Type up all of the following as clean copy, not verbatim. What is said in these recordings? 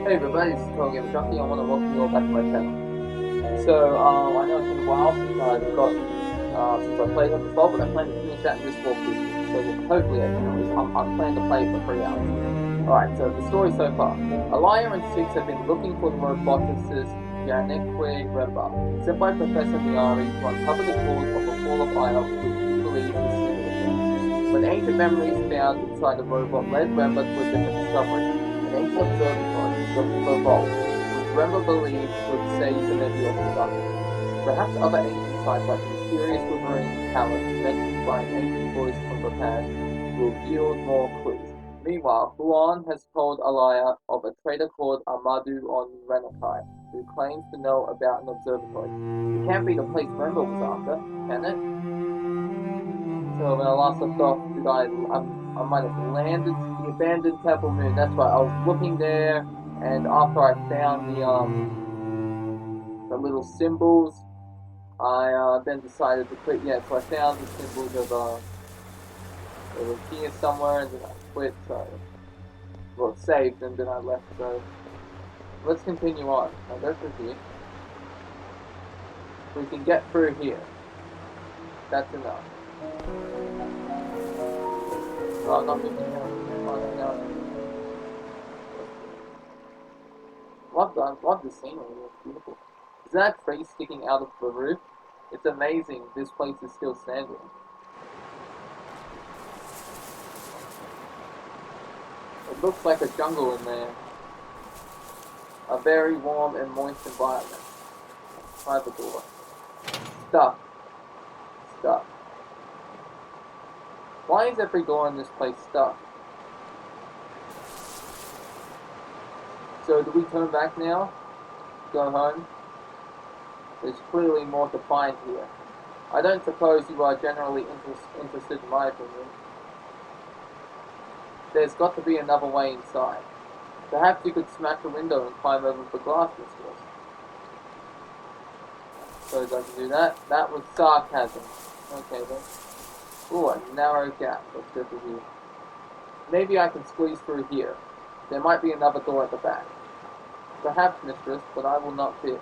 Hey everybody, this is TotalGamerJunkie. I want to welcome you all back to my channel. So, I know it's been a while since since I played it before, but I plan to finish that in this walkthrough. So hopefully I can at least. I'm planning to play it for 3 hours. Alright, so the story so far. Alaya and Six have been looking for the roboticist Janeque Remba, sent by Professor Miari to uncover the cause of a fall of Aya, which he believes is significant. When ancient memories found inside the robot led Remba to a different discovery, an ancient observatory, the Vault, which Remba believed would save the nebulous conductors. Perhaps other ancient sites like the mysterious Quivering Palace mentioned by an ancient voice from the past will yield more clues. Meanwhile, Huan has told Alaya of a trader called Amadou on Renakai, who claims to know about an observatory. It can't be the place Remba was after, can it? So when I last left off, I might have landed the abandoned Temple Moon. That's right. I was looking there, and after I found the little symbols, I then decided to quit. Yeah, so I found the symbols of they were here somewhere, and then I quit. So well, saved, and then I left. So let's continue on. I'll go through here. We can get through here. That's enough. No, I'm not moving now. Oh, no, no. Love the scenery. It's beautiful. Is that tree sticking out of the roof? It's amazing this place is still standing. It looks like a jungle in there. A very warm and moist environment. Try the door. Stuck. Stuck. Why is every door in this place stuck? So do we turn back now? Go home? There's clearly more to find here. I don't suppose you are generally interested in my opinion. There's got to be another way inside. Perhaps you could smash a window and climb over the glass, mistress. Suppose I can do that. That was sarcasm. Okay then. Ooh, a narrow gap. Let's go through here. Maybe I can squeeze through here. There might be another door at the back. Perhaps, mistress, but I will not fit.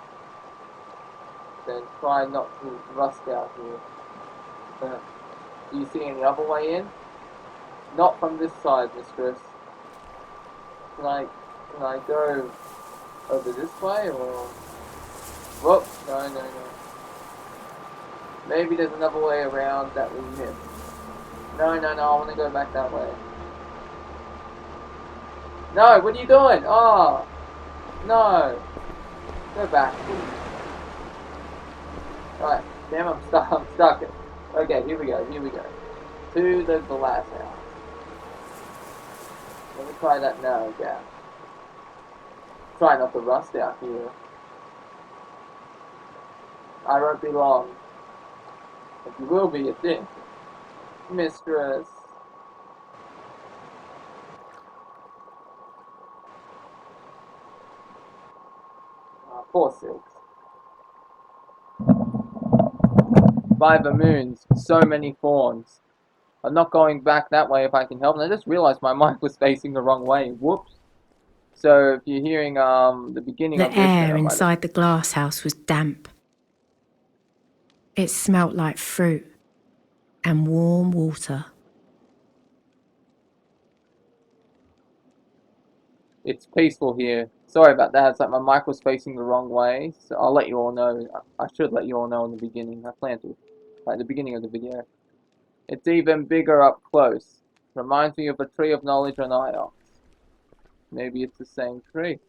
Then try not to rust out here. Do you see any other way in? Not from this side, mistress. Can I go over this way or? Whoop! No, no, no. Maybe there's another way around that we missed. No, no, no. I want to go back that way. No, what are you doing? Oh, no. Go back. Alright, damn, I'm stuck. I'm stuck. Okay, here we go. Here we go. To the glass house. Let me try that narrow gap. Try not to rust out here. I won't be long. But you will be, I think. Mistress. Poor Six. By the moons, so many fawns. I'm not going back that way if I can help. And I just realized my mic was facing the wrong way. Whoops. So if you're hearing the beginning of The this, air inside the glass house was damp. It smelt like fruit and warm water. it's peaceful here. Sorry about that. It's like my mic was facing the wrong way. So I'll let you all know. I should let you all know in the beginning. I plan to. Like the beginning of the video. It's even bigger up close. Reminds me of a tree of knowledge on Iox. Maybe it's the same tree.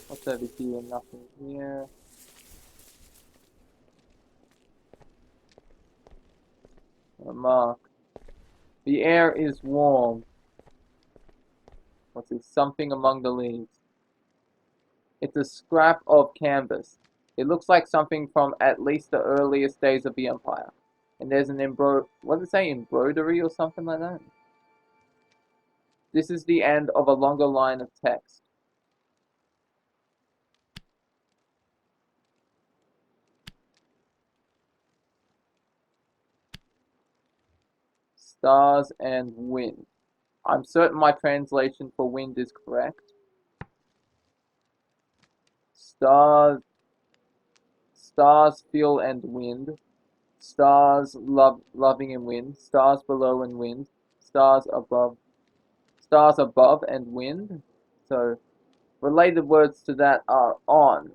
What's over here? Nothing here. A mark. The air is warm. What's this? Something among the leaves. It's a scrap of canvas. It looks like something from at least the earliest days of the Empire. And there's an what does it say? Embroidery or something like that? This is the end of a longer line of text. Stars and wind. I'm certain my translation for wind is correct. Stars, stars feel and wind. Stars loving and wind. Stars below and wind. Stars above. Stars above and wind. So related words to that are on.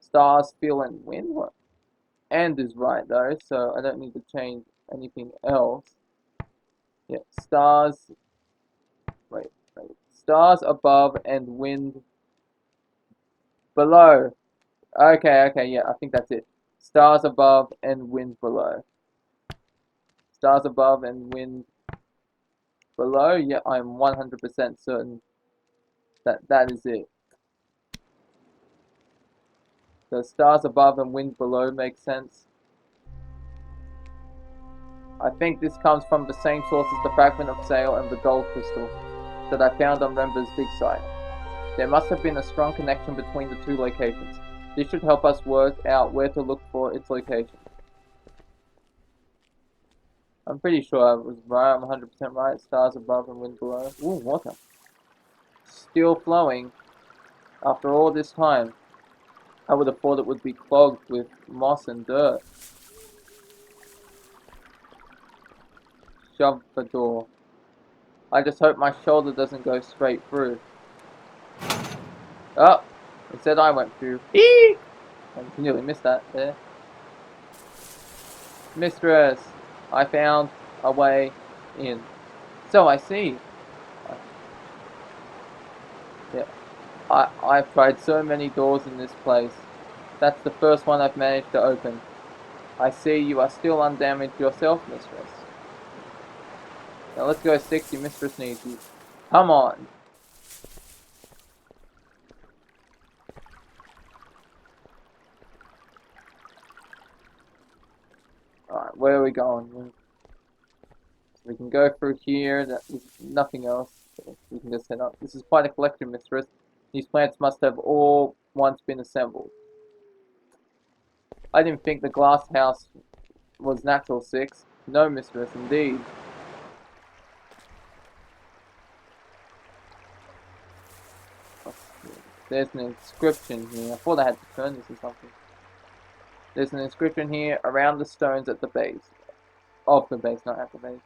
Stars feel and wind. What? And is right though, so I don't need to change anything else. Yeah, stars. Wait. Stars above and wind below. Okay, yeah, I think that's it. Stars above and wind below. Stars above and wind below. Yeah, I'm 100% certain that that is it. The stars above and wind below makes sense. I think this comes from the same source as the fragment of sail and the gold crystal that I found on Rember's dig site. There must have been a strong connection between the two locations. This should help us work out where to look for its location. I'm pretty sure I was right, I'm 100% right. Stars above and wind below. Ooh, water. Still flowing. After all this time, I would have thought it would be clogged with moss and dirt. Shove the door. I just hope my shoulder doesn't go straight through. Oh! Instead I went through. Eee! I nearly missed that there. Mistress! I found a way in. So I see. Yeah. I've tried so many doors in this place. That's the first one I've managed to open. I see you are still undamaged yourself, mistress. Now let's go 60. Mistress needs you. Come on. Alright, where are we going? We can go through here. There's nothing else. So we can just head up. This is quite a collection, mistress. These plants must have all once been assembled. I didn't think the glass house was natural, 6. No, mistress, indeed. There's an inscription here. I thought I had to turn this or something. There's an inscription here around the stones at the base. Of the base, not at the base.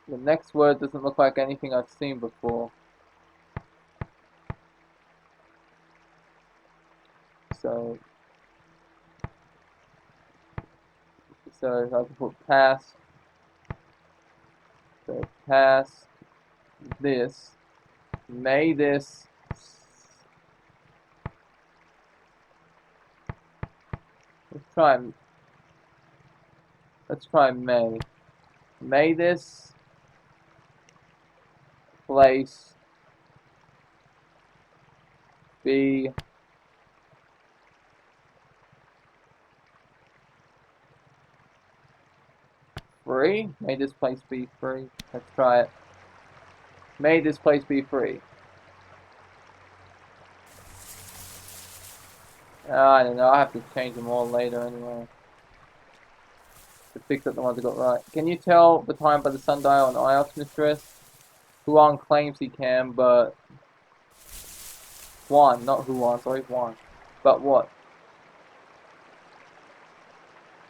The next word doesn't look like anything I've seen before. So I can put pass. So pass this. May this. Let's try may. May this place be free? May this place be free? Let's try it. May this place be free. I don't know, I have to change them all later anyway. To fix up the ones I got right. Can you tell the time by the sundial on IELTS, mistress? Huan claims he can, but... Juan, not Huan, sorry, Juan. But what?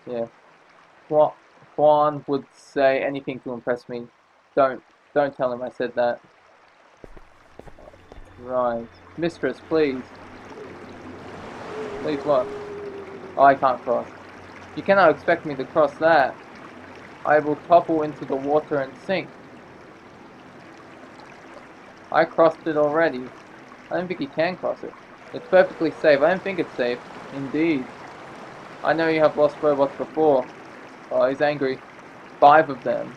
Yeah. Juan would say anything to impress me. Don't tell him I said that. Right. Mistress, please. Please what? Oh, I can't cross. You cannot expect me to cross that. I will topple into the water and sink. I crossed it already. I don't think you can cross it. It's perfectly safe. I don't think it's safe. Indeed. I know you have lost robots before. Oh, he's angry. 5 of them.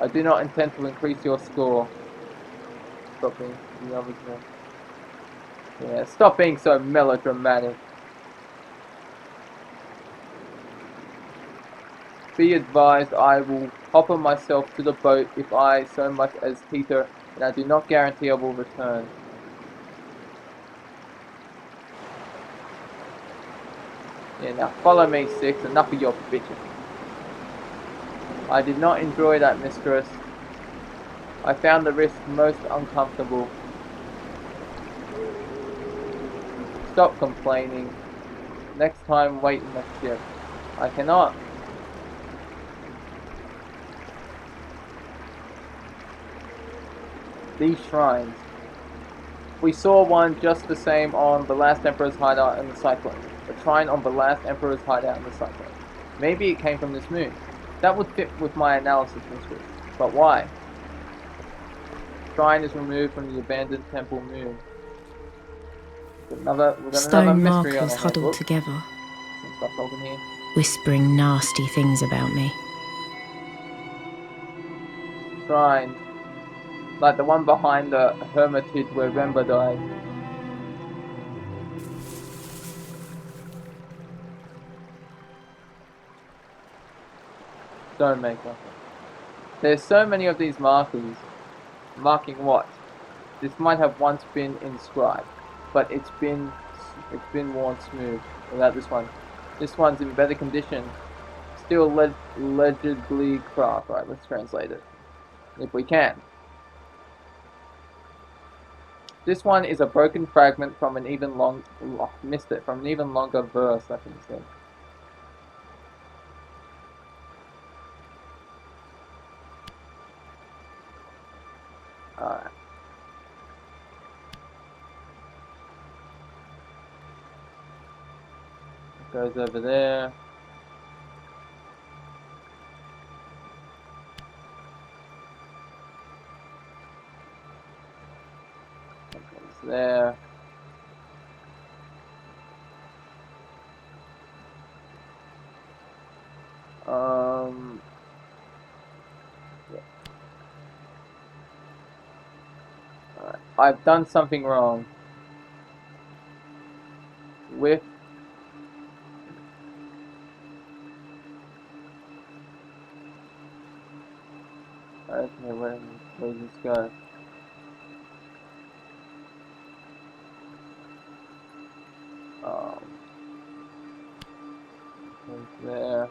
I do not intend to increase your score. Stop being the others then. Yeah, stop being so melodramatic. Be advised, I will hopper myself to the boat if I so much as teeter, and I do not guarantee I will return. Yeah, now follow me, 6. Enough of your bitching. I did not enjoy that, mistress. I found the risk most uncomfortable. Stop complaining. Next time, wait in the ship. I cannot. These shrines. We saw one just the same on the last Emperor's hideout in the Cyclone. A shrine on the last Emperor's hideout in the Cyclone. Maybe it came from this moon. That would fit with my analysis, mistress. But why? Shrine is removed from the abandoned temple moon. We've got another Stone mystery on markers our hands. huddled Whoops. together, Some stuff open here. whispering nasty things about me. Shrine. Like the one behind the hermitage where Remba died. Stonemaker. There's so many of these markers. Marking what? This might have once been inscribed, but it's been worn smooth. Without this one. This one's in better condition. Still legibly craft. Right, let's translate it. If we can. This one is a broken fragment from an even from an even longer verse, I think so. Alright. It goes over there. It goes there. Yeah. Alright. I've done something wrong. With okay, where does this go? Goes there.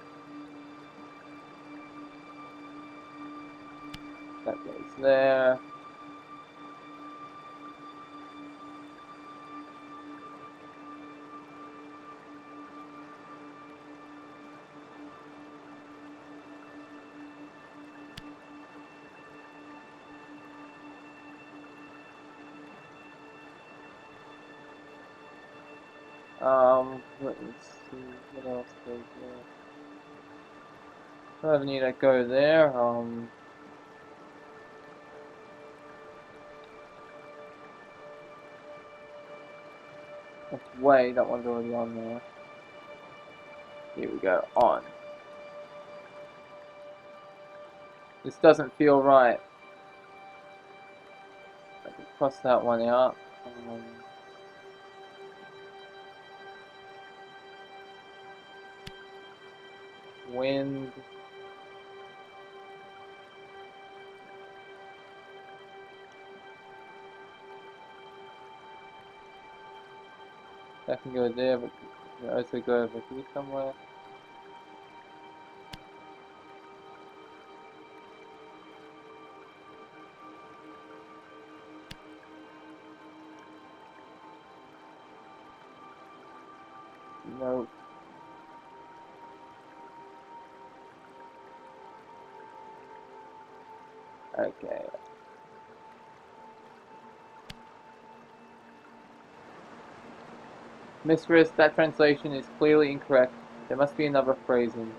That goes there. Let's see, what else goes there? Probably need to go there, let's wait, that one's already on there. Here we go, on. This doesn't feel right. I can cross that one out. Wind. That can go there, but can also go over here somewhere. Nope. Okay. Mistress, that translation is clearly incorrect. There must be another phrasing.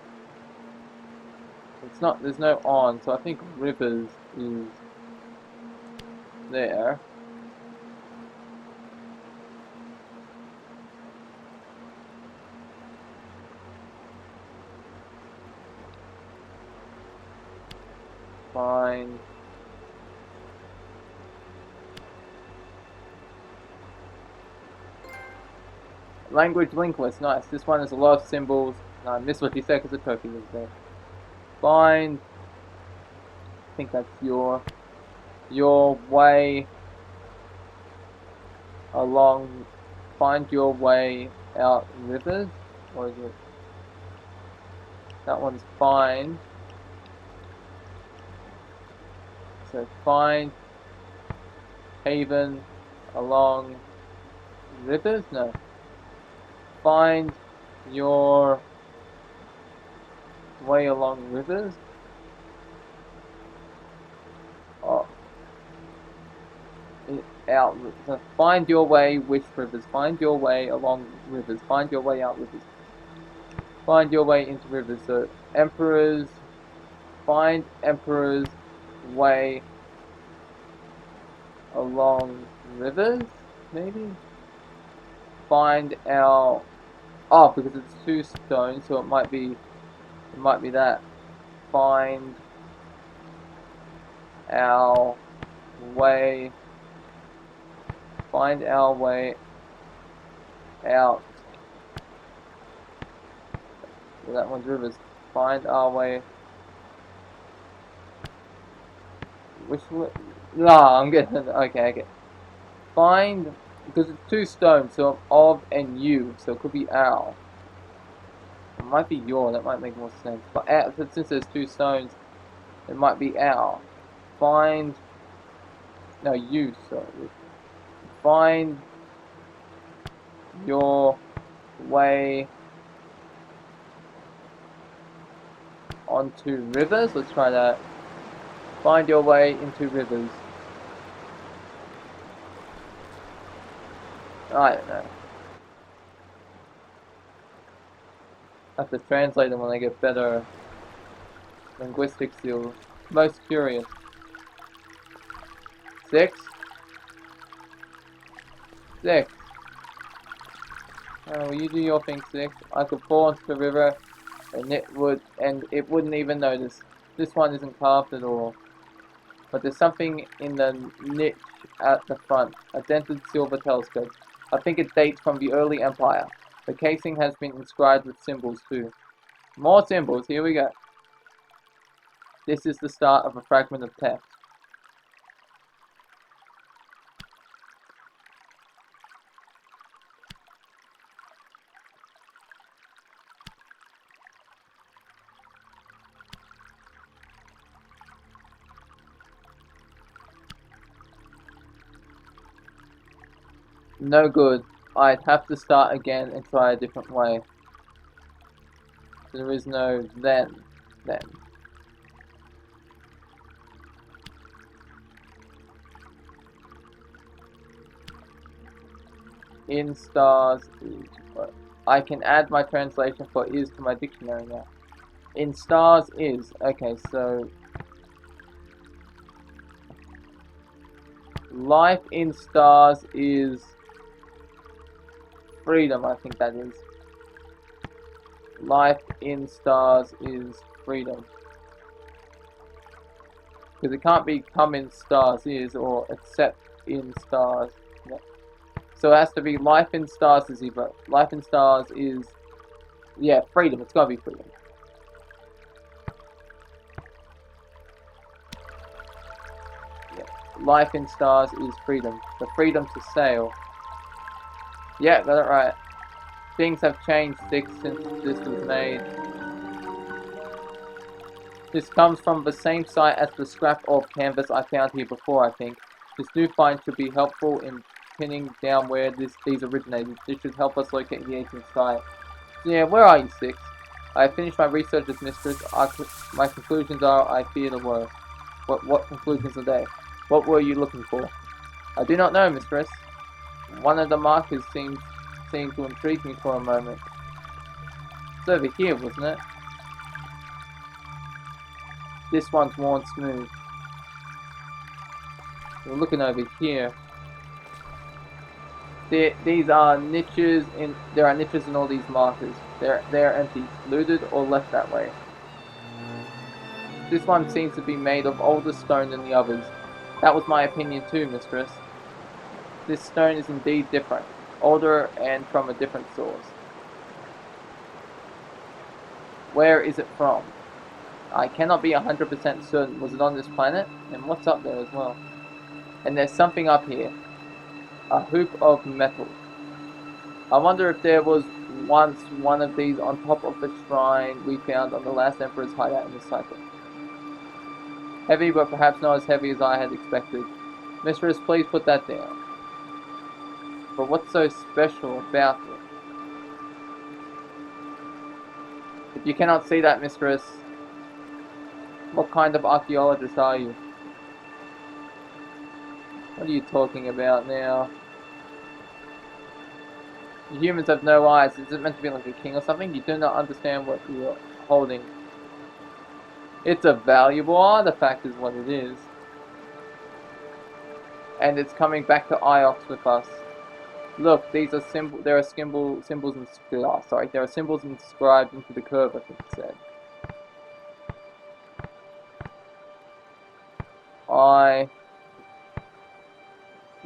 It's not, there's no on, so I think rivers is there. Fine. Language linkless, nice. This one has a lot of symbols. No, I missed what you said because the turkey was there. Fine. I think that's your way along. Find your way out rivers, or is it? That one's fine. so find haven along rivers? No. Find your way along rivers? Oh. Out. So find your way which rivers? Find your way along rivers. Find your way out rivers. Find your way into rivers. So emperors. Find emperor's way along rivers? Maybe? Find our... Oh, because it's 2 stones, so it might be that. Find our way. Find our way out. So that one's rivers. Find our way. Which way? No, I'm getting... Okay. Find... Because it's 2 stones, so of and you, so it could be our. It might be your, that might make more sense. But since there's 2 stones, it might be our. Find... No, you, sorry. Find your way onto rivers. Let's try that. Find your way into rivers. I don't know. I have to translate them when I get better linguistic skills. Most curious. 6? 6. Will you do your thing, 6? I could fall into the river and it wouldn't even notice. This one isn't carved at all. But there's something in the niche at the front. A dented silver telescope. I think it dates from the early empire. The casing has been inscribed with symbols too. More symbols, here we go. This is the start of a fragment of text. No good. I'd have to start again and try a different way. There is no then. In stars is... I can add my translation for is to my dictionary now. In stars is... Okay, so... Life in stars is... freedom, I think that is. Life in stars is freedom. Because it can't be come in stars is or accept in stars. No. So it has to be life in stars is either. Life in stars is... Yeah, freedom. It's gotta be freedom. Yeah. Life in stars is freedom. The freedom to sail. Yeah, got it right. Things have changed since this was made. This comes from the same site as the scrap of canvas I found here before, I think. This new find should be helpful in pinning down where these originated. This should help us locate the ancient site. So yeah, where are you, 6? I have finished my research as mistress. My conclusions are I fear the worst. What conclusions are they? What were you looking for? I do not know, mistress. One of the markers seemed to intrigue me for a moment. It's over here, wasn't it? This one's worn smooth. We're looking over here. These are niches in. There are niches in all these markers. They're empty, looted or left that way. This one seems to be made of older stone than the others. That was my opinion too, mistress. This stone is indeed different, older and from a different source. Where is it from? I cannot be 100% certain. Was it on this planet? And what's up there as well? And there's something up here. A hoop of metal. I wonder if there was once one of these on top of the shrine we found on the last Emperor's hideout in the cycle. Heavy, but perhaps not as heavy as I had expected. Mistress, please put that down. But what's so special about it? If you cannot see that, Mistress, what kind of archaeologist are you? What are you talking about now? You humans have no eyes. Is it meant to be like a king or something? You do not understand what you are holding. It's a valuable artifact is what it is. And it's coming back to Iox with us. Look, these are there are symbols there are symbols inscribed into the curve, I think it said. I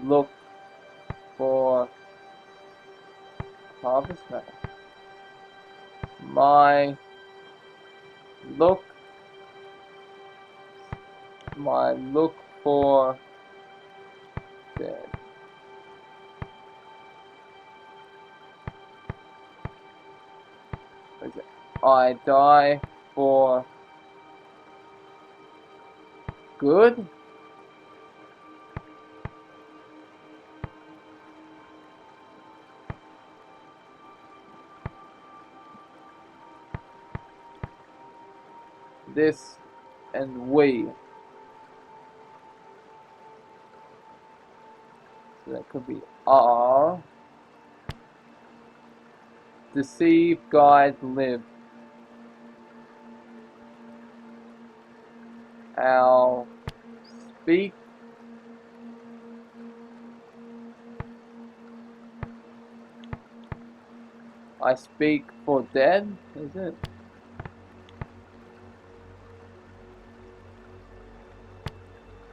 look for harvest map. My look for dead. What is it? I die for good? This and we. So that could be R. Deceive, guide, live. I'll speak. I speak for dead, is it?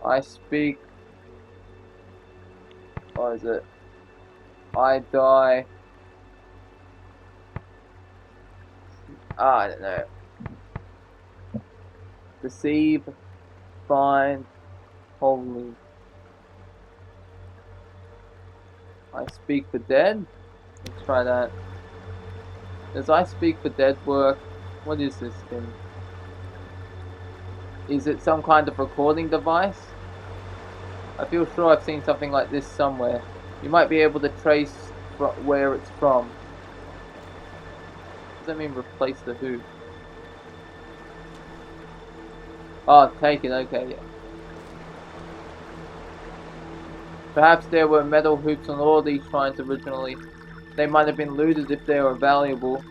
I speak. Or is it? I die. I don't know. Deceive, find, holy. I speak for dead? Let's try that. Does I speak for dead work? What is this thing? Is it some kind of recording device? I feel sure I've seen something like this somewhere. You might be able to trace where it's from. Does that mean replace the who? Oh, take it, okay, yeah. Perhaps there were metal hoops on all these shrines originally. They might have been looted if they were valuable.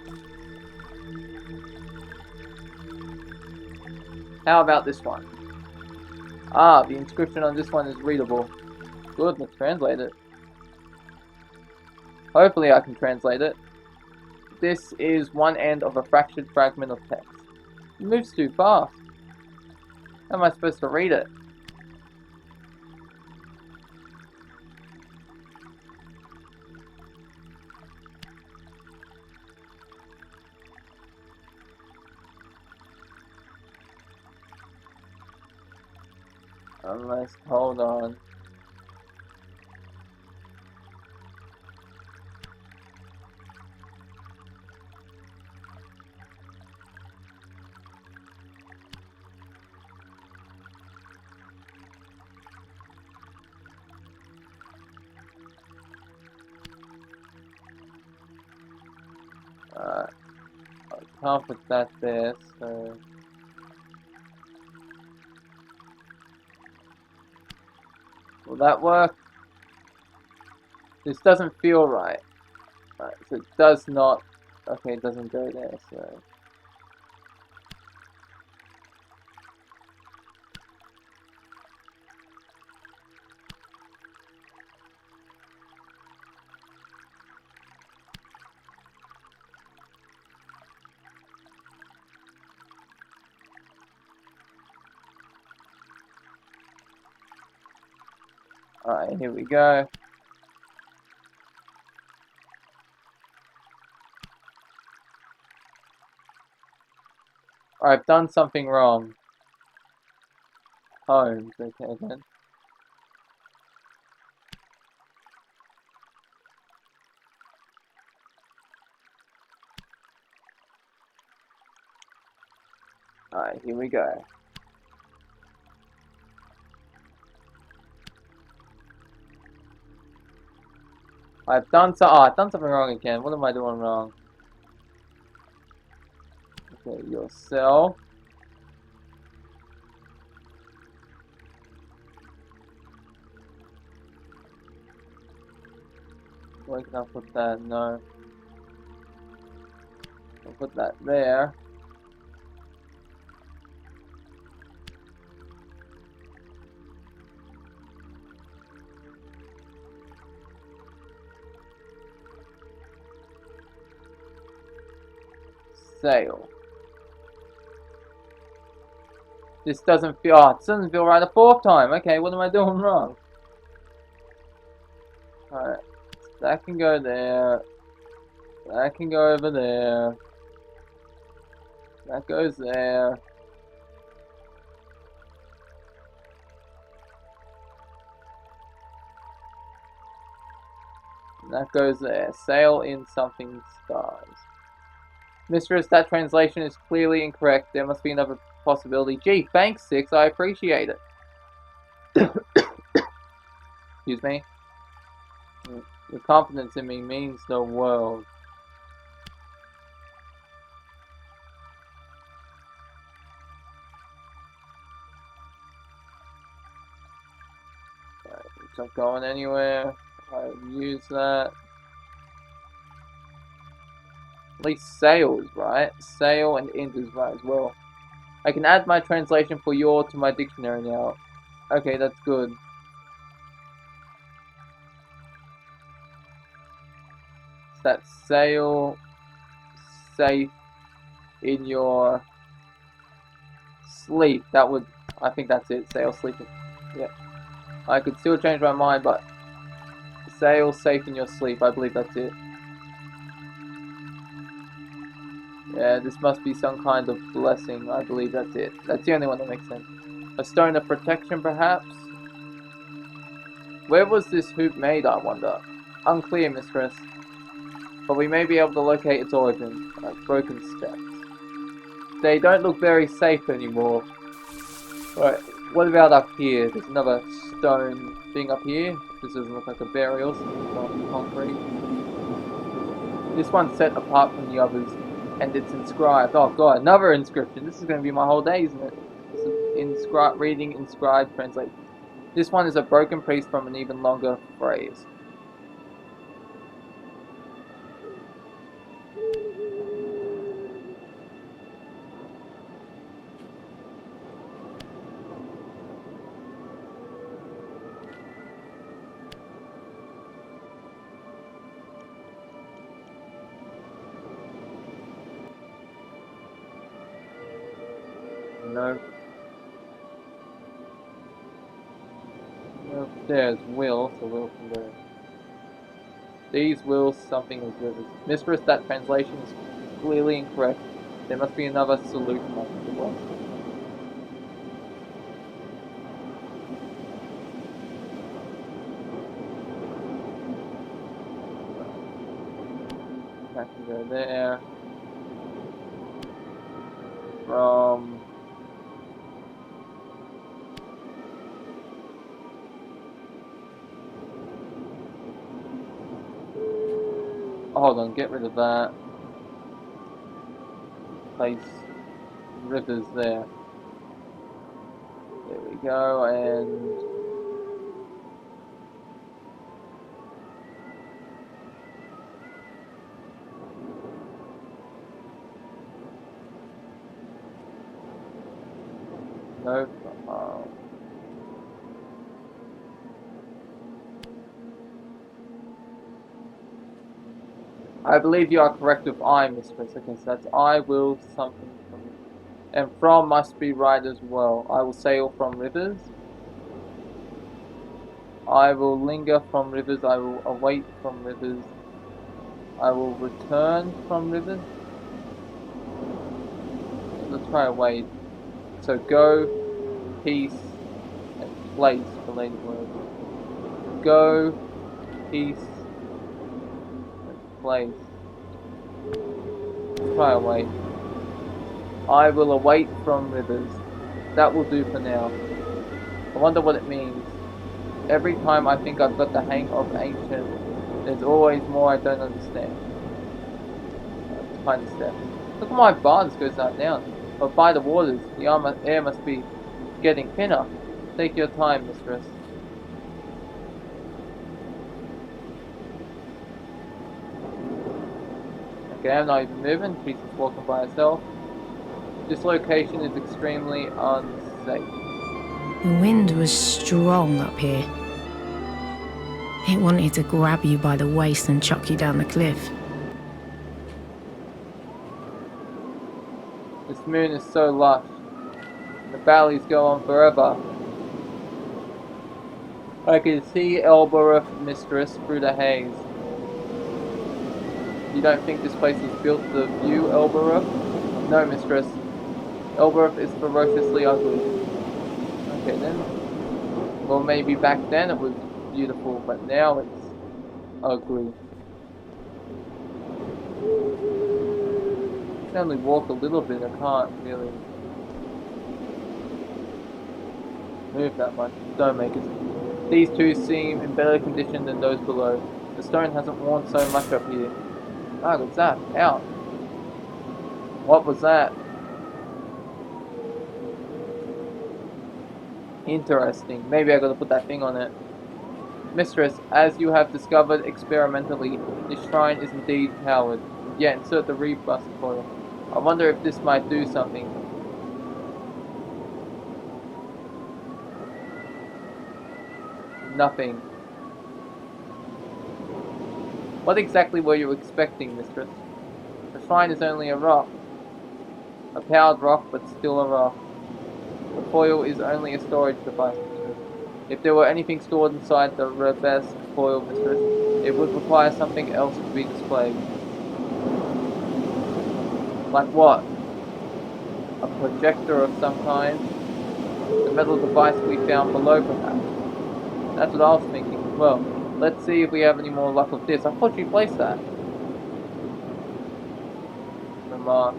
How about this one? Ah, the inscription on this one is readable. Good, let's translate it. Hopefully I can translate it. This is one end of a fractured fragment of text. It moves too fast. How am I supposed to read it? Unless, hold on. I can't put that there, so... Will that work? This doesn't feel right. Right, so it does not... Okay, it doesn't go there, so... Alright, here we go. I've done something wrong. Holmes, okay then. Alright, here we go. I've done something wrong again. What am I doing wrong? Okay, yourself. Where can I put that? No. I'll put that there. Sail. This doesn't feel. Oh, it doesn't feel right the fourth time. Okay, what am I doing wrong? Alright. That can go there. That can go over there. That goes there. That goes there. Sail in something stars. Mistress, that translation is clearly incorrect. There must be another possibility. Gee, thanks, Six. I appreciate it. Excuse me. Your confidence in me means the world. Right, it's not going anywhere. I use that. At least sail is right. Sail and int is right as well. I can add my translation for your to my dictionary now. Okay, that's good. It's that sail safe in your sleep. That would, I think that's it. Sail sleeping. Yeah. I could still change my mind, but sail safe in your sleep. I believe that's it. Yeah, this must be some kind of blessing. I believe that's it. That's the only one that makes sense. A stone of protection, perhaps? Where was this hoop made, I wonder? Unclear, mistress. But we may be able to locate its origin. Broken steps. They don't look very safe anymore. Alright, what about up here? There's another stone thing up here. This doesn't look like a burial, so it's not concrete. This one's set apart from the others, and it's inscribed. Oh god, another inscription. This is going to be my whole day, isn't it? This is reading inscribed translation. This one is a broken piece from an even longer phrase. No. No, there's Will, so Will can go. These wills something as rivers. Mistress, that translation is clearly incorrect. There must be another solution, I think it was. That can go there. From... Hold on, get rid of that. Place rivers there. There we go, and... Nope. I believe you are correct with I, mistress. Okay, so that's I will something from... And from must be right as well. I will sail from rivers. I will linger from rivers. I will await from rivers. I will return from rivers. Let's try await. So go, peace, and place for later words. Go, peace, and place. Let's try await. I will await from rivers. That will do for now. I wonder what it means. Every time I think I've got the hang of ancient There's always more I don't understand. Tiny steps. Look at my barns goes down. But by the waters, the air must be getting thinner. Take your time, mistress. Okay, I'm not even moving. She's just walking by herself. This location is extremely unsafe. The wind was strong up here. It wanted to grab you by the waist and chuck you down the cliff. This moon is so lush. The valleys go on forever. I can see Elbereth, mistress, through the haze. You don't think this place was built for you, Elbereth? No, mistress. Elbereth is ferociously ugly. Okay then. Well, maybe back then it was beautiful, but now it's ugly. I can only walk a little bit, I can't really move that much. Stone makers. These two seem in better condition than those below. The stone hasn't worn so much up here. Ah, what's that? Ow. What was that? Interesting. Maybe I gotta put that thing on it. Mistress, as you have discovered experimentally, this shrine is indeed powered. Yeah, insert the rebus coil. I wonder if this might do something. Nothing. What exactly were you expecting, mistress? The shrine is only a rock. A powered rock, but still a rock. The coil is only a storage device, mistress. If there were anything stored inside the rebus coil, mistress, it would require something else to be displayed. Like what? A projector of some kind? The metal device we found below, perhaps? That's what I was thinking. Well, let's see if we have any more luck with this. I thought you placed that. Remark.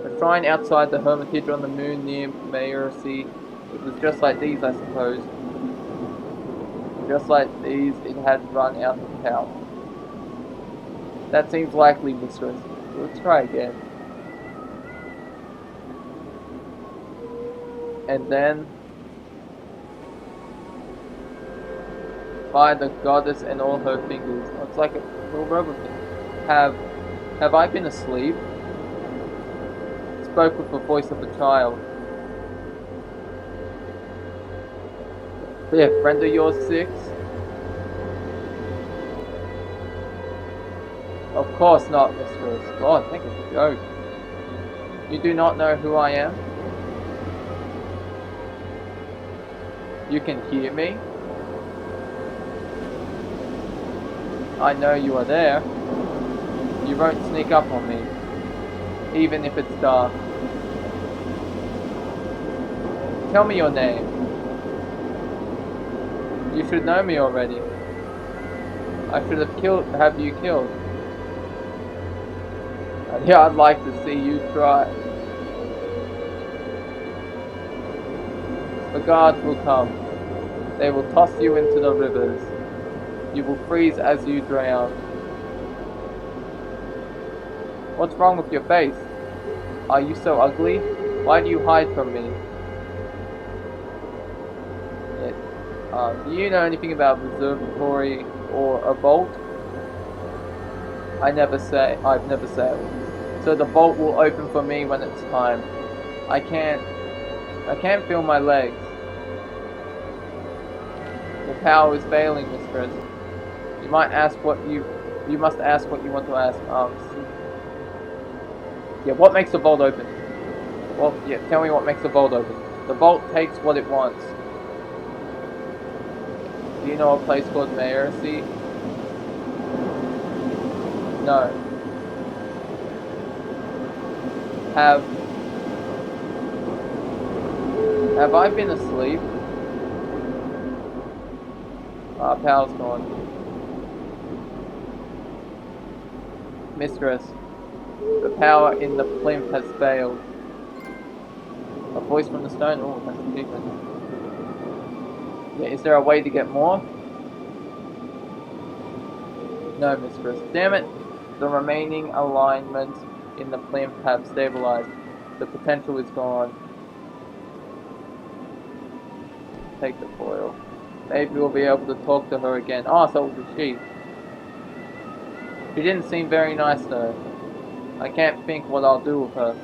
A shrine outside the hermitage on the moon near Mayorcy. It was just like these, I suppose. Just like these, it had run out of power. That seems likely, mistress. Let's try again. And then, by the goddess and all her fingers. Oh, it's like a little robot thing. Have I been asleep? Spoke with the voice of a child. Yeah, friend of yours 6? Of course not, mistress. God, think it's a joke. You do not know who I am? You can hear me? I know you are there. You won't sneak up on me, even if it's dark. Tell me your name. You should know me already. I should have you killed. And yeah, I'd like to see you try. The guards will come. They will toss you into the rivers. You will freeze as you drown. What's wrong with your face? Are you so ugly? Why do you hide from me? Do you know anything about observatory or a vault? I've never sailed. So the vault will open for me when it's time. I can't feel my legs. The power is failing, mistress. You must ask what you want to ask. Yeah, what makes the vault open? Well, yeah, tell me what makes the vault open. The vault takes what it wants. Do you know a place called Mayorcy? No. Have I been asleep? Power's gone. Mistress, the power in the plinth has failed. A voice from the stone? Oh, that's different. Yeah, is there a way to get more? No, mistress. Damn it! The remaining alignments in the plinth have stabilized. The potential is gone. Take the foil. Maybe we'll be able to talk to her again. Oh, so it was she. She didn't seem very nice though. I can't think what I'll do with her.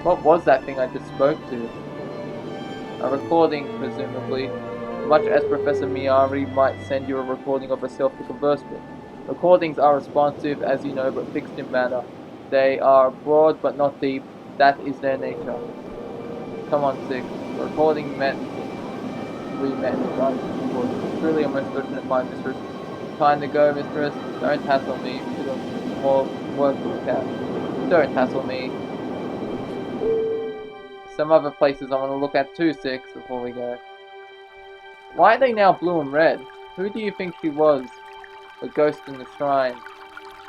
What was that thing I just spoke to? A recording, presumably. Much as Professor Miyari might send you a recording of herself to converse with. Recordings are responsive, as you know, but fixed in manner. They are broad but not deep. That is their nature. Come on, Six. The recording meant we met in the It's truly a most fortunate find, mistress. Time to go, mistress. Don't hassle me. We got more work to look at. Don't hassle me. Some other places I want to look at too, Six, before we go. Why are they now blue and red? Who do you think she was? The ghost in the shrine.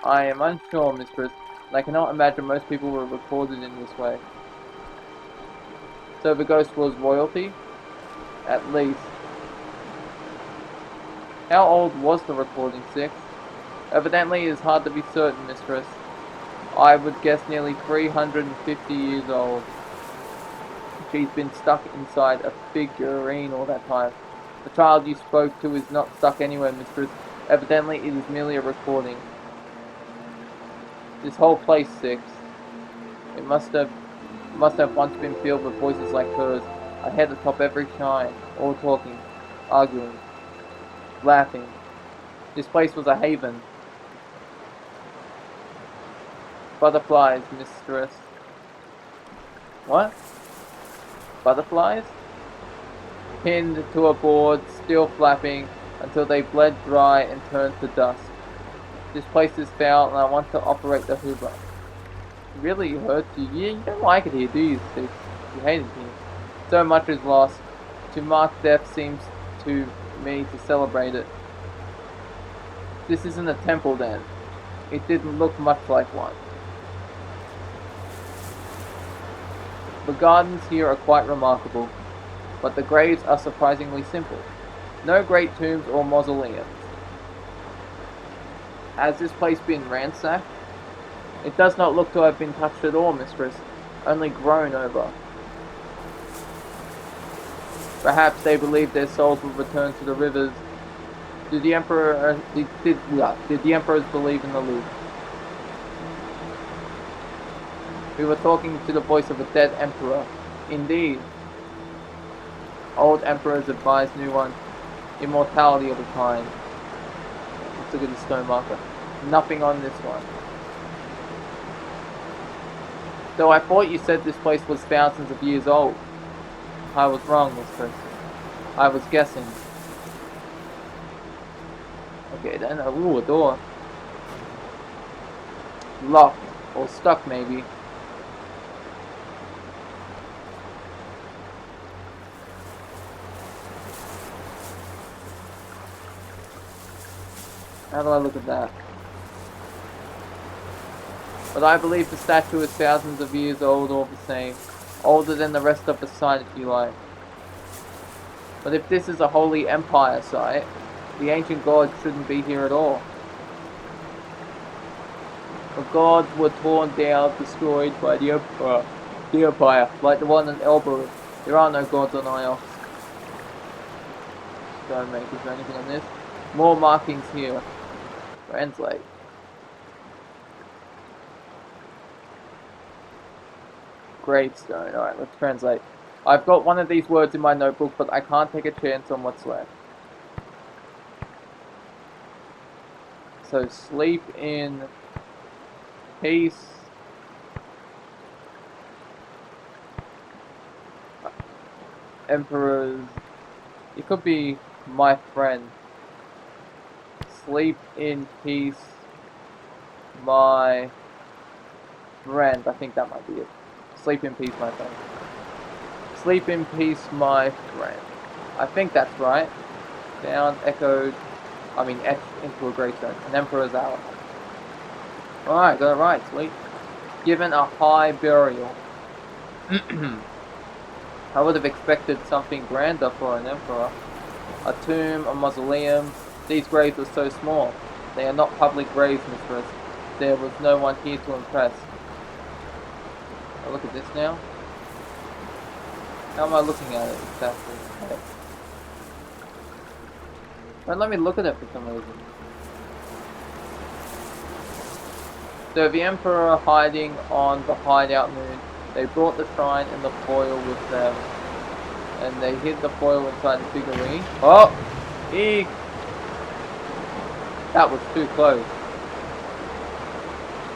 I am unsure, mistress, and I cannot imagine most people were recorded in this way. So the ghost was royalty? At least. How old was the recording, Six? Evidently it is hard to be certain, mistress. I would guess nearly 350 years old. She's been stuck inside a figurine all that time. The child you spoke to is not stuck anywhere, mistress. Evidently it is merely a recording. This whole place, Six. It must have once been filled with voices like hers. I head atop every shrine, all talking, arguing, laughing. This place was a haven. Butterflies, mistress. What? Butterflies? Pinned to a board, still flapping, until they bled dry and turned to dust. This place is foul, and I want to operate the Hoover. It really hurts you. You don't like it here, do you, Six? You hate it here. So much is lost. To mark death seems to me to celebrate it. This isn't a temple, then. It didn't look much like one. The gardens here are quite remarkable, but the graves are surprisingly simple. No great tombs or mausoleums. Has this place been ransacked? It does not look to have been touched at all, mistress, only grown over. Perhaps they believe their souls will return to the rivers. Did the emperors believe in the loop? We were talking to the voice of a dead emperor. Indeed. Old emperors advise new ones. Immortality of a kind. Let's look at the stone marker. Nothing on this one. Though I thought you said this place was thousands of years old. I was wrong, mistress. I was guessing. Okay then, ooh, a door. Locked, or stuck maybe. How do I look at that? But I believe the statue is thousands of years old all the same. Older than the rest of the site, if you like. But if this is a holy empire site, the ancient gods shouldn't be here at all. The gods were torn down, destroyed by the emperor. The empire, like the one in Elberus. There are no gods on Ios. Don't make is there anything on this? More markings here. Translate. Gravestone. Alright, let's translate. I've got one of these words in my notebook, but I can't take a chance on what's left. So, sleep in peace. Emperors. It could be my friend. Sleep in peace, my friend. I think that might be it. Sleep in peace, my friend. Sleep in peace, my friend. I think that's right. Sound echoed, etched into a gravestone. An emperor's hour. Alright, got it right, sweet. Given a high burial. I would have expected something grander for an emperor. A tomb, a mausoleum. These graves are so small. They are not public graves, mistress. There was no one here to impress. Oh, look at this now. How am I looking at it exactly? Okay. Don't let me look at it for some reason. So the Emperor hiding on the hideout moon. They brought the shrine and the foil with them. And they hid the foil inside the figurine. Oh! Eek! That was too close.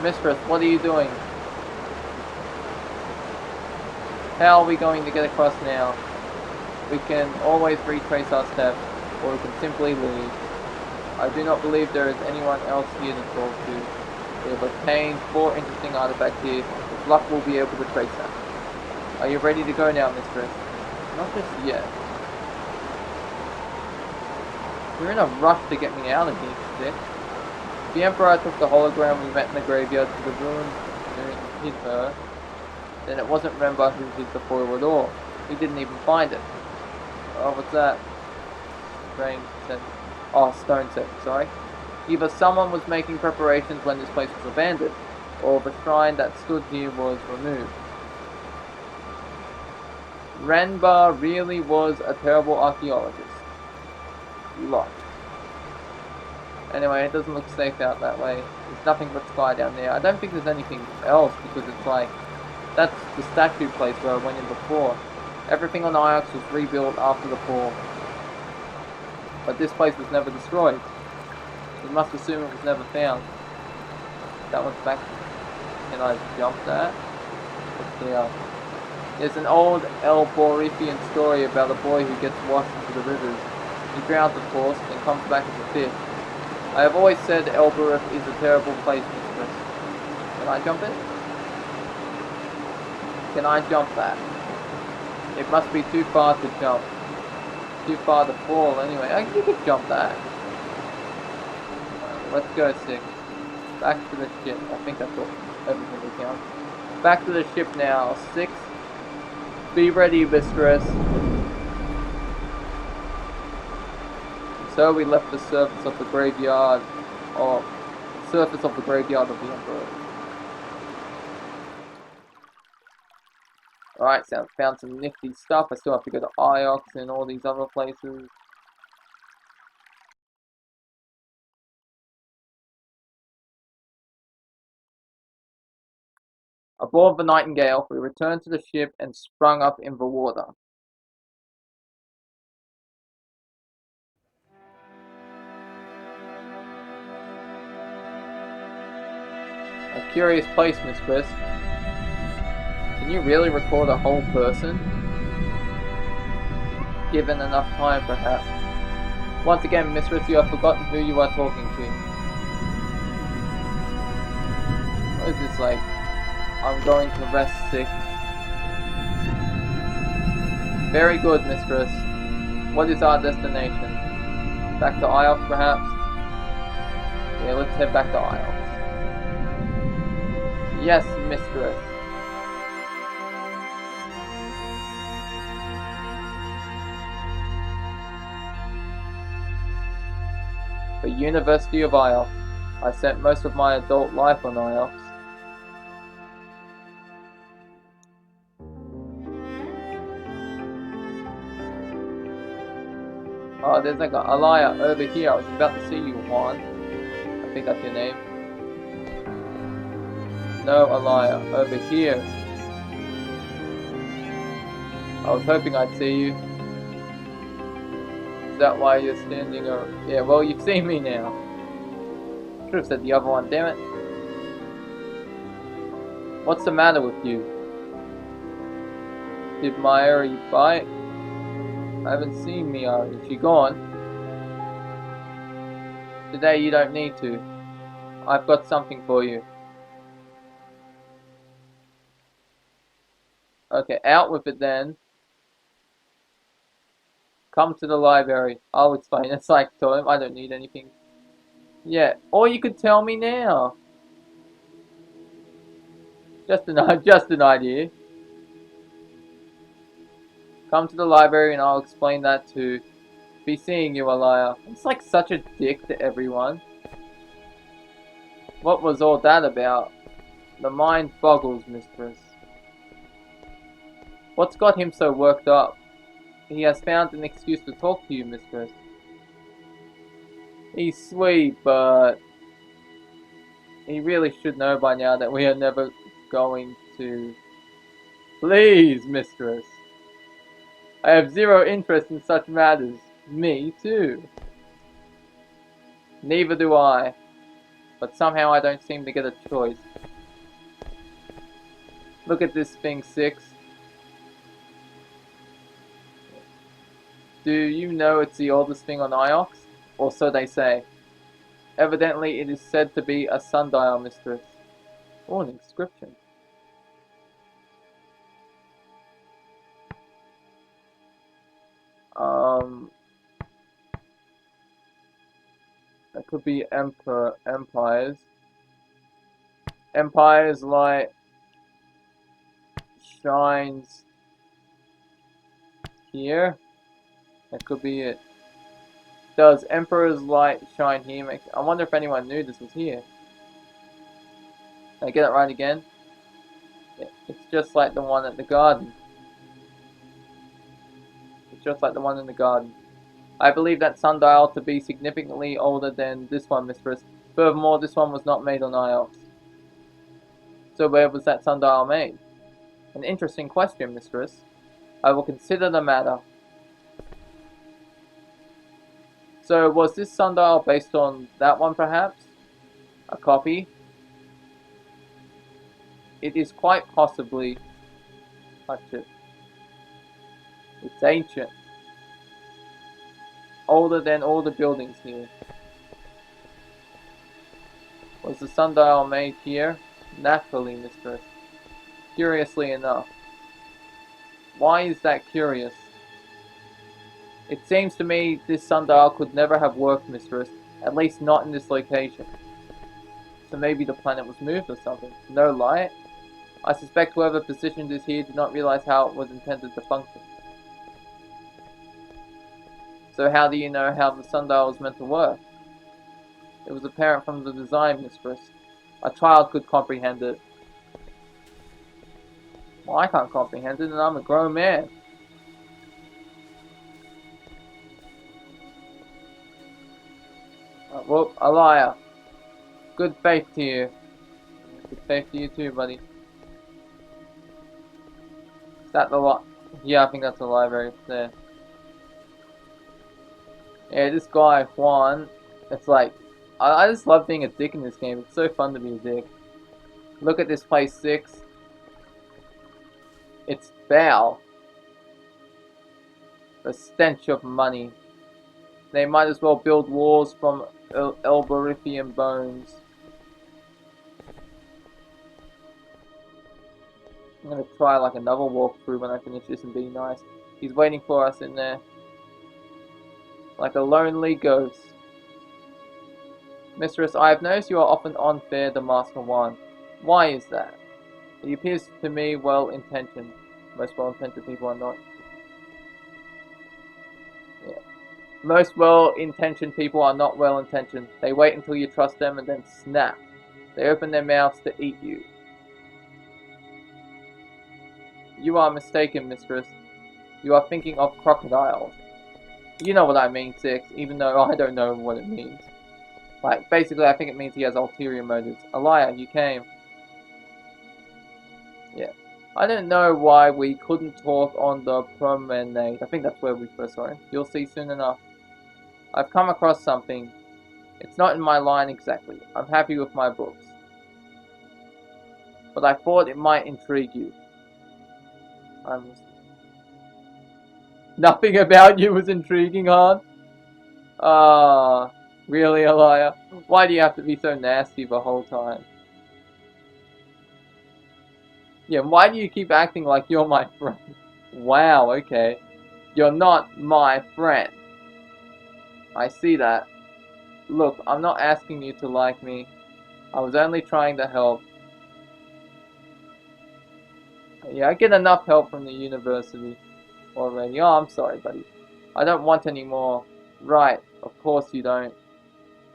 Mistress, what are you doing? How are we going to get across now? We can always retrace our steps, or we can simply leave. I do not believe there is anyone else here to talk to. We have obtained 4 interesting artifacts here. With luck, we'll be able to trace them. Are you ready to go now, mistress? Not just yet. You're in a rush to get me out of here, Stick. The Emperor took the hologram we met in the graveyard to the ruined moon and hid her. Then it wasn't Remember who hid the foil at all. He didn't even find it. Oh, what's that? Strange set. Oh, stone set, sorry. Either someone was making preparations when this place was abandoned, or the shrine that stood here was removed. Renba really was a terrible archaeologist. Lot. Anyway, it doesn't look safe out that way. There's nothing but sky down there. I don't think there's anything else because it's like, that's the statue place where I went in before. Everything on Iox was rebuilt after the fall. But this place was never destroyed. We must assume it was never found. That one's back. Can I jump that? Let's see. There's an old El Borifian story about a boy who gets washed into the rivers. He drowns, of course, and comes back as a fish. I have always said Elbereth is a terrible place, mistress. Can I jump it? Can I jump that? It must be too far to jump. Too far to fall, anyway. You could jump that. Let's go, 6. Back to the ship. I think that's all. Everything we count. Back to the ship now. 6. Be ready, mistress. So we left the surface of the graveyard, or surface of the graveyard of the Emperor. Alright, so I've found some nifty stuff. I still have to go to Iox and all these other places. Aboard the Nightingale, we returned to the ship and sprung up in the water. A curious place, mistress. Can you really record a whole person? Given enough time, perhaps. Once again, mistress, you have forgotten who you are talking to. What is this like? I'm going to rest 6. Very good, mistress. What is our destination? Back to Iox, perhaps? Yeah, let's head back to Iox. Yes, mistress. The University of Iox. I spent most of my adult life on Iox. Oh, there's like a liar over here. I was about to see you, Juan. I think that's your name. No, a liar. Over here. I was hoping I'd see you. Is that why you're standing over? Yeah, well, you've seen me now. Should have said the other one, damn it. What's the matter with you? Did Mayuri bite? I haven't seen Mayuri. Is she gone? Today you don't need to. I've got something for you. Okay, out with it then. Come to the library. I'll explain. It's like to him. I don't need anything. Yeah, or you could tell me now. Just an idea. Come to the library and I'll explain that too. Be seeing you, Alaya. It's like such a dick to everyone. What was all that about? The mind boggles, mistress. What's got him so worked up? He has found an excuse to talk to you, mistress. He's sweet, but he really should know by now that we are never going to... Please, mistress. I have zero interest in such matters. Me, too. Neither do I. But somehow I don't seem to get a choice. Look at this thing, Six. Do you know it's the oldest thing on Iox? Or so they say. Evidently it is said to be a sundial, mistress. Oh, an inscription. That could be empires. Empire's light shines here. That could be it. Does Emperor's light shine here? I wonder if anyone knew this was here. Did I get it right again? It's just like the one at the garden. It's just like the one in the garden. I believe that sundial to be significantly older than this one, mistress. Furthermore, this one was not made on Iox. So where was that sundial made? An interesting question, mistress. I will consider the matter. So was this sundial based on that one, perhaps? A copy? It is quite possibly... Touch it. It's ancient. Older than all the buildings here. Was the sundial made here? Naturally, mistress. Curiously enough. Why is that curious? It seems to me this sundial could never have worked, mistress. At least not in this location. So maybe the planet was moved or something. No light? I suspect whoever positioned this here did not realize how it was intended to function. So how do you know how the sundial was meant to work? It was apparent from the design, mistress. A child could comprehend it. Well, I can't comprehend it, and I'm a grown man. Whoop, a liar. Good faith to you. Good faith to you too, buddy. Is that the lot? Yeah, I think that's the library there. Yeah, this guy, Juan, it's like, I just love being a dick in this game. It's so fun to be a dick. Look at this place, Six. It's foul. The stench of money. They might as well build walls from Elberifian bones. I'm gonna try like another walkthrough when I finish this and be nice. He's waiting for us in there. Like a lonely ghost. Mistress, I have noticed you are often unfair to Master One. Why is that? He appears to me well-intentioned. Most well-intentioned people are not. Yeah. Most well-intentioned people are not well-intentioned. They wait until you trust them and then snap. They open their mouths to eat you. You are mistaken, mistress. You are thinking of crocodiles. You know what I mean, Six, even though I don't know what it means. Like, basically, I think it means he has ulterior motives. A liar, you came. Yeah. I don't know why we couldn't talk on the promenade. I think that's where we first saw him. You'll see soon enough. I've come across something. It's not in my line exactly. I'm happy with my books. But I thought it might intrigue you. Nothing about you was intriguing, hon? Ah, really, Elia? Why do you have to be so nasty the whole time? Yeah, why do you keep acting like you're my friend? Wow, okay. You're not my friend. I see that. Look, I'm not asking you to like me. I was only trying to help. Yeah, I get enough help from the university already. Oh, I'm sorry, buddy. I don't want any more. Right, of course you don't.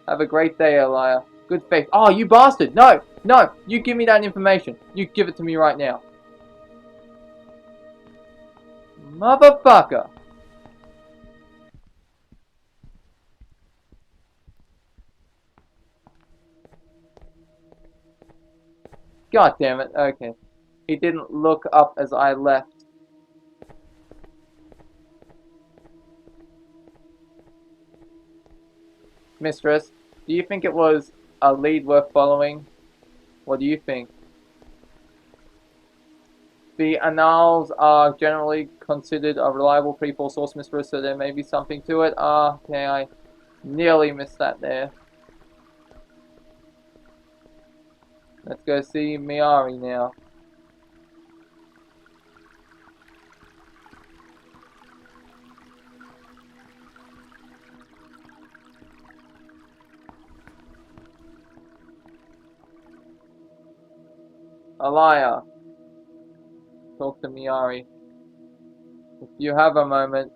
Have a great day, Elia. Good faith. Oh, you bastard! No! No! You give me that information. You give it to me right now. Motherfucker! God damn it. Okay. He didn't look up as I left. Mistress, do you think it was a lead worth following? What do you think? The annals are generally considered a reliable pre-fall source, mistress, so there may be something to it. Okay, I nearly missed that there. Let's go see Miari now. Alaya, talk to Miari. If you have a moment,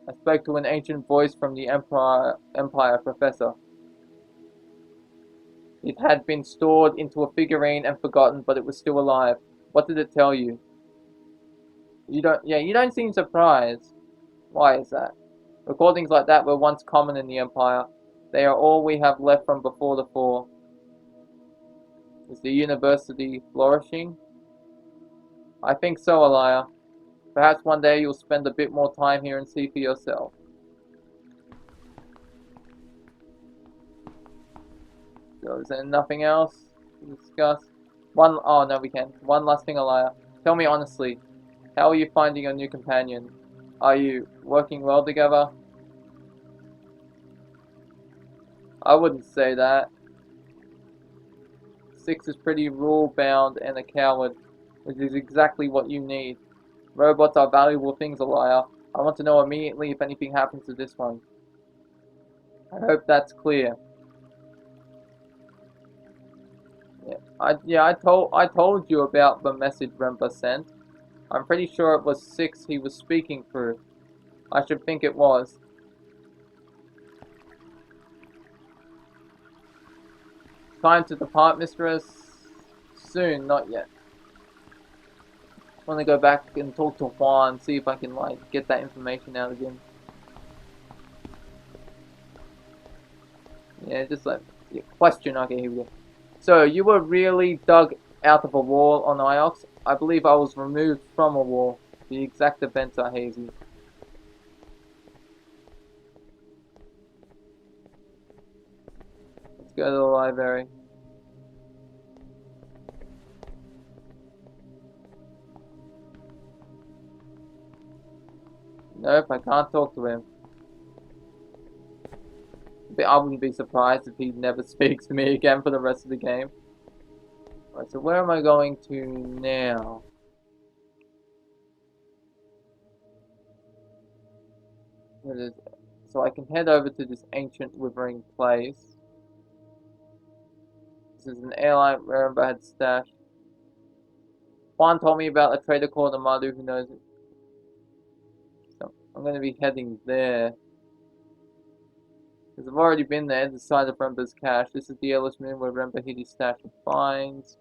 I spoke to an ancient voice from the Empire, Professor. It had been stored into a figurine and forgotten, but it was still alive. What did it tell you? You don't seem surprised. Why is that? Recordings like that were once common in the Empire. They are all we have left from before the fall. Is the university flourishing? I think so, Alaya. Perhaps one day you'll spend a bit more time here and see for yourself. So is there nothing else to discuss? Oh no, we can. One last thing, Alaya. Tell me honestly, how are you finding your new companion? Are you working well together? I wouldn't say that. Six is pretty rule-bound and a coward, which is exactly what you need. Robots are valuable things, Alaya. I want to know immediately if anything happens to this one. I hope that's clear. I told you about the message Rempa sent. I'm pretty sure it was Six he was speaking through. I should think it was. Time to depart, mistress? Soon, not yet. I want to go back and talk to Juan, see if I can, like, get that information out of him. Yeah, just like, yeah, question, okay, here we go. So, you were really dug out of a wall on Iox? I believe I was removed from a wall. The exact events are hazy. Let's go to the library. Nope, I can't talk to him. But I wouldn't be surprised if he never speaks to me again for the rest of the game. Alright, so where am I going to now? So I can head over to this ancient withering place. This is an airline where I had stashed. Juan told me about a trader called Amadu who knows it. So I'm going to be heading there. Because I've already been there, the side of Remba's cache. This is the airless moon where Remba hid his stash of finds.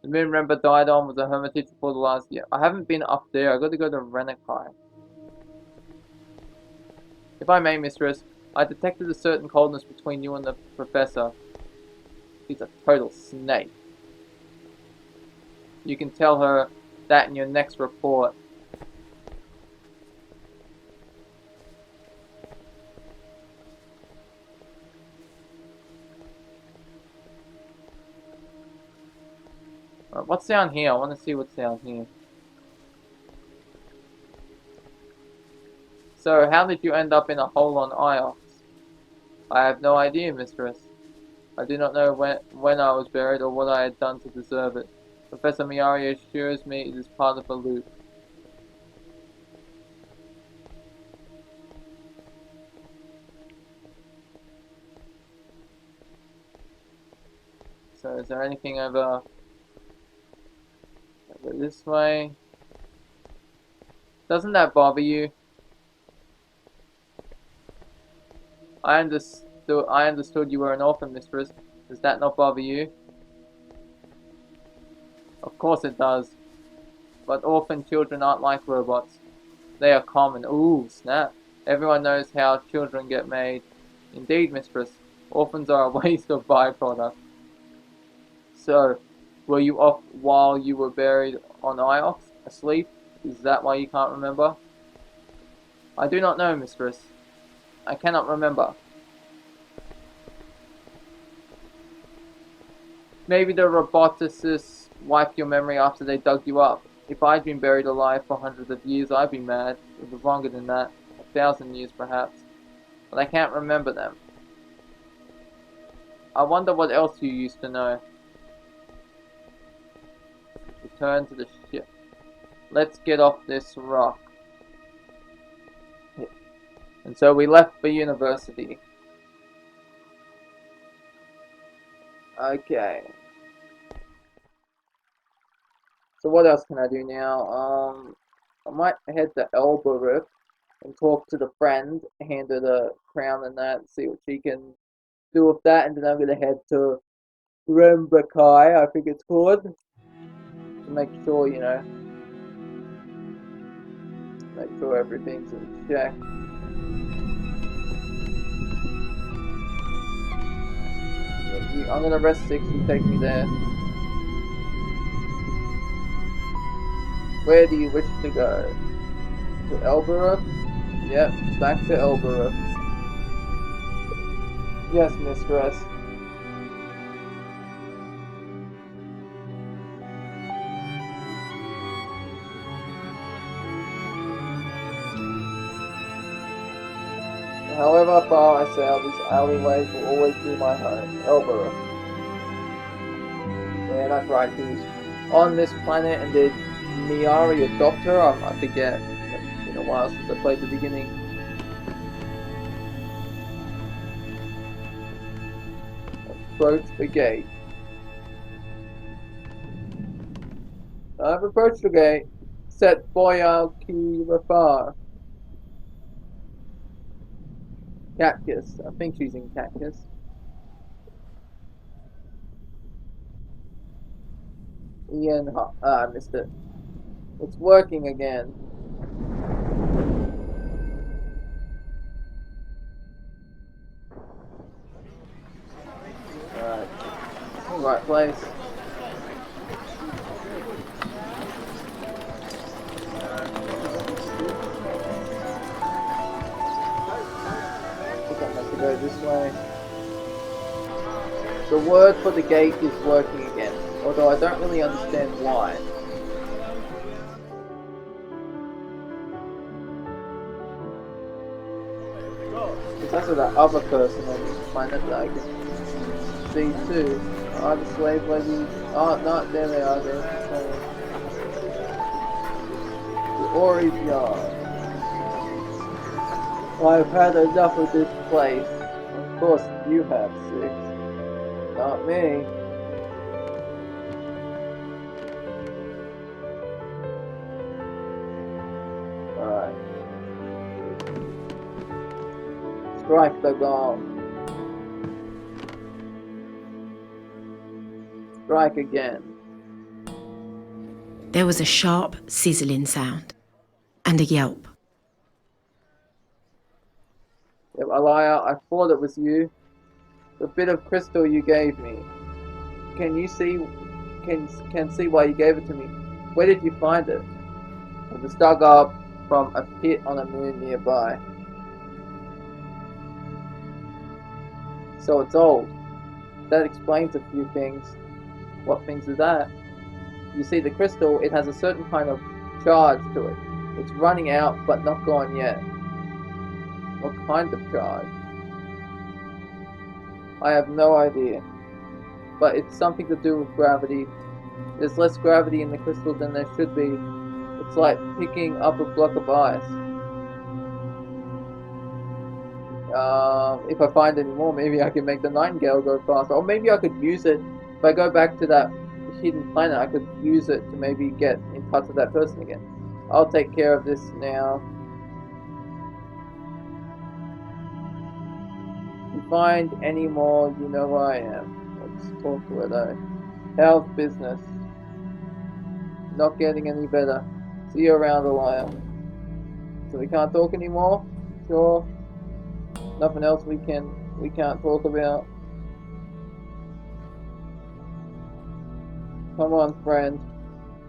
The moon Remba died on was a hermitage before the last year. I haven't been up there. I've got to go to Renakai. If I may, mistress, I detected a certain coldness between you and the professor. He's a total snake. You can tell her that in your next report. What's down here? I want to see what's down here. So, how did you end up in a hole on Iox? I have no idea, mistress. I do not know when I was buried or what I had done to deserve it. Professor Miari assures me it is part of a loop. So, is there anything over this way? Doesn't that bother you? I understood you were an orphan, mistress. Does that not bother you? Of course it does. But orphan children aren't like robots. They are common. Ooh, snap. Everyone knows how children get made. Indeed, mistress. Orphans are a waste of byproduct. So, were you off while you were buried on Iox? Asleep? Is that why you can't remember? I do not know, mistress. I cannot remember. Maybe the roboticists wiped your memory after they dug you up. If I'd been buried alive for hundreds of years, I'd be mad. It was longer than that. 1,000 years, perhaps. But I can't remember them. I wonder what else you used to know. Return to the ship. Let's get off this rock. And so we left for university. Okay. So what else can I do now? I might head to Elbereth and talk to the friend, hand her the crown and that, see what she can do with that, and then I'm gonna head to Rembakai, I think it's called, to make sure, you know, make sure everything's in check. I'm gonna rest 6 and take me there. Where do you wish to go? To Elbereth? Yep, back to Elbereth. Yes, mistress. However far I sail, these alleyways will always be my home. Elbereth. Yeah, that's right, who's on this planet, and did Miari adopt her? I forget. It's been a while since I played the beginning. Approach the gate. I've approached the gate. Set Boyal Ki Rafar. Cactus. I think she's in Cactus. Ian, I missed it. It's working again. Alright. Right place. I think I'm meant to go this way. The word for the gate is working again, although I don't really understand why. There's also that other person on this planet that I can see too. Are the slave ladies? Oh, no, there they are. The Ori's yard. I've had enough of this place. Of course, you have, Six. Not me. Alright. Strike the gong. Strike again. There was a sharp, sizzling sound, and a yelp. Yep, Alaya, I thought it was you. The bit of crystal you gave me. Can you see? Can see why you gave it to me? Where did you find it? It was dug up from a pit on a moon nearby. So it's old. That explains a few things. What things are that? You see, the crystal, it has a certain kind of charge to it. It's running out, but not gone yet. What kind of charge? I have no idea. But it's something to do with gravity. There's less gravity in the crystal than there should be. It's like picking up a block of ice. If I find any more, maybe I can make the Nightingale go faster. Or maybe I could use it. If I go back to that hidden planet, I could use it to maybe get in touch with that person again. I'll take care of this now. find any more, you know where I am. Let's talk to her though. How's business? Not getting any better. See you around, Elia. So we can't talk anymore? Sure. Nothing else we can't talk about. Come on, friend.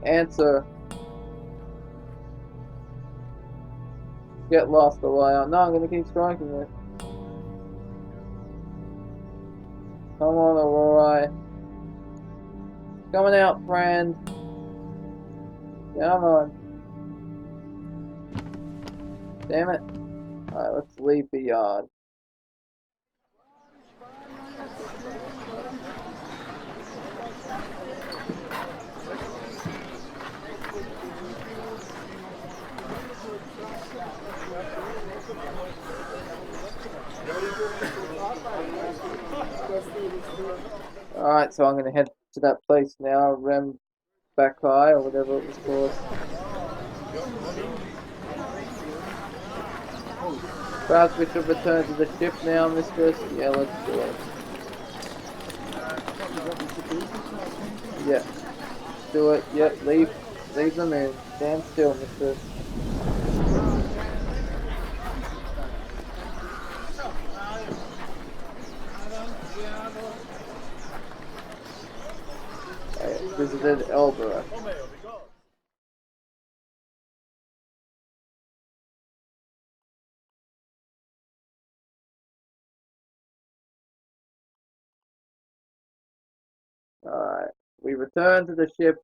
Answer. Get lost, Elia. No, I'm gonna keep striking it. Come on, Elia. Coming out, friend. Come on. Damn it. Alright, let's leave the yard. Alright, so I'm gonna head to that place now, Rem Bakai or whatever it was called. Perhaps we should return to the ship now, mistress? Yeah, let's do it. Yeah, do it. Yep, leave the moon. Stand still, mistress. I visited Elbera. Alright, we returned to the ship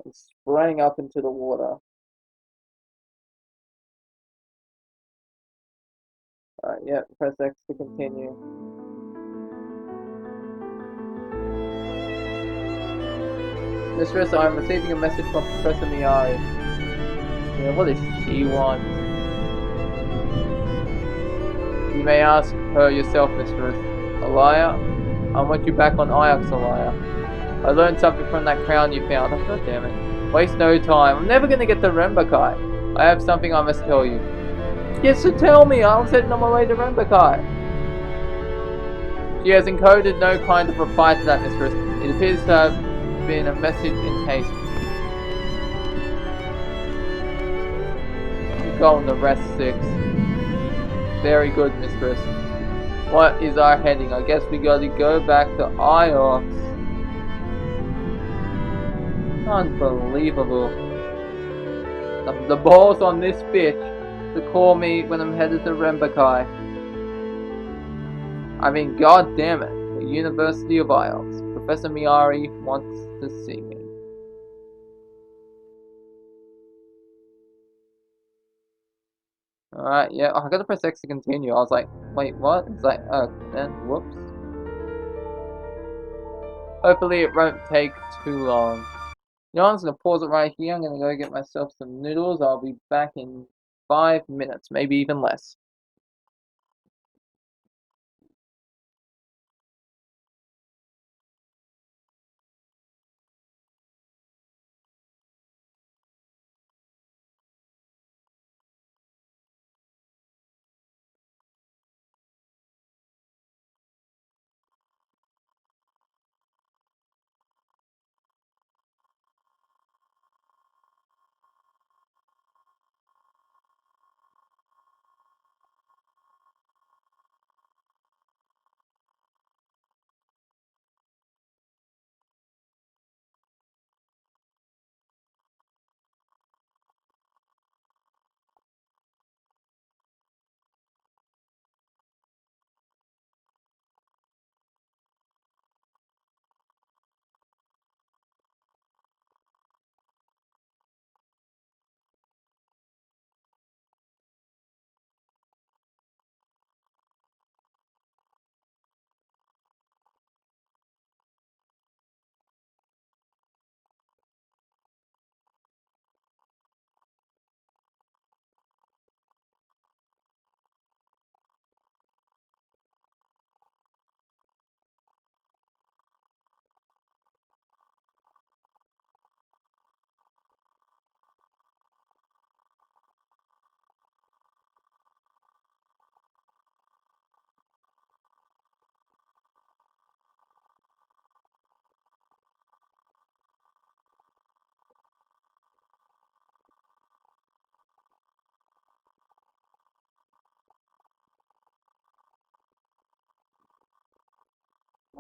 and sprang up into the water. Alright, yeah, press X to continue. Mistress, I'm receiving a message from Professor Miyari. Yeah, what does she want? You may ask her yourself, mistress. Elia, I want you back on Iox, Elia. I learned something from that crown you found. Oh, God damn it. Waste no time. I'm never gonna get to Rembakai. I have something I must tell you. Yes, so tell me. I was heading on my way to Rembakai. She has encoded no kind of reply to that, mistress. It appears to have been a message in haste. I'm going to rest 6. Very good, mistress. What is our heading? I guess we gotta go back to Iox. Unbelievable. The balls on this bitch to call me when I'm headed to Rembakai. I mean, god damn it. The University of Iox. Professor Miyari wants to see me. Alright, yeah, I gotta press X to continue. I was like, wait, what? It's like, then, whoops. Hopefully it won't take too long. You know, I'm just gonna pause it right here. I'm gonna go get myself some noodles. I'll be back in 5 minutes, maybe even less.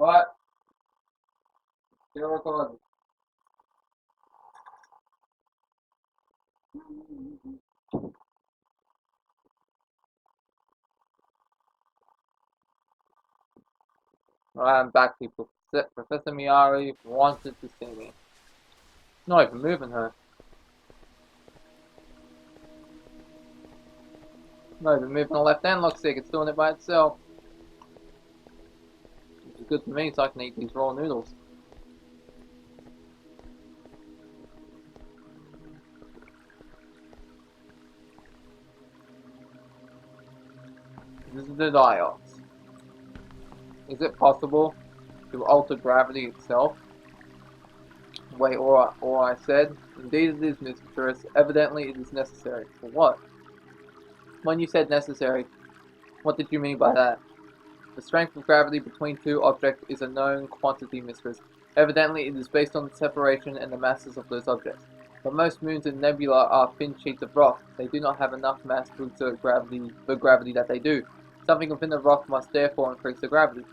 What? Still recording. Alright, I'm back, people. Professor Miyari wanted to see me. Not even moving her. Not even moving the left hand looks sick. It's doing it by itself. Which is good for me, so I can eat these raw noodles. This is the diodes. Is it possible to alter gravity itself? Wait, or I said, indeed it is, mistress. Evidently it is necessary. For what? When you said necessary, what did you mean by that? The strength of gravity between two objects is a known quantity, mistress. Evidently it is based on the separation and the masses of those objects. But most moons and nebula are thin sheets of rock. They do not have enough mass to exert the gravity that they do. Something within the rock must therefore increase the gravity.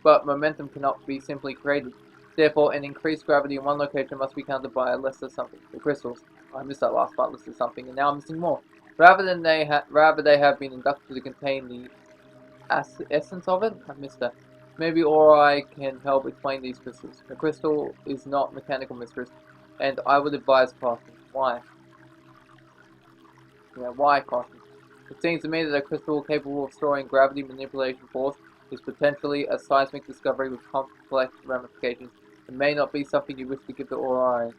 But momentum cannot be simply created. Therefore, an increased gravity in one location must be countered by a lesser something. The crystals. I missed that last part, lesser something, and now I'm missing more. Rather they have been inducted to contain the essence of it. I missed that. Maybe Ori can help explain these crystals. The crystal is not mechanical, mistress, and I would advise caution. Why? Yeah, why caution? It seems to me that a crystal capable of storing gravity manipulation force is potentially a seismic discovery with complex ramifications. It may not be something you wish to give to Ori.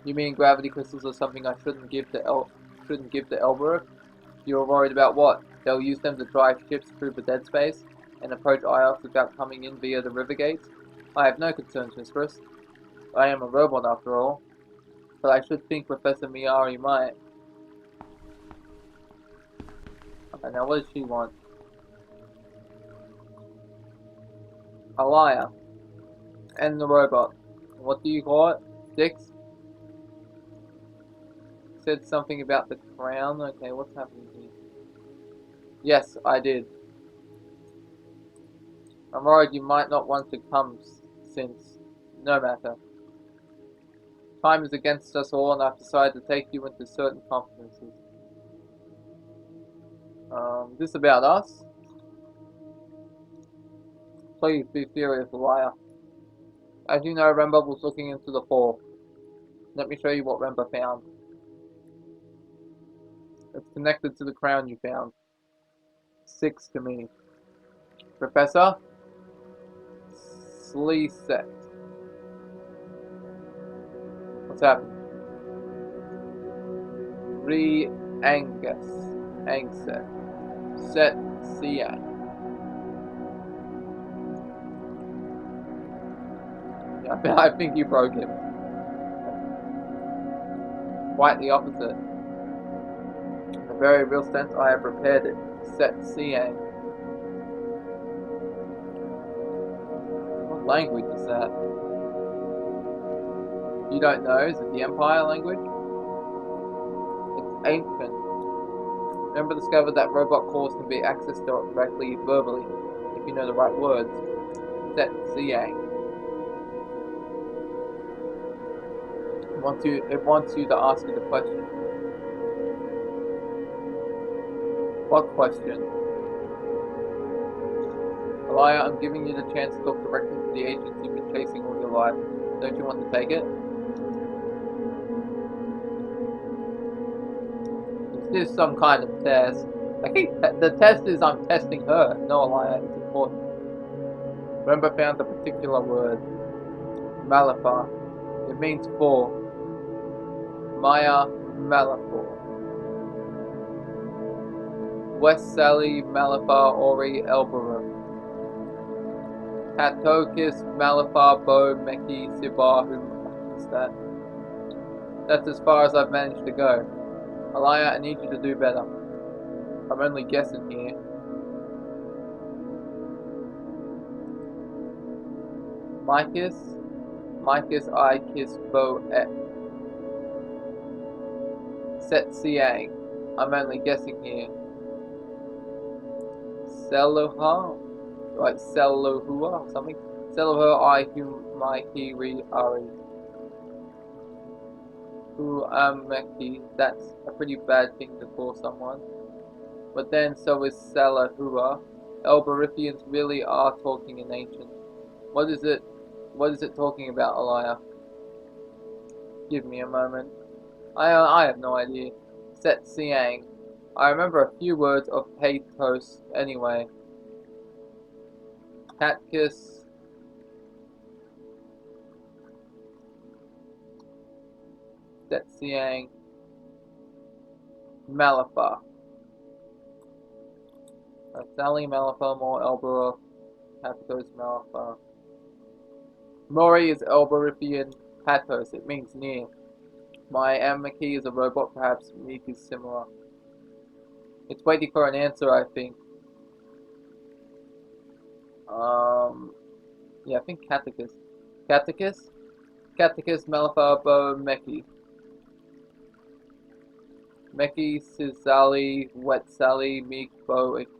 You mean gravity crystals are something I shouldn't give to Elbereth? You're worried about what? They'll use them to drive ships through the dead space and approach Ios without coming in via the river gates? I have no concerns, mistress. I am a robot after all. But I should think Professor Miyari might. Okay, now what does she want? Alaya. And the robot. What do you call it? Six? Said something about the crown. Okay, what's happening here? Yes, I did. I'm worried you might not want to come since. No matter. Time is against us all, and I've decided to take you into certain confidences. This about us? Please be serious, liar. As you know, Remba was looking into the fall. Let me show you what Remba found. It's connected to the crown you found. 6 to me. Professor? Sleeset. What's happening? Angus. Angset. Set Sian. Yeah, I think you broke him. Quite the opposite. In a very real sense, I have repaired it. Set Sian. What language is that? You don't know? Is it the Empire language? It's ancient. Remember discovered that robot calls can be accessed directly verbally, if you know the right words. Set Siang. It wants you to ask it a question. What question? Elia, I'm giving you the chance to talk directly to the agents you've been chasing all your life. Don't you want to take it? Is this some kind of test? I think the test is I'm testing her. No, Elia, it's important. Remember found the particular word. Malafar. It means four. Maya Malafor. West Sally Malafar Ori Elborough. Hatokis Malafar Bo Meki Sibar. Who is that? That's as far as I've managed to go. Elia, I need you to do better. I'm only guessing here. Micus I kiss Bo et. Set Siang. I'm only guessing here. Seluha? like Selohua or something. Selohua I Humai Kiri Ari. Huameki, that's a pretty bad thing to call someone. But then so is Selahua. Elberifians really are talking in ancient. What is it talking about, Alaya? Give me a moment. I have no idea. Set Siang. I remember a few words of pathos anyway. Catkiss. Set Siang. Malafa. Sally Malafa, more Elbera. Pathos Malafa. Mori is Elberifian pathos. It means near. My Amaki is a robot, perhaps Meek is similar. It's waiting for an answer, I think. Yeah, I think Catechus. Catechus? Catechus, Malafa, Bo, Meki. Meki, Sizali, Wet Sally, Meek, Bo. It's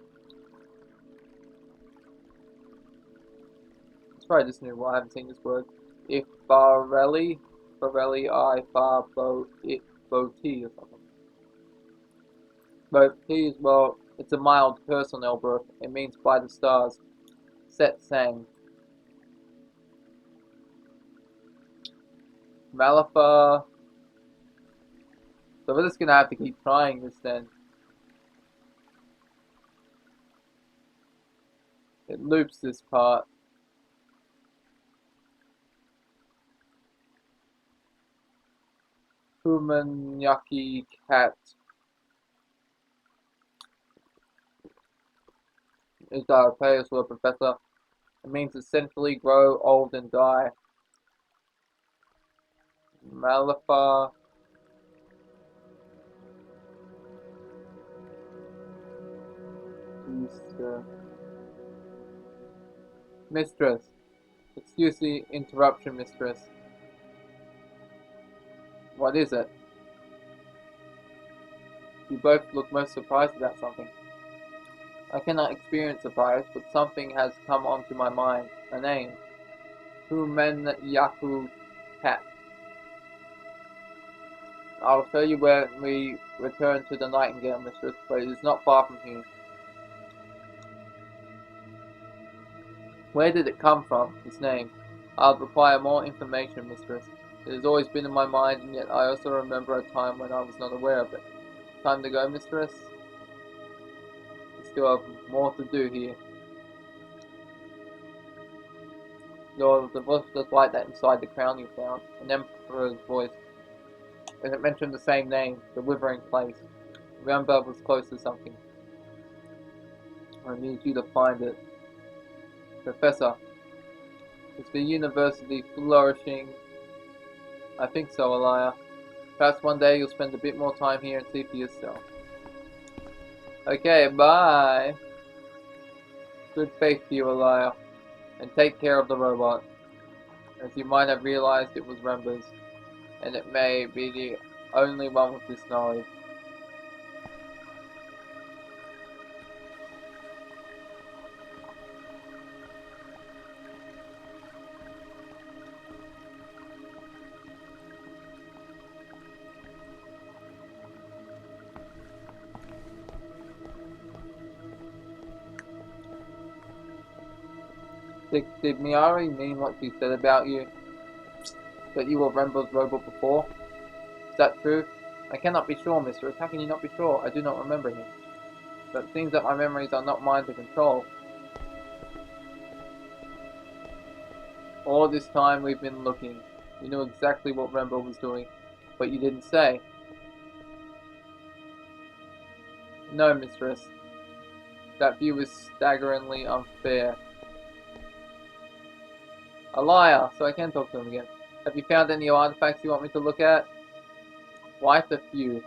probably just new. I haven't seen this word. If Barelli, I, Far, Bo, It, Bo, T, or something. Bo, T is, well, it's a mild personal birth. It means by the stars. Set Sang. Malafa. So we're just gonna have to keep trying this then. It loops this part. Humanyaki cat. Is Diopeus or Professor? It means essentially grow old and die. Malafa. Mistress. Excuse the interruption, mistress. What is it? You both look most surprised about something. I cannot experience surprise, but something has come onto my mind. A name. Humen Yaku Cat. I will tell you when we return to the Nightingale, mistress, but it is not far from here. Where did it come from, his name? I would require more information, mistress. It has always been in my mind, and yet I also remember a time when I was not aware of it. Time to go, mistress? We still have more to do here. Your the voice was like that inside the crown you found, an emperor's voice. And it mentioned the same name, the Withering Place. Remember was close to something. I need you to find it. Professor, is the university flourishing? I think so, Alaya. Perhaps one day you'll spend a bit more time here and see for yourself. Okay, bye. Good faith to you, Alaya. And take care of the robot. As you might have realized, it was Remba's. And it may be the only one with this knowledge. Did Miari mean what she said about you? That you were Remba's robot before? Is that true? I cannot be sure, mistress. How can you not be sure? I do not remember him. But it seems that my memories are not mine to control. All this time we've been looking. You knew exactly what Remba was doing, but you didn't say. No, mistress. That view is staggeringly unfair. A liar, so I can talk to him again. Have you found any artifacts you want me to look at? Quite a few.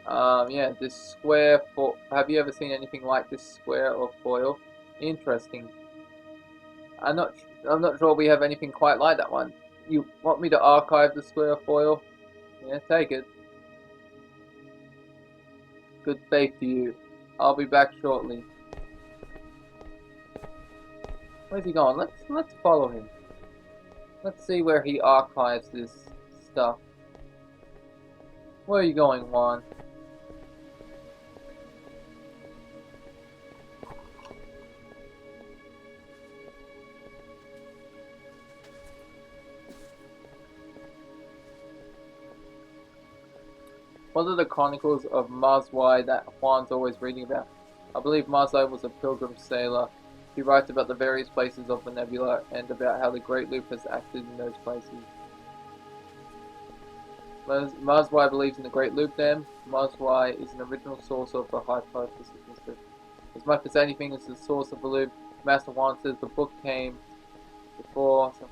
Yeah, this square for. Have you ever seen anything like this square of foil? Interesting. I'm not sure we have anything quite like that one. You want me to archive the square of foil? Yeah, take it. Good faith to you. I'll be back shortly. Where's he going? Let's follow him. Let's see where he archives this stuff. Where are you going, Juan? What are the chronicles of Mazwai that Juan's always reading about? I believe Mazwai was a pilgrim sailor. He writes about the various places of the nebula and about how the Great Loop has acted in those places. Mazwai believes in the Great Loop then. Mazwai is an original source of the hypothesis. As much as anything is the source of the loop, Master Juan says the book came before. So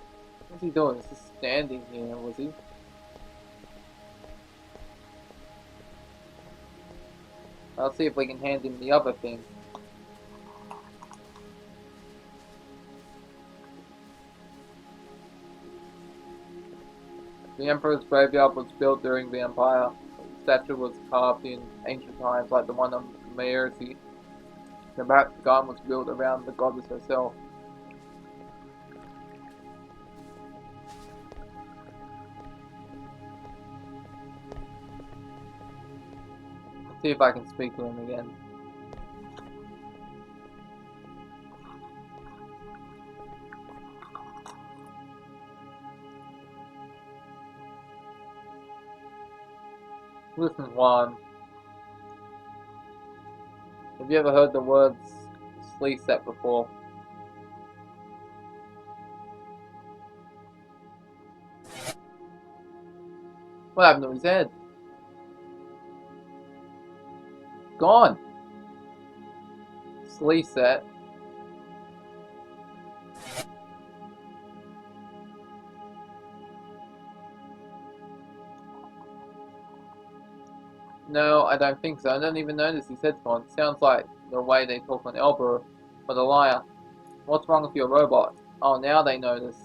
what's he doing? Is he standing here, was he? I'll see if we can hand him the other thing. The Emperor's graveyard was built during the Empire. The statue was carved in ancient times like the one on Maersi. The garden was built around the goddess herself. Let's see if I can speak to him again. Listen, Juan. Have you ever heard the words "slee set" before? What happened to his head? Gone. Slee set. No, I don't think so. I don't even notice his head's gone. It sounds like the way they talk on Elbor for the liar. What's wrong with your robot? Oh, now they notice.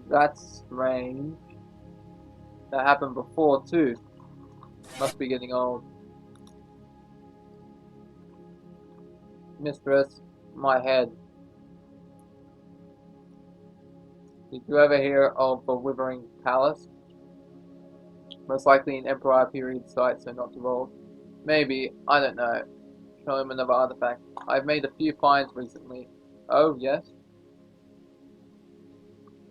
That's strange. That happened before too. Must be getting old. Mistress, my head. Did you ever hear of the Withering Palace? Most likely an Emperor period site, so not too old. Maybe, I don't know. Show him another artifact. I've made a few finds recently. Oh, yes?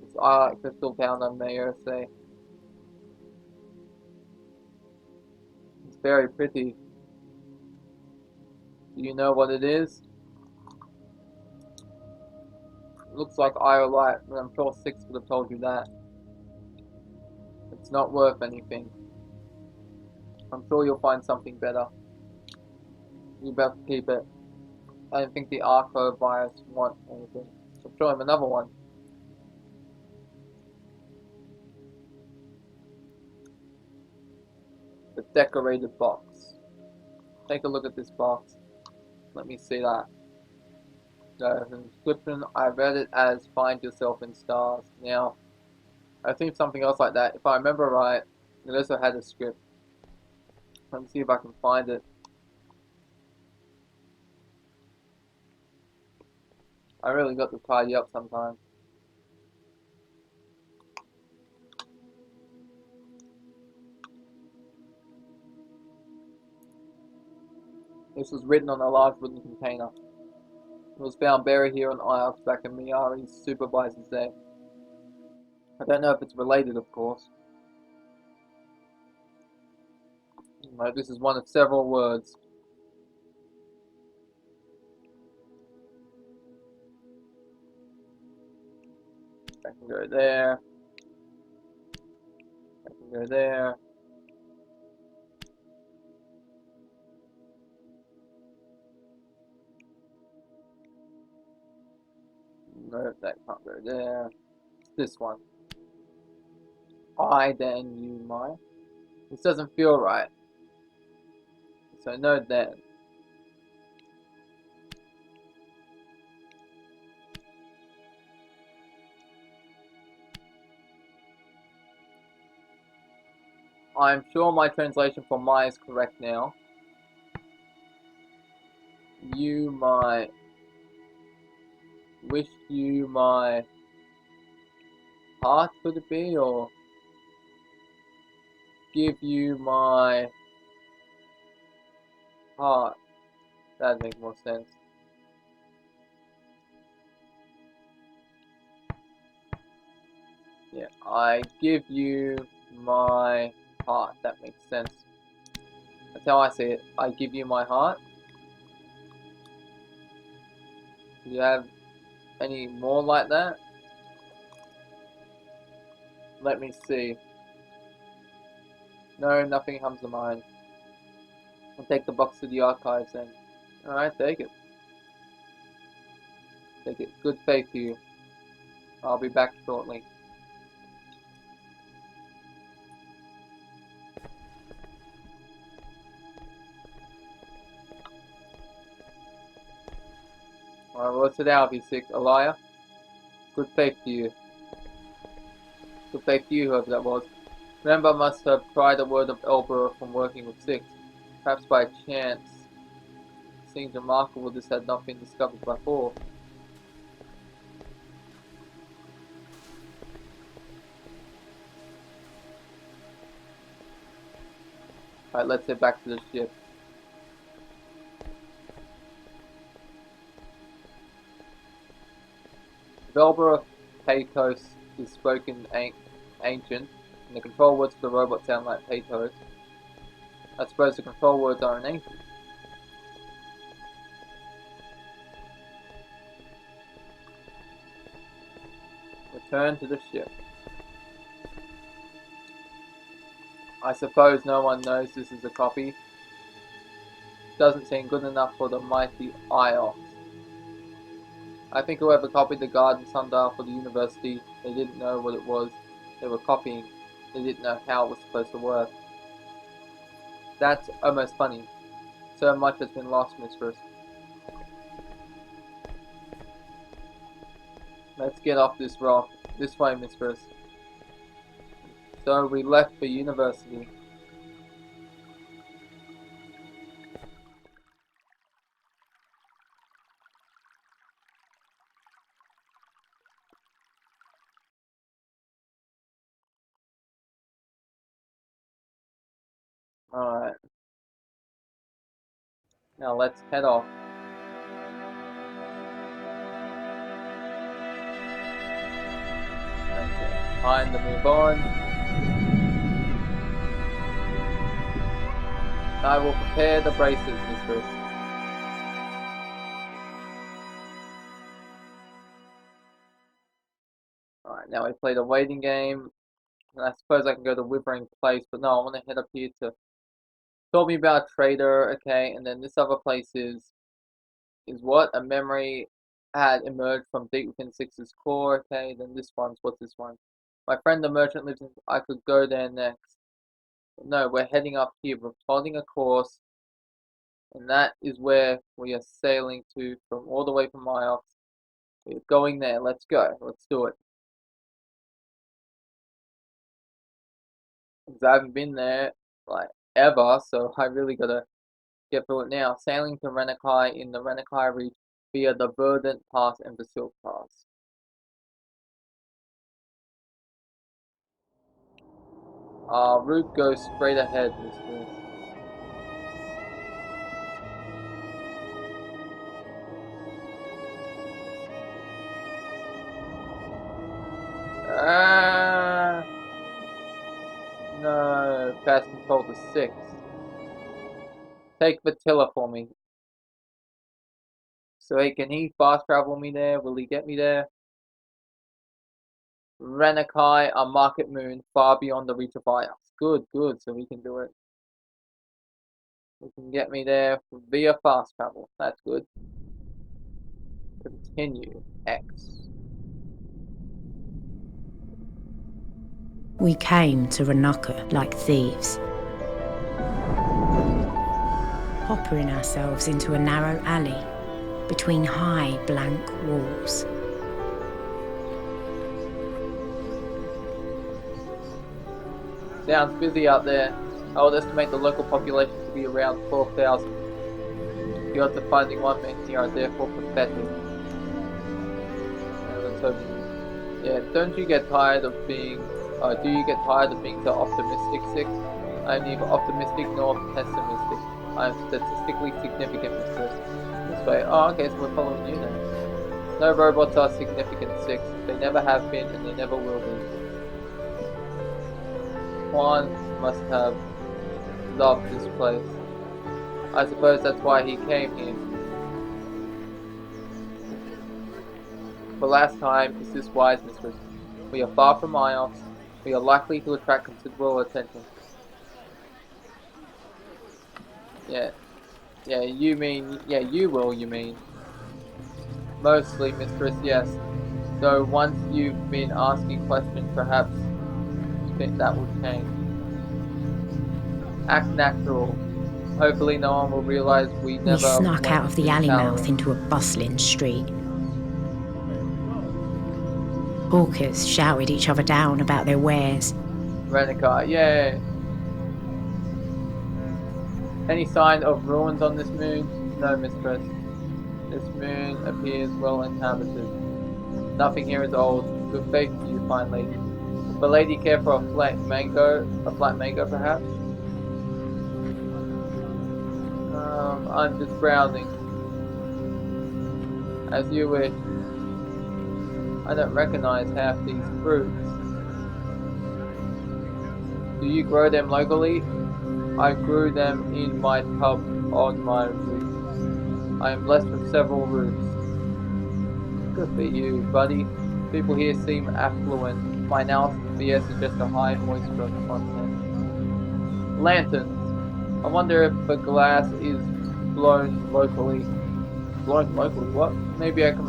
This art crystal found on Mayor say. It's very pretty. Do you know what it is? It looks like iolite, but I'm sure Six would have told you that. It's not worth anything. I'm sure you'll find something better. You better keep it. I don't think the Arco buyers want anything. So show him another one. The decorated box. Take a look at this box. Let me see that. The inscription, I read it as "Find yourself in stars." Now, I think something else like that. If I remember right, it also had a script. Let me see if I can find it. I really got to tidy up sometimes. This was written on a large wooden container. It was found buried here on Iox back in Miyari's supervisor's day. I don't know if it's related, of course. This is one of several words. I can go there. I can go there. No, that can't go there. This one. I, then, you, my. This doesn't feel right. So no then. I'm sure my translation for my is correct now. You my... Wish you my heart, could it be? Or give you my heart. That'd make more sense. Yeah, I give you my heart. That makes sense. That's how I say it. I give you my heart. Do you have any more like that? Let me see. No, nothing comes to mind. I'll take the box to the archives then. Alright, take it. Take it. Good faith to you. I'll be back shortly. Alright, what's it out, V6? A liar? Good faith to you. Good faith to you, whoever that was. Remember, I must have tried the word of Elborough from working with Six. Perhaps by chance. It seems remarkable this had not been discovered before. Alright, let's head back to the ship. Velborough Patos is spoken ancient, and the control words for the robot sound like Patos. I suppose the control words are in ancient. Return to the ship. I suppose no one knows this is a copy. Doesn't seem good enough for the mighty IOS. I think whoever copied the Garden Sundial for the university, they didn't know what it was they were copying. They didn't know how it was supposed to work. That's almost funny. So much has been lost, mistress. Let's get off this rock. This way, mistress. So we left for university. Alright. Now let's head off. Okay. Time to move on. I will prepare the braces, mistress. Alright, now we play the waiting game. And I suppose I can go to Withering Place, but no, I want to head up here to told me about Trader, okay, and then this other place is what? A memory had emerged from deep within Six's core, okay, then this one's what's this one? My friend the merchant lives in I could go there next. But no, we're heading up here, we're plotting a course, and that is where we are sailing to from all the way from Myox. We're going there, let's go, let's do it. Because I haven't been there like ever, so I really gotta get through it now. Sailing to Renakai in the Renakai Reach via the Verdant Pass and the Silk Pass. Route goes straight ahead, mistress. Ah, no, fast control to 6. Take Vatilla for me. So hey, can he fast travel me there? Will he get me there? Renakai, a market moon, far beyond the reach of Iox. Good, good, so we can do it. We can get me there via fast travel. That's good. Continue. X. We came to Ranaka like thieves, hoppering ourselves into a narrow alley between high, blank walls. Sounds busy out there. I would estimate the local population to be around 12,000. The odds of finding one man here are therefore pathetic. Let's hope. Yeah, don't you get tired of being... do you get tired of being so optimistic, Six? I am neither optimistic nor pessimistic. I am statistically significant, mistress. This way. Oh, okay, so we're following you now. No robots are significant, Six. They never have been and they never will be. Juan must have loved this place. I suppose that's why he came here. For last time, is this wise, mistress? We are far from Iox. We are likely to attract considerable attention. Yeah, you mean, you will, you mean. Mostly, mistress, yes. Though once you've been asking questions, perhaps that will change. Act natural. Hopefully no one will realize we never... We snuck out of the alley mouth into a bustling street. Hawkers shouted each other down about their wares. Rent-a-car, yay! Any sign of ruins on this moon? No, mistress. This moon appears well inhabited. Nothing here is old. Good faith to you, fine lady. Would a lady care for a flat mango? Perhaps? I'm just browsing. As you wish. I don't recognize half these fruits. Do you grow them locally? I grew them in my tub on my roof. I am blessed with several roofs. Good for you, buddy. People here seem affluent. My analysis of the air suggests a high moisture content. Lanterns. I wonder if the glass is blown locally. Blown locally? What? Maybe I can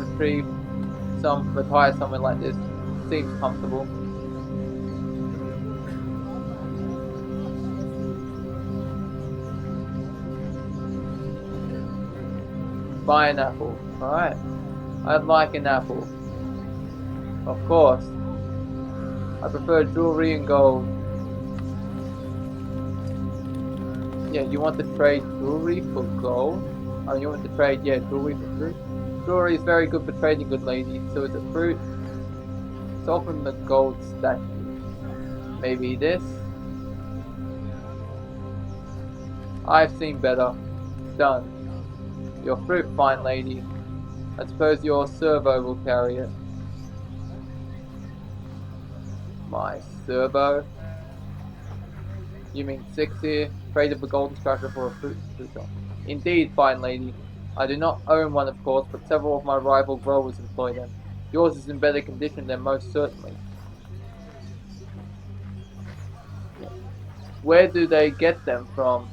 retire somewhere like this. Seems comfortable. Buy an apple. Alright. I'd like an apple. Of course. I prefer jewelry and gold. Yeah, you want to trade jewelry for gold? Oh, you want to trade, jewelry for fruit? Jewelry is very good for trading, good lady. So is it fruit? It's often the gold statue. Maybe this? I've seen better. Done. Your fruit, fine lady. I suppose your servo will carry it. My servo? You mean 6 here? Traded the golden scratcher for a fruit shop. Indeed, fine lady. I do not own one, of course, but several of my rival growers employ them. Yours is in better condition than most certainly. Where do they get them from?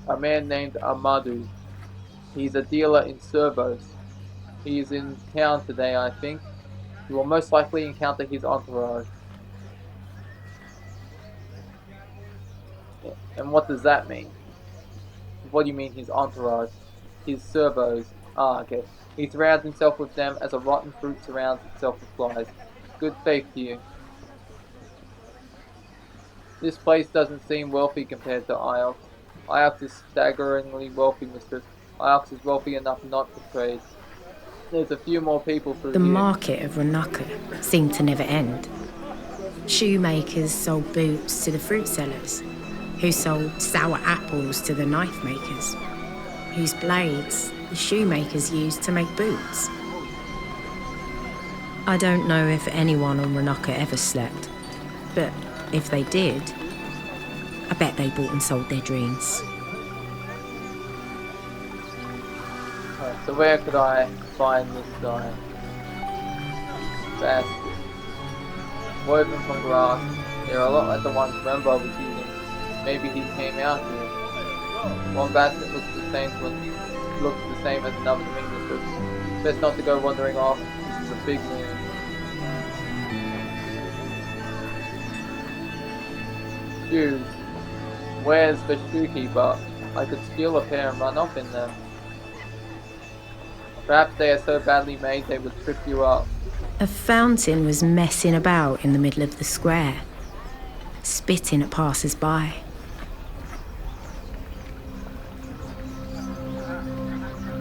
A man named Amadou. He's a dealer in servos. He is in town today, I think. You will most likely encounter his entourage. Yeah. And what does that mean? What do you mean his entourage? His servos. Ah, okay. He surrounds himself with them as a rotten fruit surrounds itself with flies. Good faith to you. This place doesn't seem wealthy compared to Iox. Iox is staggeringly wealthy, mistress. Iox is wealthy enough not to trade. There's a few more people through The here. market of Renaka seemed to never end. Shoemakers sold boots to the fruit sellers, who sold sour apples to the knife makers, whose blades the shoemakers used to make boots. I don't know if anyone on Renaka ever slept, but if they did, I bet they bought and sold their dreams. Right, so where could I find this guy? Basket. Woven from grass. They're a lot like the ones Rembo was using. Maybe he came out here. One basket looks the same as another to me, mistress. Best not to go wandering off. This is a big moon. Shoes. Where's the shoekeeper? I could steal a pair and run off in them. Perhaps they are so badly made they would trip you up. A fountain was messing about in the middle of the square. spitting at passers-by.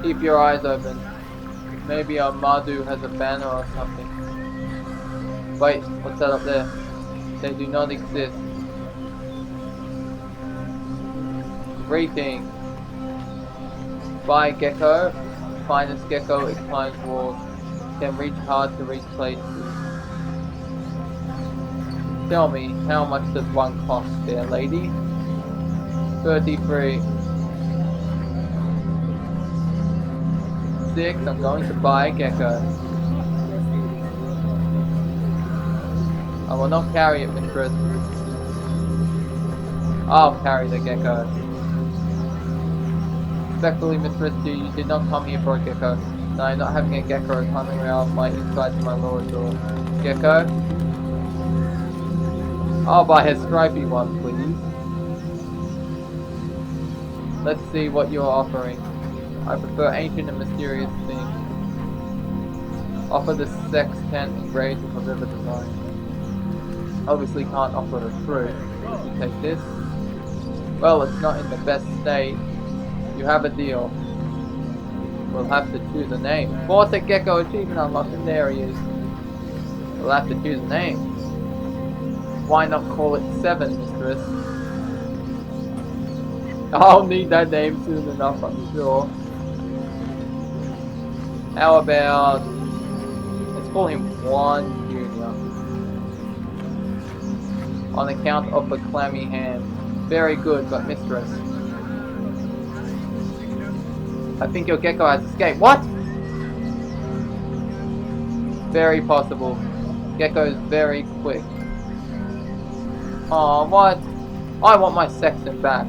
Keep your eyes open. Maybe our Madu has a banner or something. Wait, what's that up there? They do not exist. Greeting. By Gecko. Finest Gecko, it climbs walls. Can reach hard to reach places. Tell me, how much does one cost there, lady? 33. 6, I'm going to buy a Gecko. I will not carry it, mistress. I'll carry the Gecko. Respectfully, mistress, you did not come here for a Gecko. No, I'm not having a Gecko climbing around my inside to my lower door. Gecko? I'll buy a stripy one, please. Let's see what you're offering. I prefer ancient and mysterious things. Offer the sextant engraved with a river design. Obviously can't offer the fruit. If you take this. Well, it's not in the best state. You have a deal. We'll have to choose a name. Vortex Gecko achievement unlocked, and there he is. We'll have to choose a name. Why not call it 7, mistress? I'll need that name soon enough, I'm sure. How about... let's call him 1 Junior. On account of the clammy hand. Very good, but mistress. I think your Gecko has escaped. What? Very possible. Gecko's very quick. Aw, what? I want my sextant back.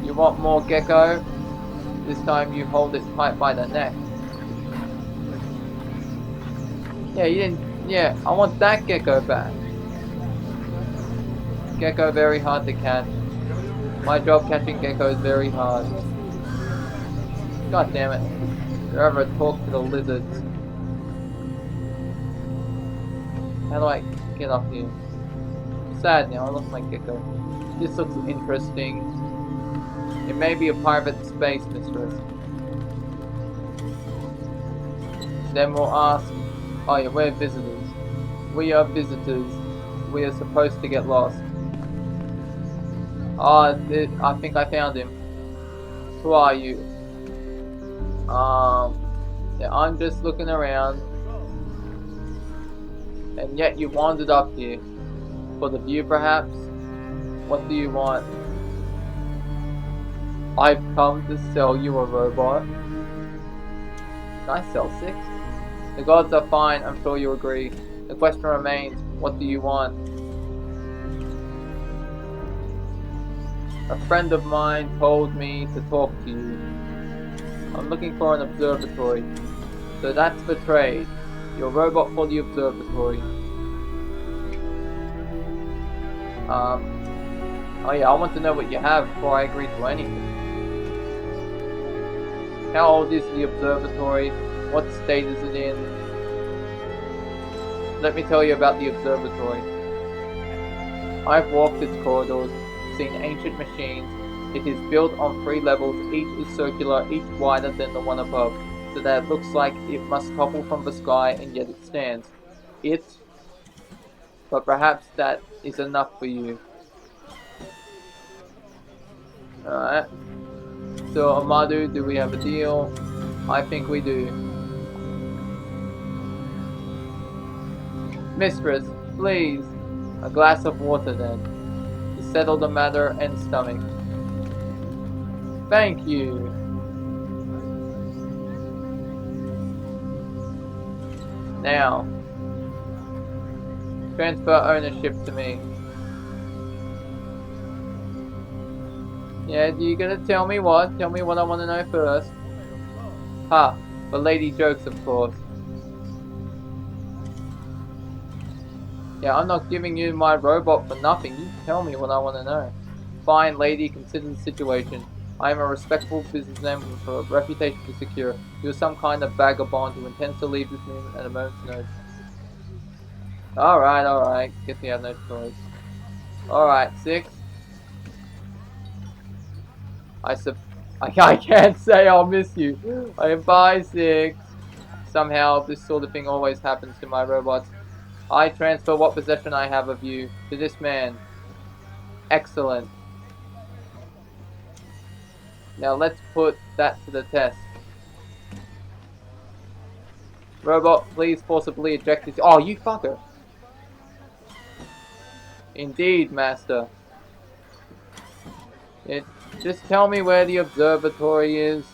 You want more Gecko? This time you hold it tight by the neck. Yeah, you didn't... yeah, I want that Gecko back. Gecko very hard to catch. My job catching Gecko is very hard. God damn it. Forever talk to the lizards. How do I get up here? I'm sad now, I lost my Gecko. This looks interesting. It may be a private space, mistress. Then we'll ask... oh yeah, we're visitors. We are visitors. We are supposed to get lost. Oh, I think I found him. Who are you? Yeah, I'm just looking around. And yet you wandered up here. For the view, perhaps? What do you want? I've come to sell you a robot. Can I sell 6? The gods are fine, I'm sure you agree. The question remains, what do you want? A friend of mine told me to talk to you. I'm looking for an observatory. So that's the trade. Your robot for the observatory. Oh yeah, I want to know what you have before I agree to anything. How old is the observatory? What state is it in? Let me tell you about the observatory. I've walked its corridors, seen ancient machines. It is built on 3 levels, each is circular, each wider than the one above, so that it looks like it must topple from the sky, and yet it stands. But perhaps that is enough for you. Alright. So, Amadu, do we have a deal? I think we do. Mistress, please. A glass of water then. To settle the matter and stomach. Thank you. Now, transfer ownership to me. Yeah, you gonna tell me what? Tell me what I want to know first. Ha, the lady jokes, of course. Yeah, I'm not giving you my robot for nothing. You tell me what I want to know. Fine, lady, consider the situation. I am a respectable businessman with a reputation to secure. You are some kind of vagabond who intends to leave this room at a moment's notice. Alright. Guess we have no choice. Alright, 6. I can't say I'll miss you. I am by 6. Somehow, this sort of thing always happens to my robots. I transfer what possession I have of you to this man. Excellent. Now let's put that to the test. Robot, please forcibly eject this. Oh, you fucker. Indeed, master. Just tell me where the observatory is.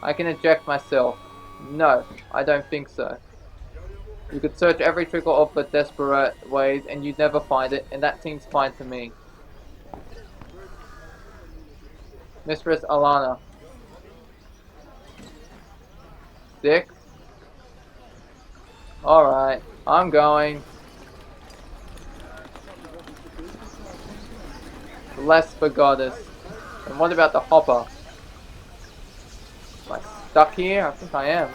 I can eject myself. No, I don't think so. You could search every trickle of the desperate ways and you'd never find it, and that seems fine to me. Mistress Alana. 6? Alright, I'm going. Bless the goddess. And what about the hopper? Am I stuck here? I think I am.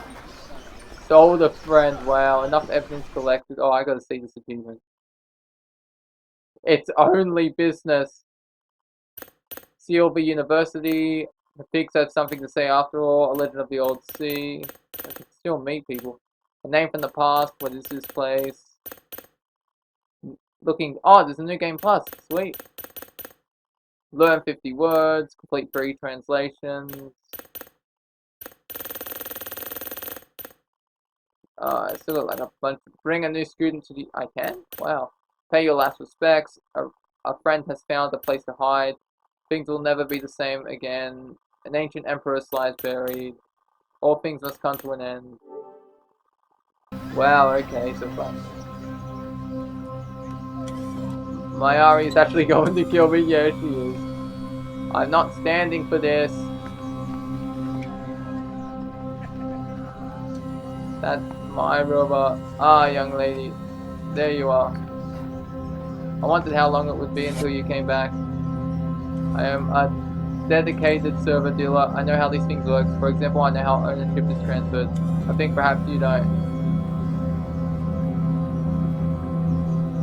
Sold a friend. Wow, enough evidence collected. Oh, I gotta see this achievement. It's only business. Silver University. The pigs have something to say after all. A legend of the old sea. I can still meet people. A name from the past. What is this place? Looking. Oh, there's a new game plus. Sweet. Learn 50 words. Complete 3 translations. I still got like a bunch. Bring a new student to the. I can? Wow. Pay your last respects. A friend has found a place to hide. Things will never be the same again. An ancient emperor lies buried. All things must come to an end. Wow, okay, so far. My Ari is actually going to kill me. Yeah, she is. I'm not standing for this. That's my robot. Ah, young lady. There you are. I wondered how long it would be until you came back. I am a dedicated server dealer. I know how these things work. For example, I know how ownership is transferred. I think perhaps you don't.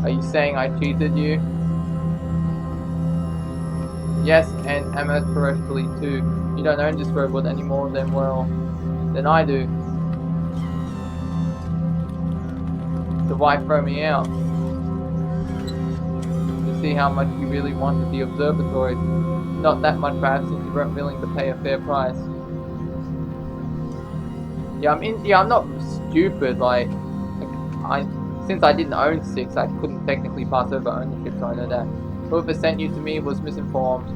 Are you saying I cheated you? Yes, and amateurishly too. You don't own this robot anymore than I do. So why throw me out? To see how much you really wanted the observatory. Not that much perhaps, since you weren't willing to pay a fair price. I'm not stupid, since I didn't own 6, I couldn't technically pass over ownership, so I know that. Whoever sent you to me was misinformed.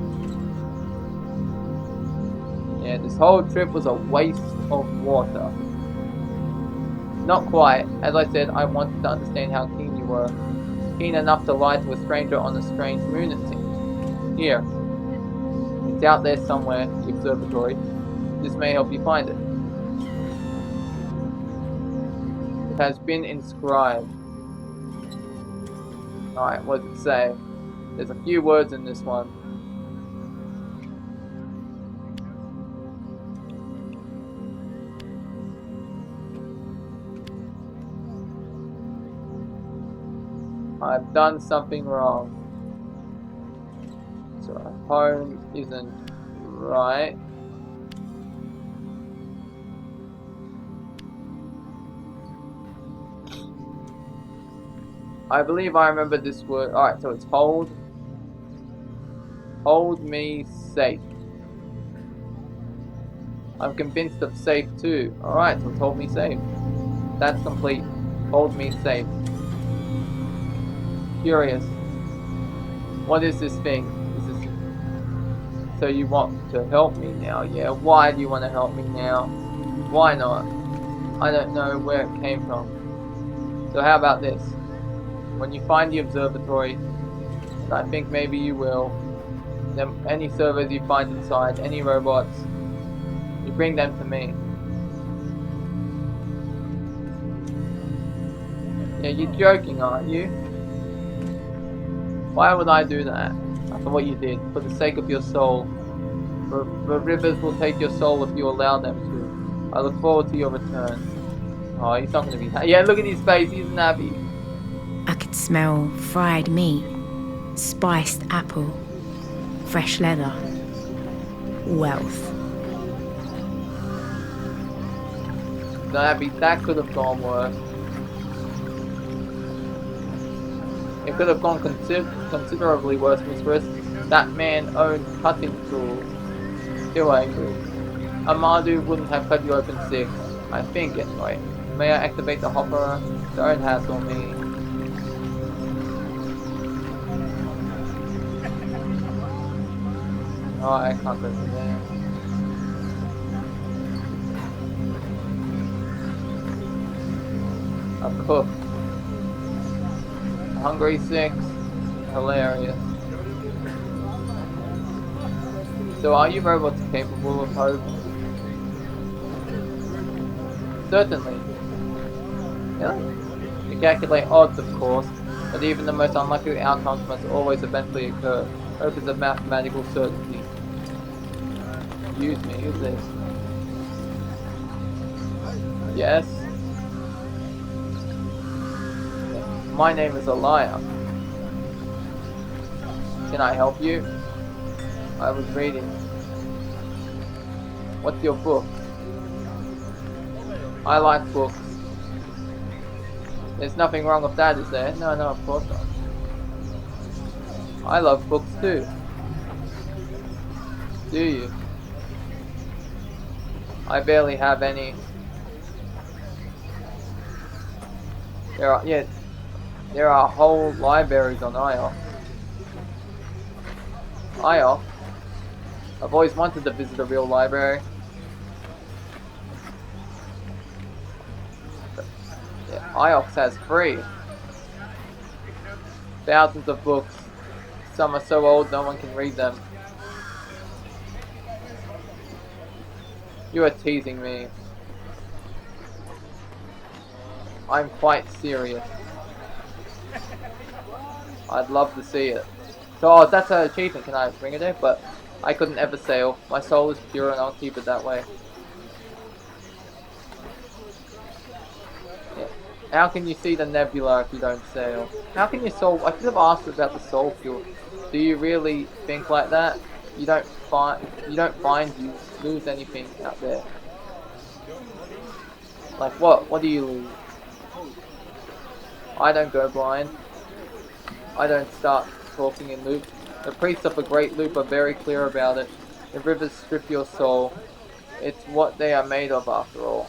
Yeah, this whole trip was a waste of water. Not quite. As I said, I wanted to understand how keen you were. Keen enough to lie to a stranger on a strange moon, it seems. Here. It's out there somewhere, the observatory. This may help you find it. It has been inscribed. Alright, what does it say? There's a few words in this one. I've done something wrong. So home isn't right. I believe I remember this word. Alright, so it's hold. Hold me safe. I'm convinced of safe too. Alright, so it's hold me safe. That's complete. Hold me safe. Curious. What is this thing? Is this... So you want to help me now? Yeah, why do you want to help me now? Why not? I don't know where it came from. So how about this? When you find the observatory, and I think maybe you will, then any servers you find inside, any robots, you bring them to me. Yeah, you're joking, aren't you? Why would I do that? After what you did, for the sake of your soul. The rivers will take your soul if you allow them to. I look forward to your return. Oh, he's not going to be happy. Yeah, look at his face, he's happy. smell fried meat, spiced apple, fresh leather, wealth. That could have gone worse. It could have gone considerably worse, Mistress. That man owned cutting tools. Still angry. Amadu wouldn't have cut you open 6. I think, anyway. May I activate the hopper? Don't hassle me. Oh, I can't go through there. A cook. Hungry 6. Hilarious. So are you robots capable of hope? Certainly. Really? You calculate odds, of course, but even the most unlikely outcomes must always eventually occur. Hope is a mathematical certainty. Excuse me, who's this? Yes? My name is Elia. Can I help you? I was reading. What's your book? I like books. There's nothing wrong with that, is there? No, of course not. I love books too. Do you? I barely have any. There are whole libraries on IOF. IOF? I've always wanted to visit a real library. Yeah, IOF has free. Thousands of books. Some are so old no one can read them. You are teasing me. I'm quite serious. I'd love to see it. So, that's an achievement, can I bring it in? But I couldn't ever sail. My soul is pure and I'll keep it that way. Yeah. How can you see the nebula if you don't sail? How can your soul... I should have asked about the soul fuel. Do you really think like that? You don't find you lose anything out there. Like what? What do you lose? I don't go blind. I don't start talking in loops. The priests of a great loop are very clear about it. The rivers strip your soul. It's what they are made of after all.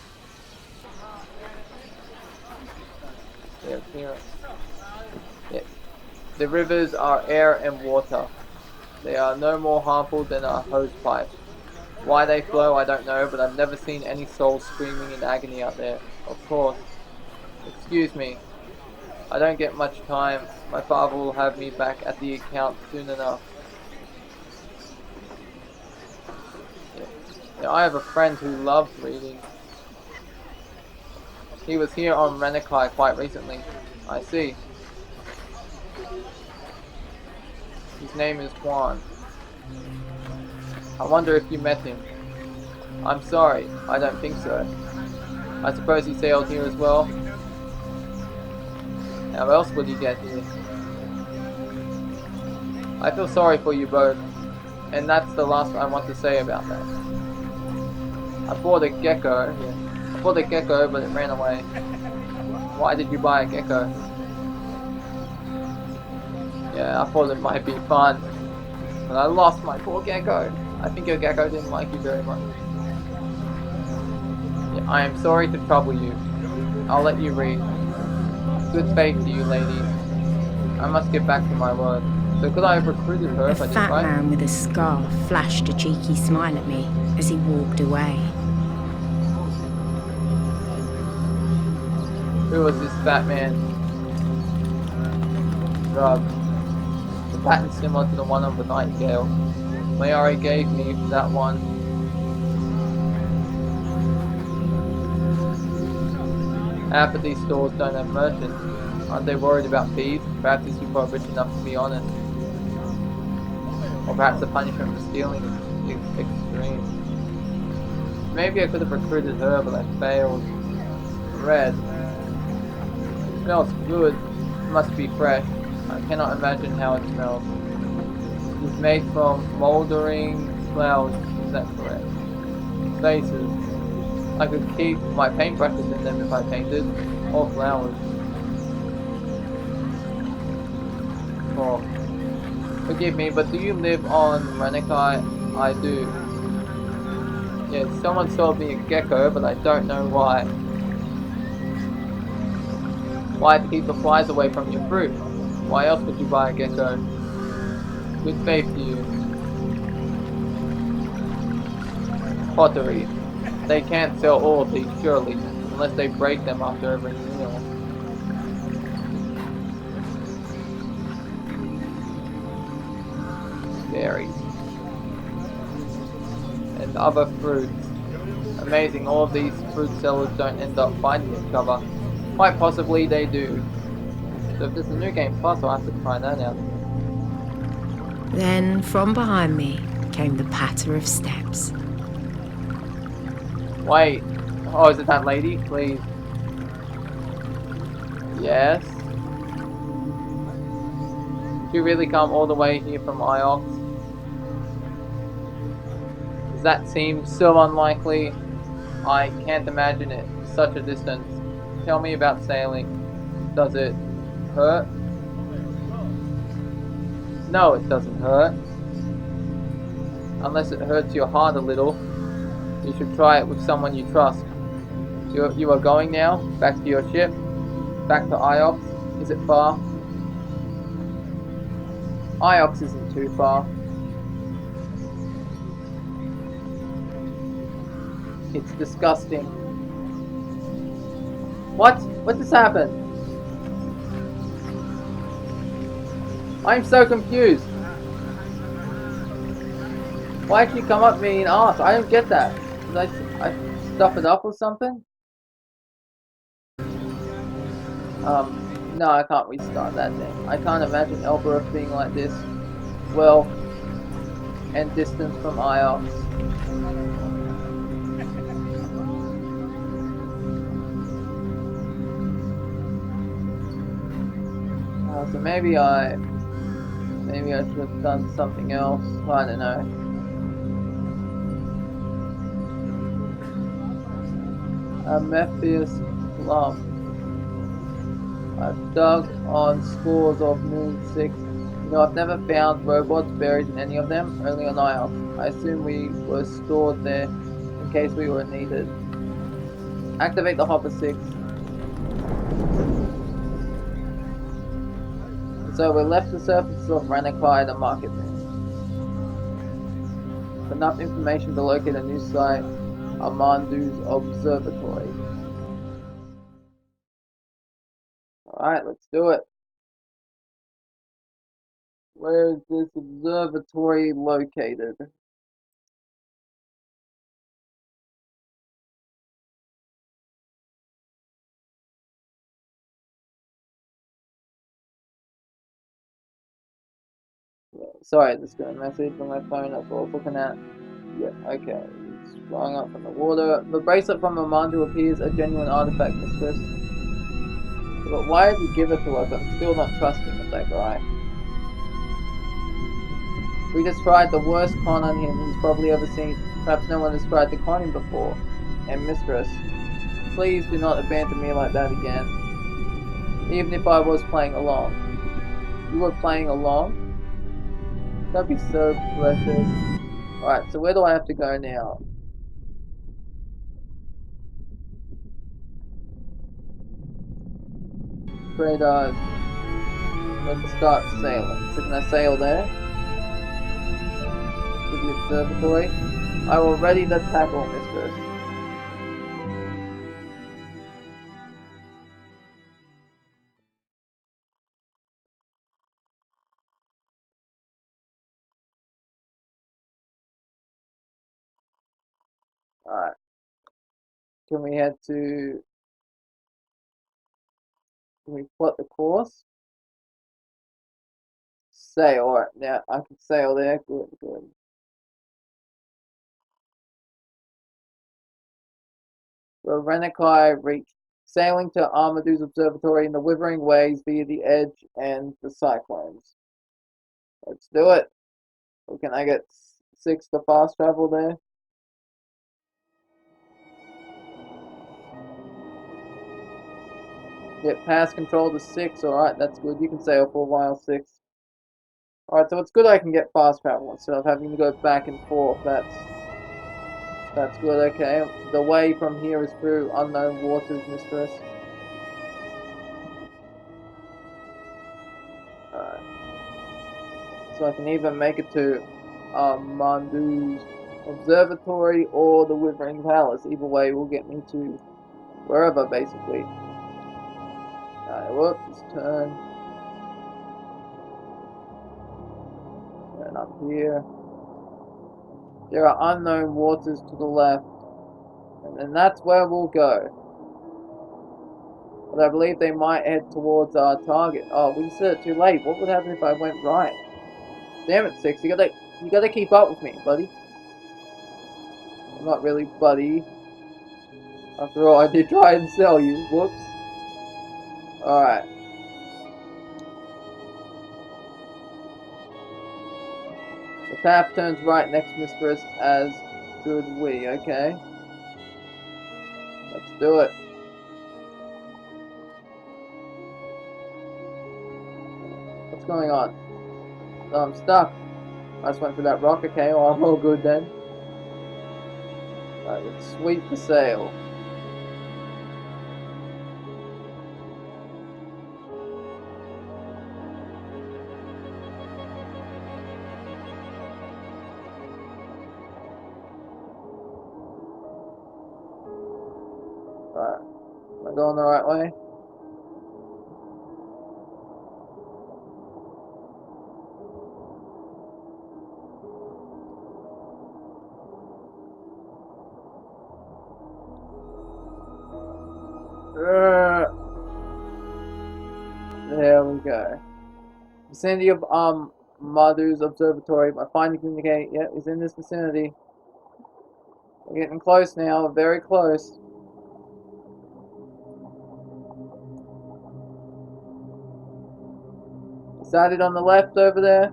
Yeah. The rivers are air and water. They are no more harmful than a hose pipe. Why they flow, I don't know, but I've never seen any soul screaming in agony out there. Of course. Excuse me. I don't get much time. My father will have me back at the account soon enough. Yeah, I have a friend who loves reading. He was here on Renekai quite recently. I see. His name is Juan. I wonder if you met him. I'm sorry, I don't think so. I suppose he sailed here as well? How else would he get here? I feel sorry for you both, and that's the last I want to say about that. I bought a gecko, but it ran away. Why did you buy a gecko? Yeah, I thought it might be fun, but I lost my poor gecko. I think your gecko didn't like you very much. Yeah, I am sorry to trouble you. I'll let you read. Good faith to you, ladies. I must get back to my work. So could I have recruited her if I did right? A fat man with a scarf flashed a cheeky smile at me as he walked away. Who was this fat man? Drugs. The pattern similar to the one on the Nightingale. Mayari gave me that one. Half of these stores don't have merchants. Aren't they worried about thieves? Perhaps these people are rich enough to be honest. Or perhaps the punishment for stealing is extreme. Maybe I could have recruited her, but I failed. Red. It smells good. must be fresh. I cannot imagine how it smells. It is made from mouldering flowers, is that correct? Vases. I could keep my paintbrushes in them if I painted. Or flowers. Oh, forgive me, but do you live on Renekai? I do. Yes, someone sold me a gecko, but I don't know why. Why, to keep the flies away from your fruit? Why else would you buy a gecko? Good faith to you. Pottery. They can't sell all of these, surely, unless they break them after every meal. Berries. And other fruits. Amazing, all of these fruit sellers don't end up fighting each other. Quite possibly they do. So if there's a new game plus, I'll have to try that out. Then from behind me came the patter of steps. Wait. Oh, is it that lady? Please. Yes. Did you really come all the way here from Iox? Does that seem so unlikely? I can't imagine it. Such a distance. Tell me about sailing. Does it hurt? No, it doesn't hurt. Unless it hurts your heart a little. You should try it with someone you trust. You are going now? Back to your ship? Back to Iox? Is it far? Iox isn't too far. It's disgusting. What? What just happened? I'm so confused. Why'd she come up me and ask? I don't get that. Did I stuff it up or something? No, I can't restart that thing. I can't imagine Elbereth being like this. Well, and distant from Iox. So maybe I should have done something else. I don't know. Mephius Plum. I've dug on scores of Moon 6. You know, I've never found robots buried in any of them, only on Iox. I assume we were stored there in case we were needed. Activate the Hopper 6. So we left the surface of Ranakai to market them. Enough information to locate a new site, Amandu's Observatory. Alright, let's do it. Where is this observatory located? Yeah, sorry, just got a message on my phone that's what I was looking at. Yeah, okay. It's flying up from the water. The bracelet from Amandu appears a genuine artifact, mistress. But why did you give it to us? I'm still not trusting of that guy. We just tried the worst con on him he's probably ever seen. Perhaps no one has tried to con him before. And mistress, please do not abandon me like that again. Even if I was playing along. You were playing along? That'd be so precious. Alright, so where do I have to go now? Radars. Let's start sailing. So can I sail there? To the observatory? I will ready the tackle, mistress. Alright. Can we head to... Can we plot the course? Sail. Alright, now I can sail there. Good, good. Will Renekai reach sailing to Armadou's observatory in the Withering Ways via the Edge and the Cyclones. Let's do it. Or can I get 6 to fast travel there? Get pass control to 6. Alright, that's good. You can sail for a while, 6. Alright, so it's good I can get fast travel instead of having to go back and forth. That's good, okay. The way from here is through unknown waters, mistress. Alright. So I can either make it to Mandu's observatory or the Withering Palace. Either way will get me to wherever, basically. Alright, whoops, turn. Turn up here. There are unknown waters to the left. And then that's where we'll go. But I believe they might head towards our target. Oh, we said it too late. What would happen if I went right? Damn it, 6. You gotta keep up with me, buddy. I'm not really buddy. After all, I did try and sell you. Whoops. Alright. The path turns right next, mistress, as should we, okay? Let's do it. What's going on? Oh, I'm stuck. I just went for that rock, okay? Well, I'm all good then. Alright, let's sweep the sail. Alright. Am I going the right way? There we go. Vicinity of Madhu's observatory. My findings indicate, yeah, he's in this vicinity. We're getting close now, we're very close. Decided on the left over there?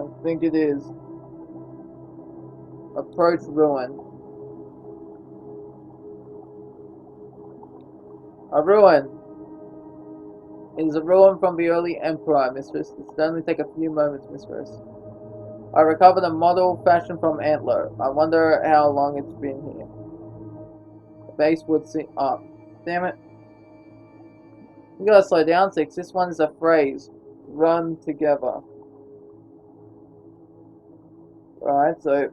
I think it is. Approach ruin. A ruin. It is a ruin from the early Empire, mistress. It should only take a few moments, mistress. I recovered a model fashioned from antler. I wonder how long it's been here. The base would see up. Damn it. You gotta slow down, 6. This one is a phrase. Run together. Alright, so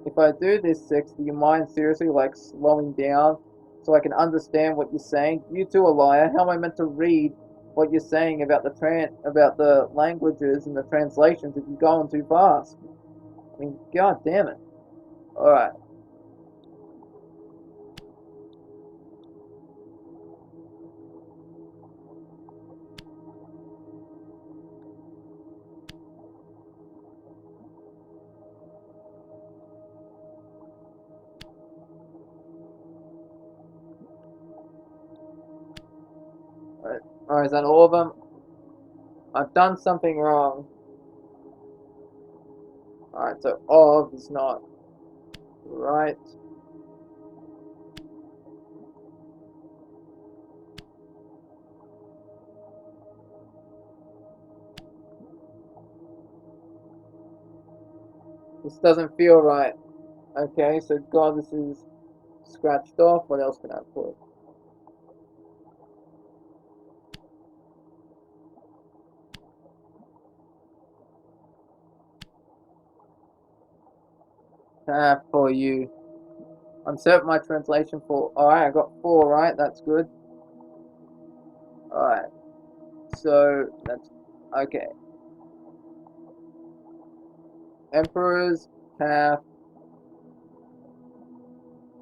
if I do this, 6, do you mind seriously, like, slowing down so I can understand what you're saying? You too, a liar. How am I meant to read what you're saying about the languages and the translations if you're going too fast? I mean, god damn it. Alright. Alright, is that all of them? I've done something wrong. Alright, so of is not right. This doesn't feel right. Okay, so God, this is scratched off. What else can I put? For you. Insert my translation for. Alright, I got 4 right. That's good. Alright. So, that's. Okay. Emperor's path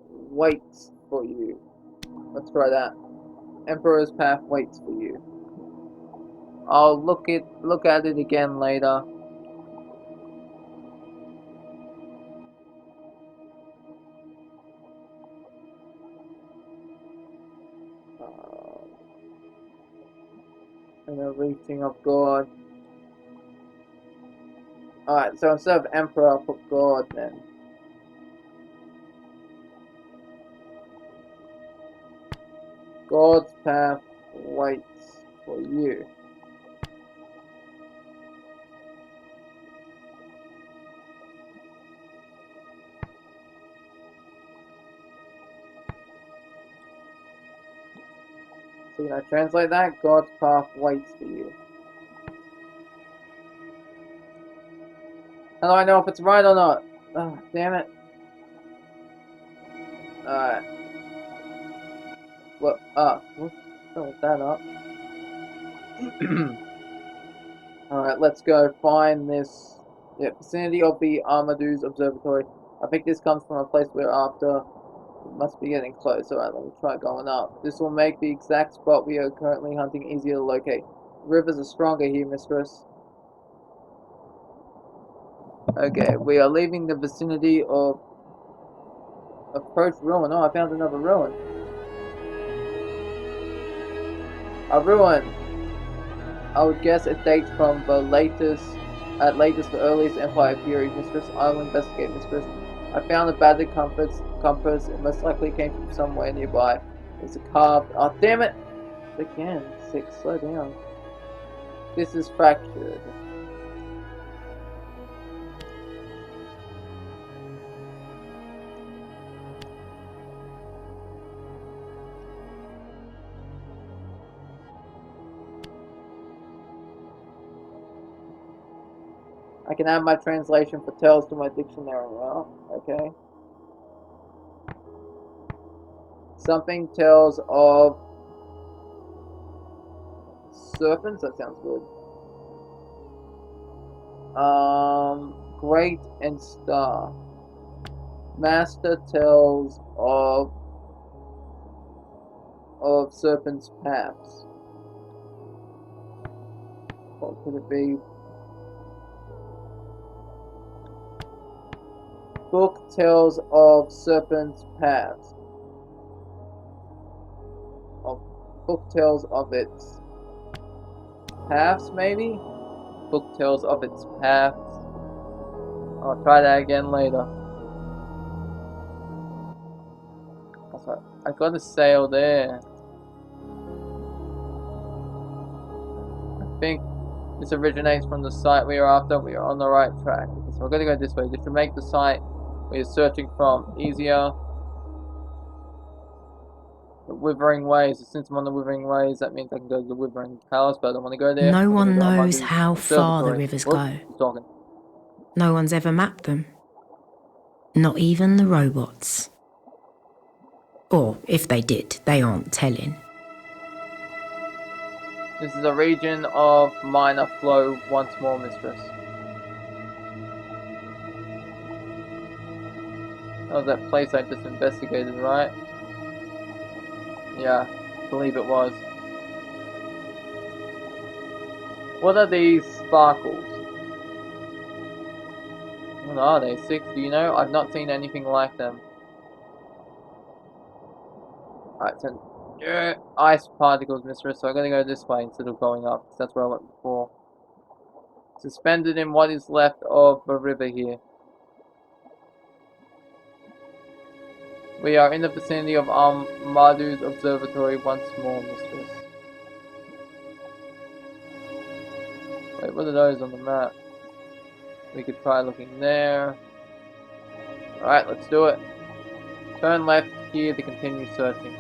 waits for you. Let's try that. Emperor's path waits for you. I'll look at it again later. reaching of God. Alright, so instead of Emperor, I'll put God then. God's path waits for you. So can I translate that? God's path waits for you. How do I know if it's right or not? Oh, damn it. Alright. Well, whoops, fill that up. Alright, let's go find this vicinity of the Armadou's Observatory. I think this comes from a place we're after. It must be getting close. Alright, let me try going up. This will make the exact spot we are currently hunting easier to locate. Rivers are stronger here, mistress. Okay, we are leaving the vicinity of approach ruin. Oh, I found another ruin. A ruin. I would guess it dates from the latest, at latest the earliest Empire period, mistress. I will investigate, mistress. I found a battered compass. It most likely came from somewhere nearby. It's a carved. Oh, damn it! Again, 6. Slow down. This is fractured. I can add my translation for tells to my dictionary now. Okay. Something tells of serpents. That sounds good. Great and star. Master tells of serpents' paths. What could it be? Book tells of serpents' paths. Book tells of its paths, maybe? Book tells of its paths. I'll try that again later. That's right. I got a sail there. I think this originates from the site we are after. We are on the right track. So we're going to go this way. This should make the site we are searching from easier. The Withering Ways. Since I'm on the Withering Ways, that means I can go to the Withering Palace, but I don't want to go there. No one go knows how far the rivers go. Talking. No one's ever mapped them. Not even the robots. Or, if they did, they aren't telling. This is a region of minor flow once more, mistress. That was that place I just investigated, right? Yeah, I believe it was. What are these sparkles? What are they? 6? Do you know? I've not seen anything like them. Alright, so ice particles, mistress. So I'm gonna go this way instead of going up, because that's where I went before. Suspended in what is left of the river here. We are in the vicinity of Mardu's observatory once more, mistress. Wait, what are those on the map? We could try looking there. Alright, let's do it. Turn left here to continue searching.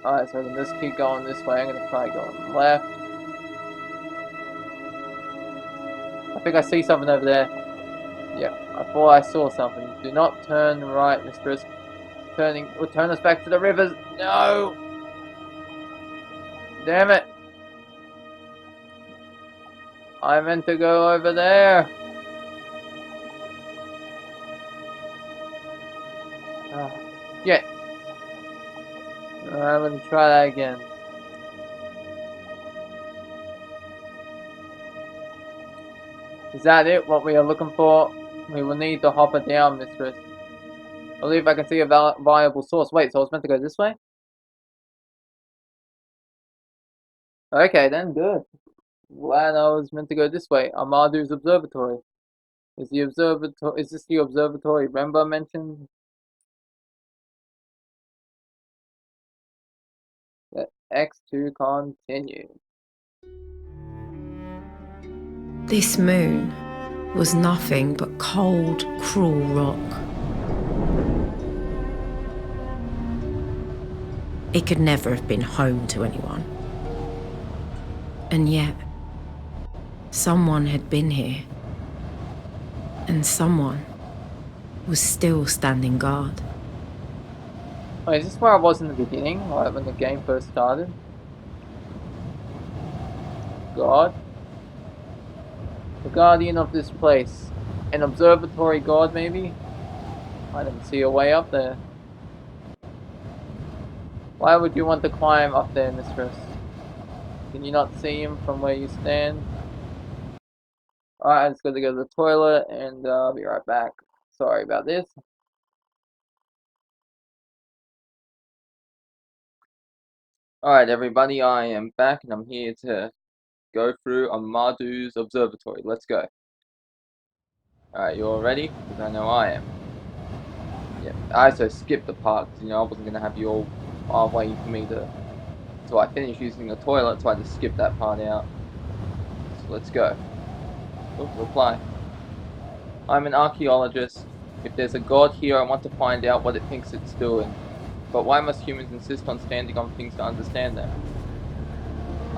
Alright, so I can just keep going this way. I'm gonna try going left. I think I see something over there. Yeah, I thought I saw something. Do not turn right, mistress. Turning will turn us back to the rivers. No! Damn it! I meant to go over there. Yeah. Alright, let me try that again. Is that it? What we are looking for? We will need to hop it down, mistress. I believe I can see a viable source. Wait, so I was meant to go this way? Okay, then, good. Glad I was meant to go this way. Amadu's observatory. Is this the observatory Remba mentioned? X to continue. This moon was nothing but cold, cruel rock. It could never have been home to anyone. And yet, someone had been here. And someone was still standing guard. Wait, is this where I was in the beginning? Like when the game first started? God? The guardian of this place. An observatory god, maybe? I didn't see a way up there. Why would you want to climb up there, mistress? Can you not see him from where you stand? Alright, I just gotta go to the toilet and I'll be right back. Sorry about this. Alright everybody, I am back and I'm here to go through Amadu's observatory. Let's go. Alright, you all ready? Because I know I am. Yeah, I also skipped the part because, I wasn't going to have you all waiting for me to... So I finish using the toilet, so I just skipped that part out. So let's go. Oh, reply. I'm an archaeologist. If there's a god here, I want to find out what it thinks it's doing. But why must humans insist on standing on things to understand them?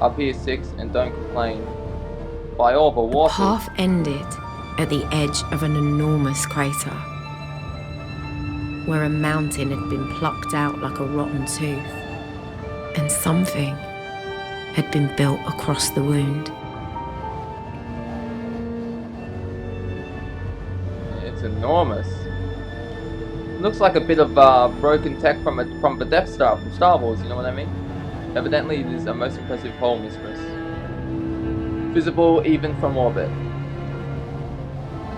Up here 6 and don't complain. By all the water... The path ended at the edge of an enormous crater, where a mountain had been plucked out like a rotten tooth, and something had been built across the wound. It's enormous. It looks like a bit of broken tech from the Death Star from Star Wars, you know what I mean? Evidently, it is a most impressive hole, mistress. Visible even from orbit.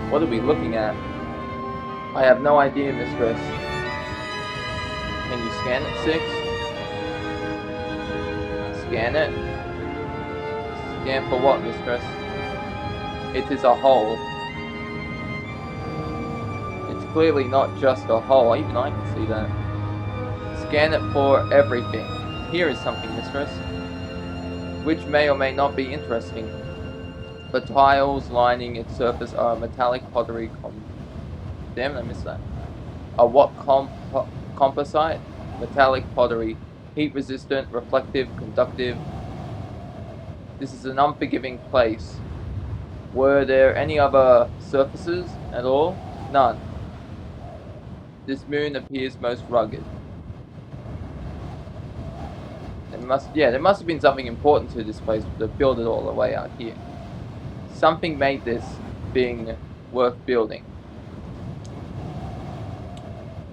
What are we looking at? I have no idea, mistress. Can you scan it, 6? Scan it? Scan for what, mistress? It is a hole. It's clearly not just a hole, even I can see that. Scan it for everything. Here is something, mistress, which may or may not be interesting. The tiles lining its surface are metallic pottery damn, I missed that. A what composite? Metallic pottery. Heat resistant, reflective, conductive. This is an unforgiving place. Were there any other surfaces at all? None. This moon appears most rugged. There must have been something important to this place to build it all the way out here. Something made this being worth building.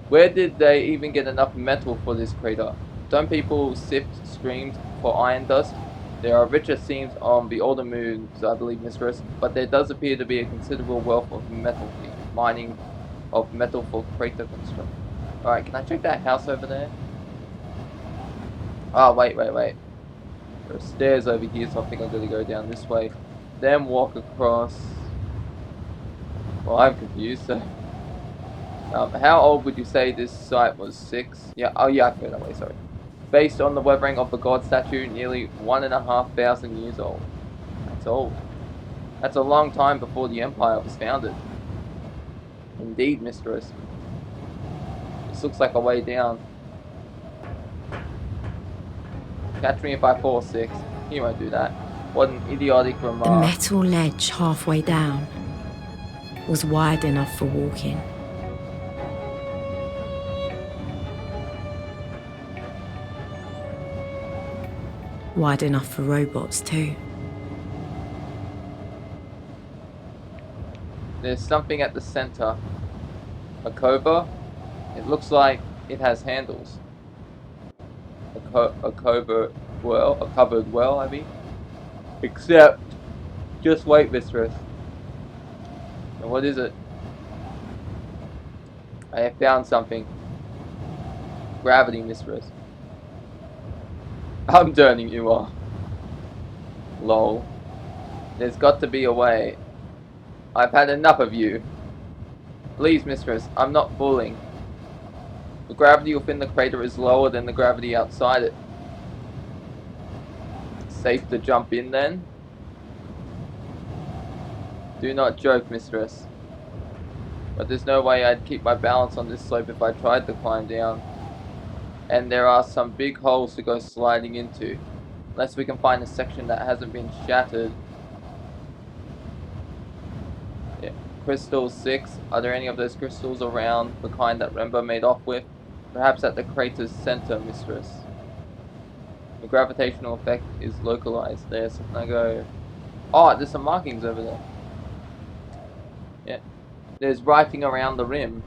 Where did they even get enough metal for this crater? Don't people sift streams for iron dust? There are richer seams on the older moons, I believe, mistress, but there does appear to be a considerable wealth of metal here. Mining of metal for crater construction. Alright, can I check that house over there? Oh, wait. There are stairs over here, so I think I'm going to go down this way. Then walk across... Well, I'm confused, so... how old would you say this site was? 6? Yeah, oh yeah, I can go that way, sorry. Based on the weathering of the god statue, nearly 1,500 years old. That's old. That's a long time before the Empire was founded. Indeed, mistress. This looks like a way down. Catch me if I fall, 6. You won't do that. What an idiotic remark. The metal ledge halfway down was wide enough for walking. Wide enough for robots too. There's something at the center. A cobra? It looks like it has handles. A cupboard well, I mean. Except, just wait, mistress. And what is it? I have found something. Gravity, mistress. I'm turning you off. Lol. There's got to be a way. I've had enough of you. Please, mistress, I'm not fooling. The gravity within the crater is lower than the gravity outside it. Safe to jump in then? Do not joke, mistress. But there's no way I'd keep my balance on this slope if I tried to climb down. And there are some big holes to go sliding into. Unless we can find a section that hasn't been shattered. Yeah. Crystal 6. Are there any of those crystals around, the kind that Rembo made off with? Perhaps at the crater's center, mistress. The gravitational effect is localized there, so can I go... Oh, there's some markings over there. Yeah. There's writing around the rim.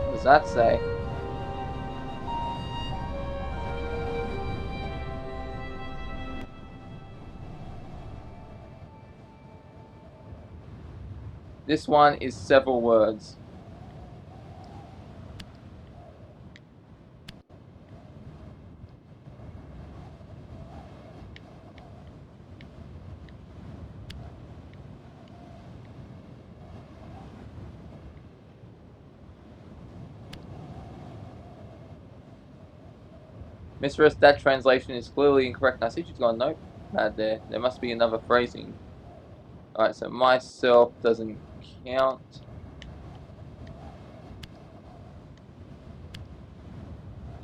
What does that say? This one is several words. Mistress, that translation is clearly incorrect. I see she's got a notepad there. There must be another phrasing. Alright, so myself doesn't count.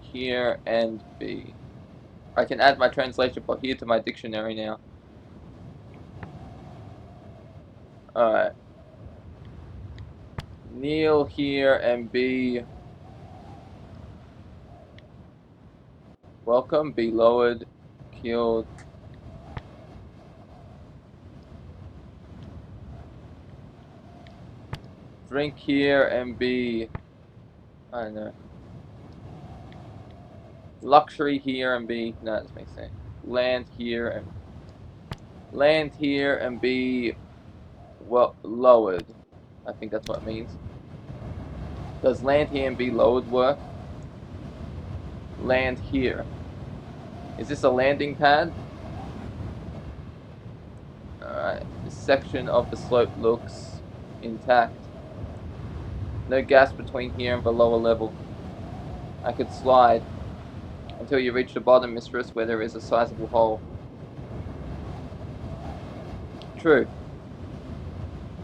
Here and B. I can add my translation for here to my dictionary now. Alright. Kneel here and be welcome, be lowered, killed. Drink here and be, I don't know. Luxury here and be, no, that doesn't make sense. Land here and be, well, lowered. I think that's what it means. Does land here and be lowered work? Land here. Is this a landing pad? Alright, this section of the slope looks intact. No gas between here and the lower level. I could slide until you reach the bottom, mistress, where there is a sizable hole. True.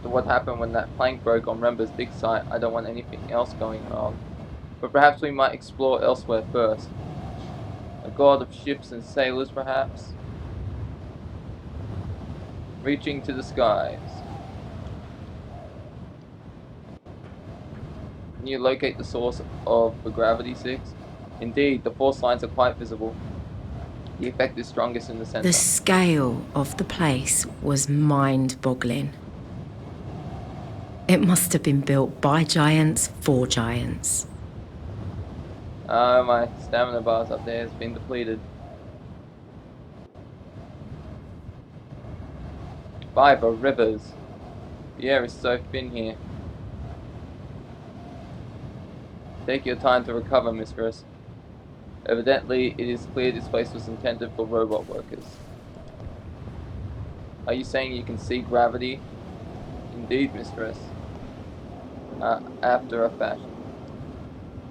So what happened when that plank broke on Rembo's dig site? I don't want anything else going wrong. But perhaps we might explore elsewhere first. A god of ships and sailors, perhaps? Reaching to the skies. Can you locate the source of the gravity 6? Indeed, the force lines are quite visible. The effect is strongest in the center. The scale of the place was mind-boggling. It must have been built by giants for giants. Oh, my stamina bars up there has been depleted. By the rivers. The air is so thin here. Take your time to recover, mistress. Evidently, it is clear this place was intended for robot workers. Are you saying you can see gravity? Indeed, mistress. After a fashion.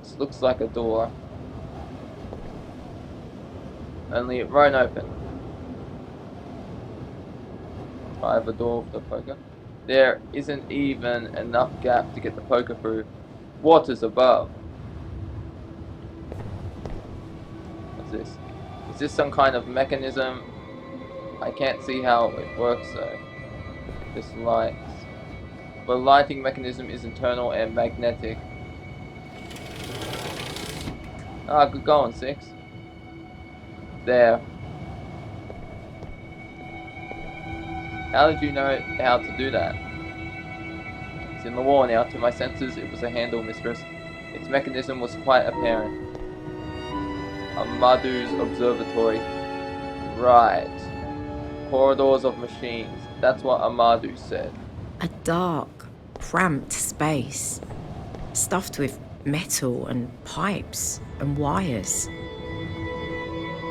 This looks like a door. Only it won't open. I have a door with the poker. There isn't even enough gap to get the poker through. Water's above. What's this? Is this some kind of mechanism? I can't see how it works though. This lights. The lighting mechanism is internal and magnetic. Ah, good going, 6. There. How did you know how to do that? It's in the wall now. To my senses, it was a handle, mistress. Its mechanism was quite apparent. A Madu's observatory. Right. Corridors of machines. That's what Amadu said. A dark, cramped space, stuffed with metal and pipes and wires.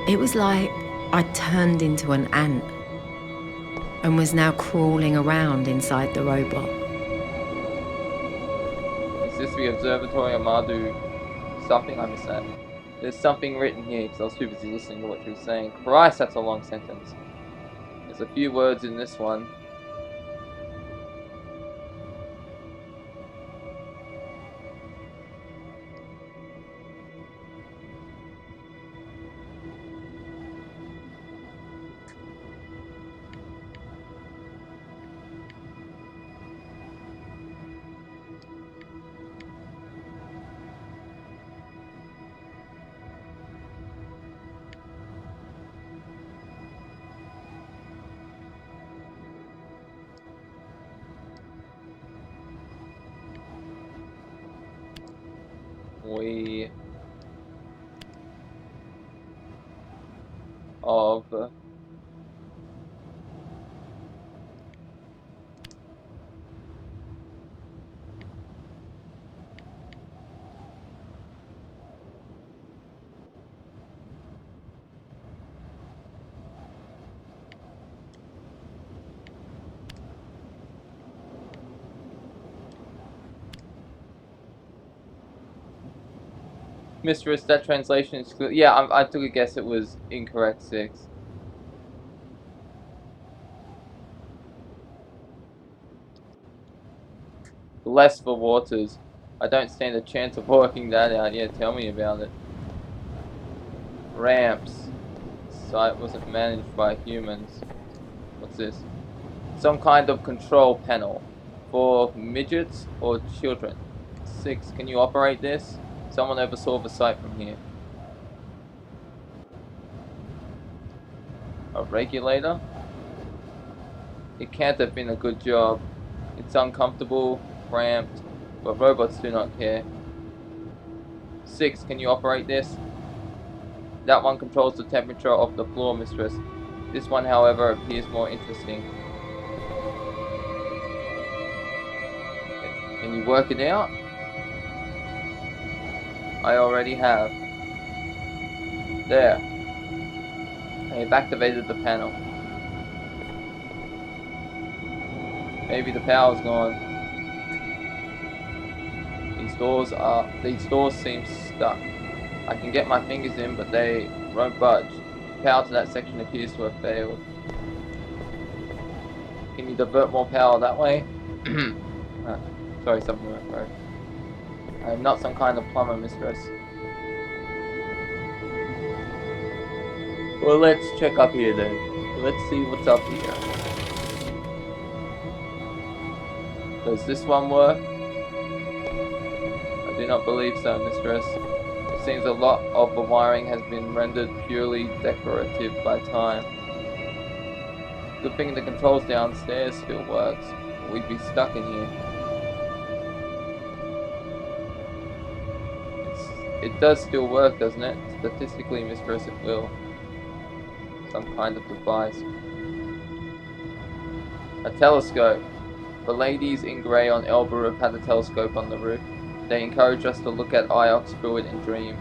It was like I'd turned into an ant and was now crawling around inside the robot. Is this the observatory Amadu? Something I missed that. There's something written here because I was too busy listening to what she was saying. Christ, that's a long sentence. There's a few words in this one. We of Mistress, that translation is clear. Yeah, I took a guess it was incorrect, 6. Less for waters. I don't stand a chance of working that out. Yeah, tell me about it. Ramps. Site wasn't managed by humans. What's this? Some kind of control panel. For midgets or children. 6. Can you operate this? Someone oversaw the site from here. A regulator? It can't have been a good job. It's uncomfortable, cramped, but robots do not care. 6. Can you operate this? That one controls the temperature of the floor, mistress. This one, however, appears more interesting. Can you work it out? I already have. There. I have activated the panel. Maybe the power's gone. These doors seem stuck. I can get my fingers in, but they won't budge. Power to that section appears to have failed. Can you divert more power that way? Sorry, something went broke. I am not some kind of plumber, mistress. Well, let's check up here then. Let's see what's up here. Does this one work? I do not believe so, mistress. It seems a lot of the wiring has been rendered purely decorative by time. Good thing the controls downstairs still works. We'd be stuck in here. It does still work, doesn't it? Statistically, mistress, it will. Some kind of device. A telescope. The ladies in grey on Elba have had a telescope on the roof. They encourage us to look at Iox through it and dream.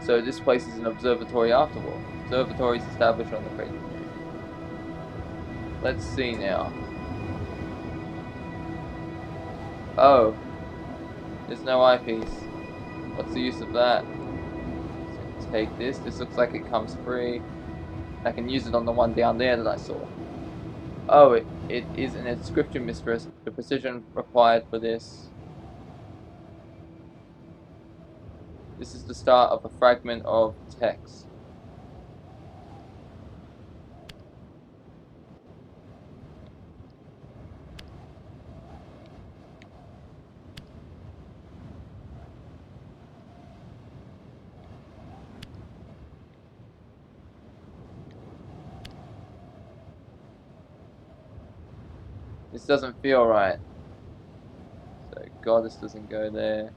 So this place is an observatory after all. Observatories established on the Great Moon. Let's see now. Oh. There's no eyepiece. What's the use of that? Take this. This looks like it comes free. I can use it on the one down there that I saw. Oh, it is an inscription, mistress. The precision required for this. This is the start of a fragment of text. This doesn't feel right. So goddess doesn't go there.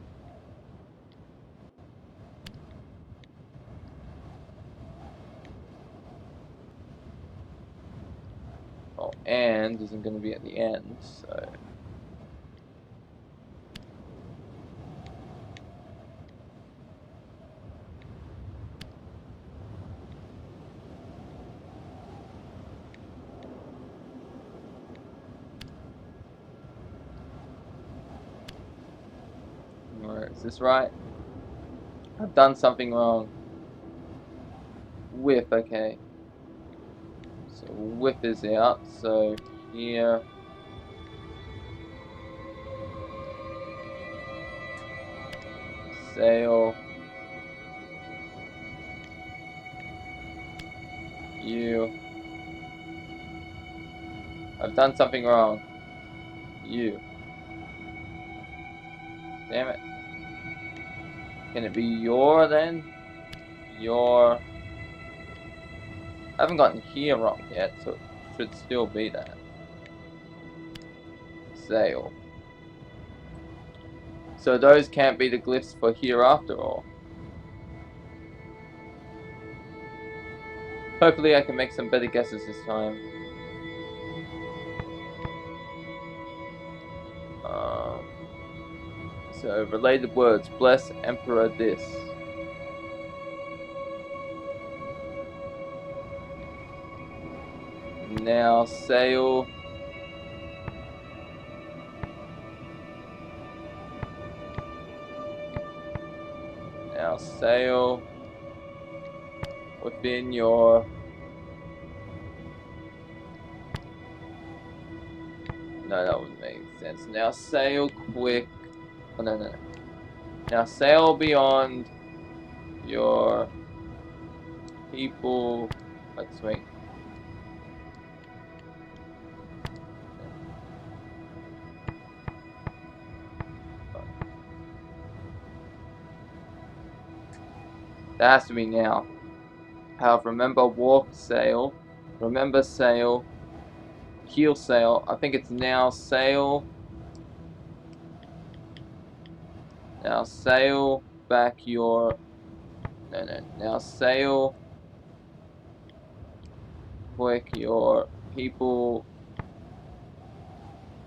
Oh, and isn't going to be at the end, so... Alright, is this right? I've done something wrong. Whip, okay. So whip is out, so here... Sail. You. I've done something wrong. You. Damn it. Can it be your then? Your... I haven't gotten here wrong yet, so it should still be that. Sail. So those can't be the glyphs for here after all. Hopefully I can make some better guesses this time. So related words. Bless Emperor this. Now sail. Now sail within your... No, that wouldn't make sense. Now sail quick. Oh, no, no. Now sail beyond your people. Let's wait. That has to be now. Have remember walk sail. Remember sail. Keel sail. I think it's now sail. Now sail back your... No, no. Now sail quick your people...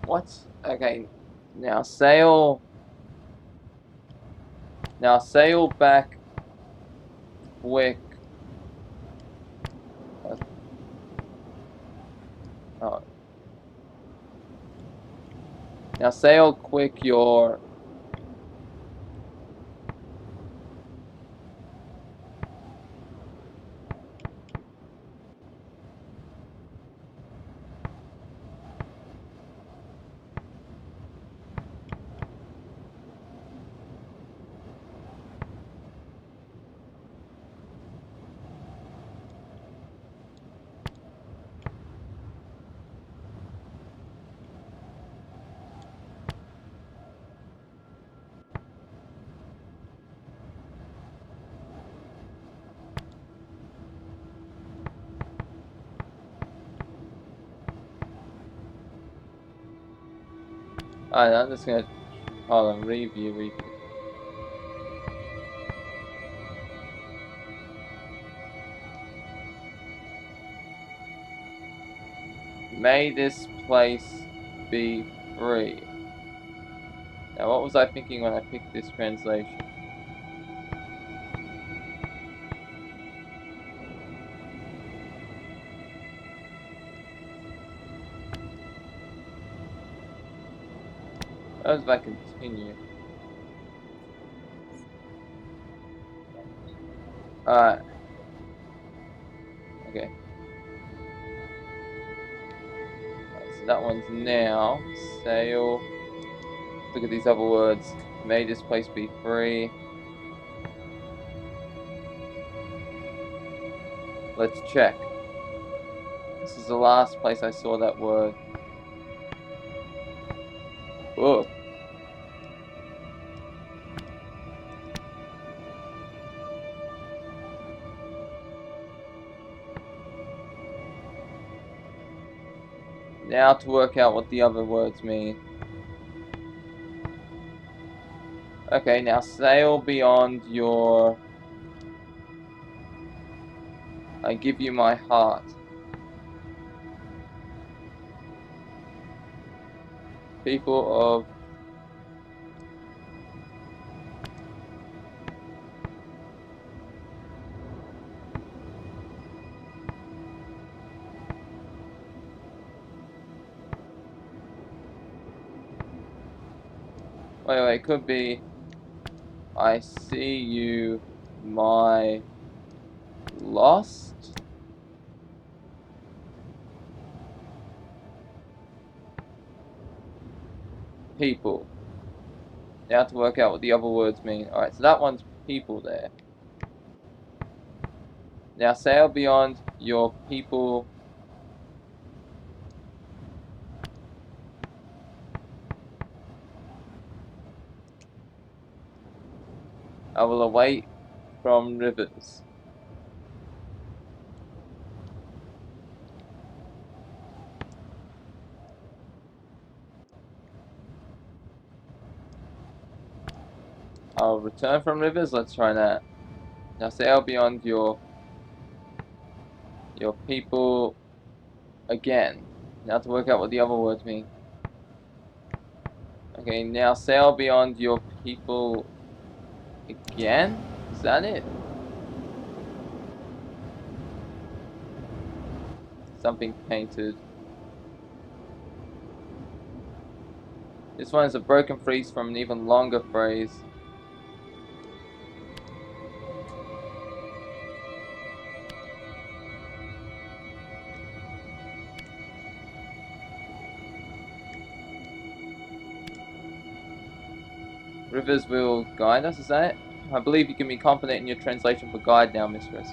What? Okay. Now sail... Now sail back quick... Oh. Now sail quick your... Alright, I'm just gonna... Hold on, review. May this place be free. Now what was I thinking when I picked this translation? What if I continue? Alright. Okay. Alright, so that one's now. Sail. Look at these other words. May this place be free. Let's check. This is the last place I saw that word. Oh. Now to work out what the other words mean. Okay, now sail beyond your... I give you my heart. People of... Wait, it could be... I see you, my... lost? People. Now to work out what the other words mean. Alright, so that one's people there. Now sail beyond your people... I will await from rivers. I'll return from rivers. Let's try that. Now sail beyond your people again. Now to work out what the other words mean. Okay, now sail beyond your people again? Is that it? Something painted. This one is a broken phrase from an even longer phrase. Rivers will guide us, is that it? I believe you can be confident in your translation for guide now, mistress.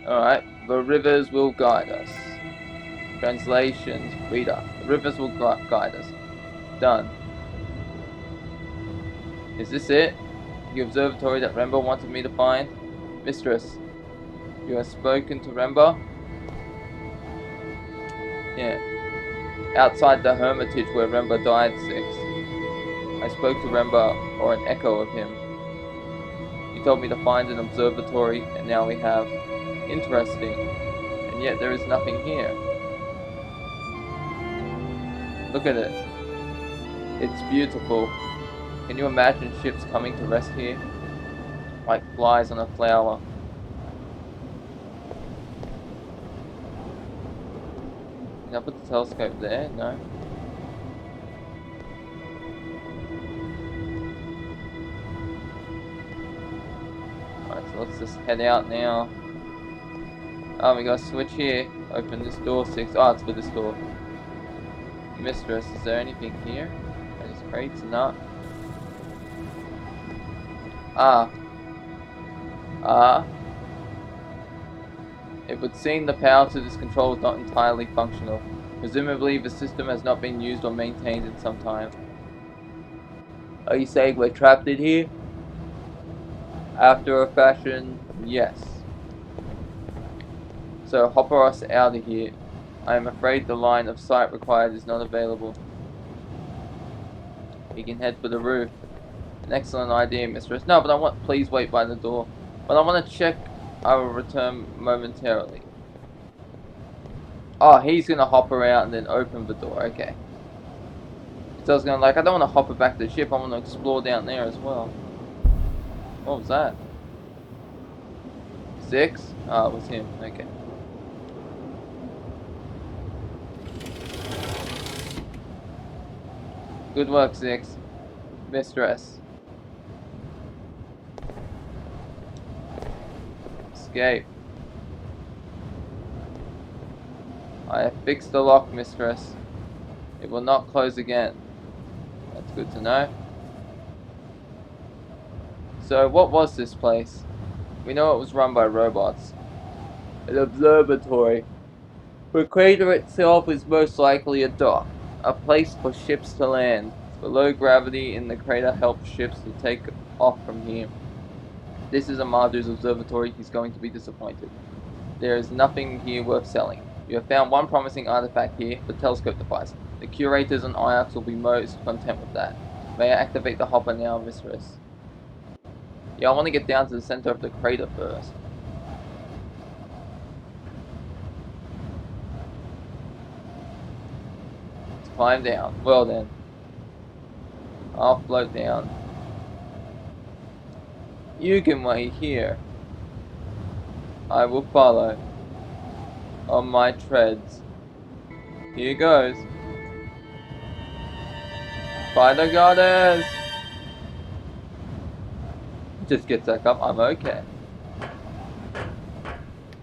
Alright, the rivers will guide us. Translations, reader. The rivers will guide us. Done. Is this it? The observatory that Remba wanted me to find? Mistress, you have spoken to Remba? Yeah. Outside the hermitage where Remba died, 6. I spoke to Remba, or an echo of him. He told me to find an observatory, and now we have. Interesting. And yet there is nothing here. Look at it. It's beautiful. Can you imagine ships coming to rest here? Like flies on a flower. Can I put the telescope there? No. Alright, so let's just head out now. Oh, we got a switch here. Open this door, 6. Oh, it's for this door. Mistress, is there anything here? Are these crates? Not. It would seem the power to this control is not entirely functional. Presumably the system has not been used or maintained in some time. Are you saying we're trapped in here? After a fashion, yes. So hopper us out of here. I am afraid the line of sight required is not available. We can head for the roof. An excellent idea, mistress. No, but please wait by the door. But I want to check. I will return momentarily. Oh, he's gonna hopper out and then open the door. Okay. So I was gonna I don't want to hopper back to the ship. I want to explore down there as well. What was that? 6? Oh, it was him. Okay. Good work, 6. Mistress. Escape. I have fixed the lock, mistress. It will not close again. That's good to know. So, what was this place? We know it was run by robots. An observatory. The crater itself is most likely a dock. A place for ships to land. The low gravity in the crater helps ships to take off from here. This is Amadu's observatory. He's going to be disappointed. There is nothing here worth selling. You have found one promising artifact here, the telescope device. The curators and IOX will be most content with that. May I activate the hopper now, mistress? Yeah, I want to get down to the center of the crater first. Let's climb down. Well then. I'll float down. You can wait here. I will follow. On my treads. Here goes. Spider goddess! Just get back up, I'm okay.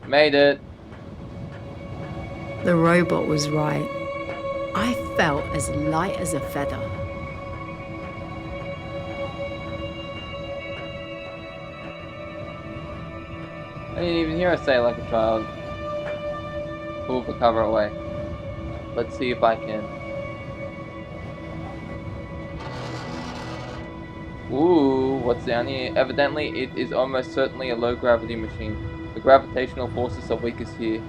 Made it. The robot was right. I felt as light as a feather. I didn't even hear her say like a child. Pull the cover away. Let's see if I can. Ooh, what's down here? Evidently, it is almost certainly a low-gravity machine. The gravitational forces are weakest here.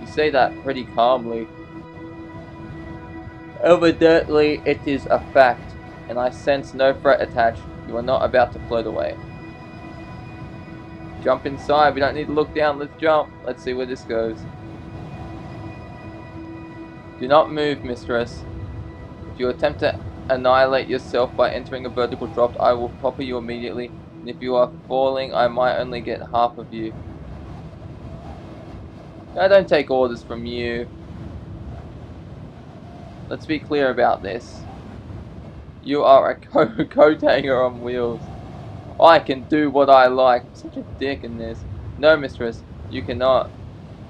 You say that pretty calmly. Evidently, it is a fact, and I sense no threat attached. You are not about to float away. Jump inside, we don't need to look down, let's jump. Let's see where this goes. Do not move, mistress. If you attempt to annihilate yourself by entering a vertical drop, I will topple you immediately, and if you are falling, I might only get half of you. I don't take orders from you. Let's be clear about this. You are a coat hanger on wheels. I can do what I like. I'm such a dick in this. No, mistress, you cannot.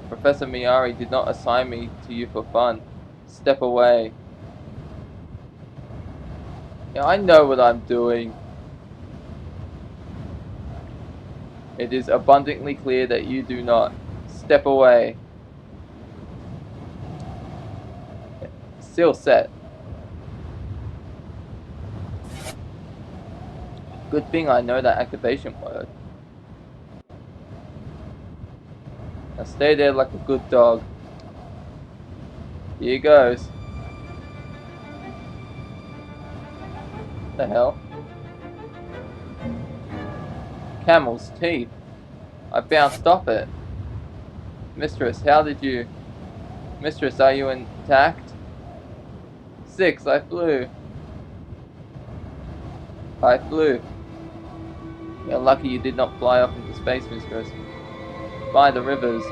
Professor Miyari did not assign me to you for fun. Step away. Yeah, I know what I'm doing. It is abundantly clear that you do not. Step away. Still set. Good thing I know that activation word. Now stay there like a good dog. Here goes. The hell? Camel's teeth. I bounced off it. Mistress, how did you... Mistress, are you intact? 6, I flew. I flew. You're lucky you did not fly off into space, mistress. By the rivers.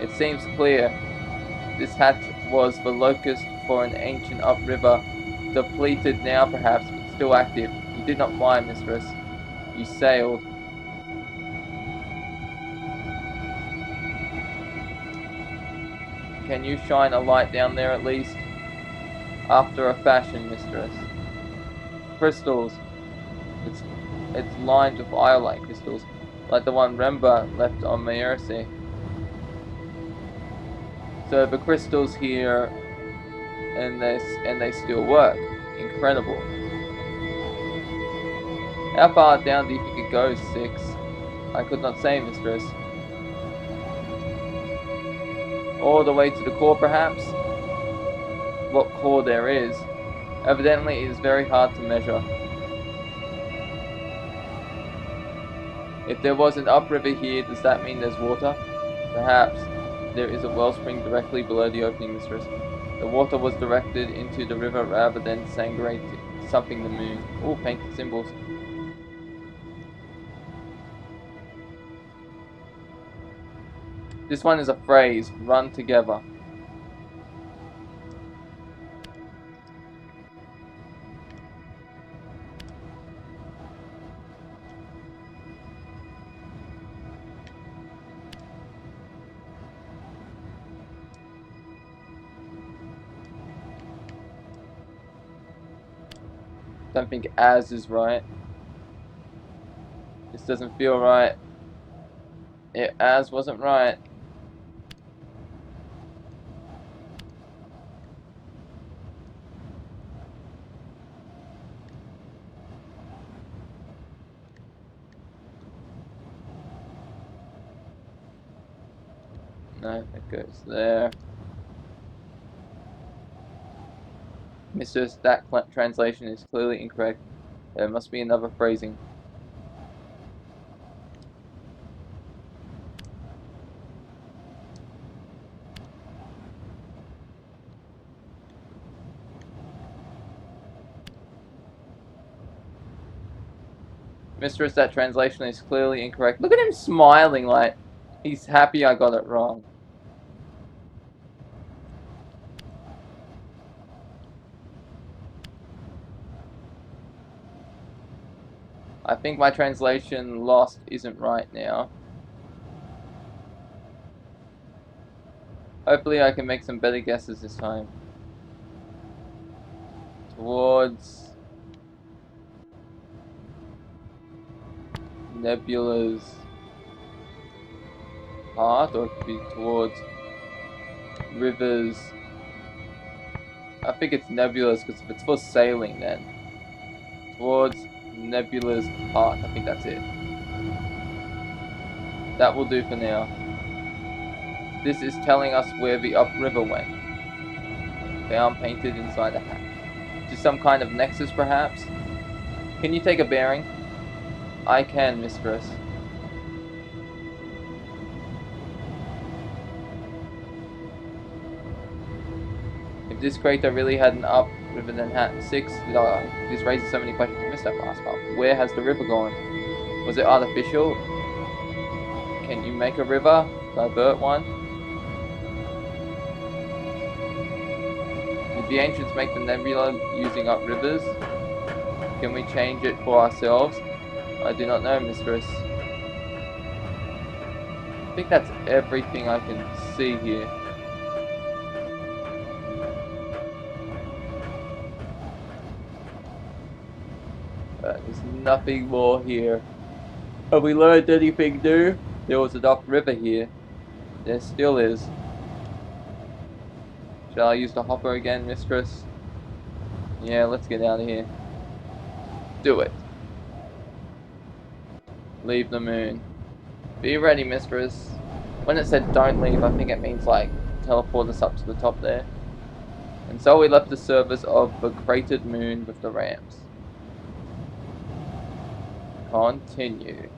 It seems clear. This hatch was the locust for an ancient upriver. Depleted now perhaps, but still active. You did not fly, mistress. You sailed. Can you shine a light down there at least? After a fashion, mistress. Crystals. It's lined with iolite crystals, like the one Remba left on Maersi. So the crystals here, and they still work. Incredible. How far down do you think it goes, 6? I could not say, mistress. All the way to the core, perhaps? What core there is. Evidently, it is very hard to measure. If there was an upriver here, does that mean there's water? Perhaps. There is a wellspring directly below the opening, mistress. The water was directed into the river rather than something the moon. All painted symbols. This one is a phrase. Run together. Don't think as is right. This doesn't feel right. As wasn't right. No, it goes there. Mistress, that translation is clearly incorrect. There must be another phrasing. Mistress, that translation is clearly incorrect. Look at him smiling like he's happy I got it wrong. I think my translation lost isn't right now. Hopefully I can make some better guesses this time. Towards Nebula's heart, or it could be towards River's. I think it's Nebula's because if it's for sailing, then towards Nebula's heart. I think that's it. That will do for now. This is telling us where the upriver went. Found painted inside a hat. To some kind of nexus, perhaps? Can you take a bearing? I can, mistress. If this crater really had an upriver than Hat 6, this raises so many questions. Mr. Fastpath, where has the river gone? Was it artificial? Can you make a river? Divert one? Did the ancients make the nebula using uprivers? Can we change it for ourselves? I do not know, mistress. I think that's everything I can see here. There's nothing more here. Have we learned anything new? There was a dark river here. There still is. Shall I use the hopper again, mistress? Yeah, let's get out of here. Do it. Leave the moon. Be ready, mistress. When it said don't leave, I think it means like teleport us up to the top there. And so we left the surface of the cratered moon with the rams. Continue.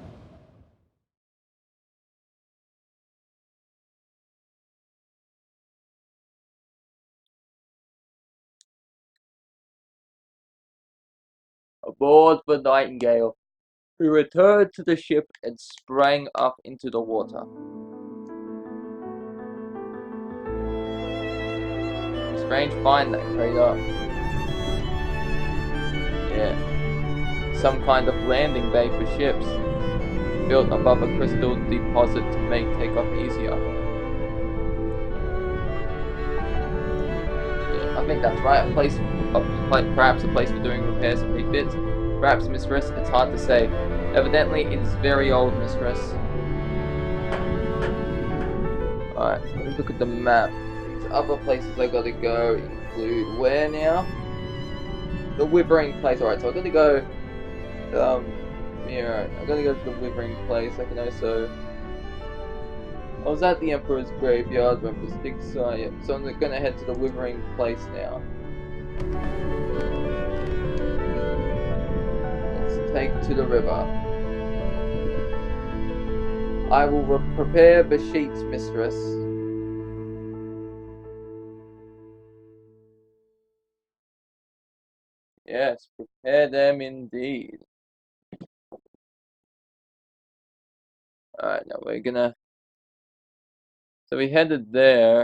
Aboard the Nightingale, we returned to the ship and sprang up into the water. Strange find, that crater. Yeah. Some kind of landing bay for ships, built above a crystal deposit to make takeoff easier. Yeah, I think that's right. Perhaps a place for doing repairs and refits. Perhaps, mistress, it's hard to say. Evidently, it's very old, mistress. Alright, let me look at the map. These other places I gotta go include where now? The Withering Place. Alright, so I gotta go. Yeah, I gotta go to the Withering Place. I can also. I was at the Emperor's Graveyard, went for Sticks, yeah. So I'm gonna head to the Withering Place now. Let's take to the river. I will prepare the sheets, mistress. Yes, prepare them indeed. Alright, now we're gonna. So we headed there.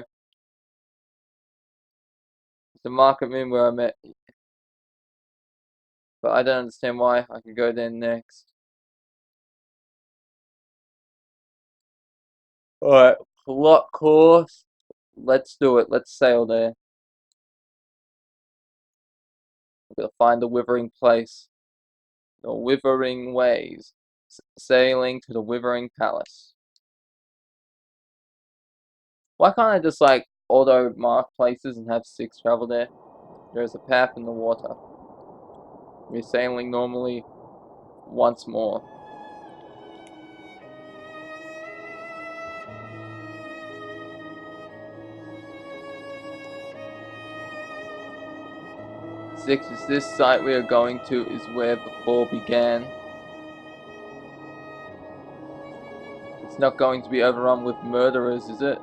It's the market moon where I met. But I don't understand why. I can go there next. Alright, plot course. Let's do it. Let's sail there. We're gonna find the Withering Place. The Withering Ways. Sailing to the Withering Palace. Why can't I just like auto mark places and have 6 travel there? There's a path in the water. We're sailing normally once more. 6, is this site we are going to is where the fall began. It's not going to be overrun with murderers, is it?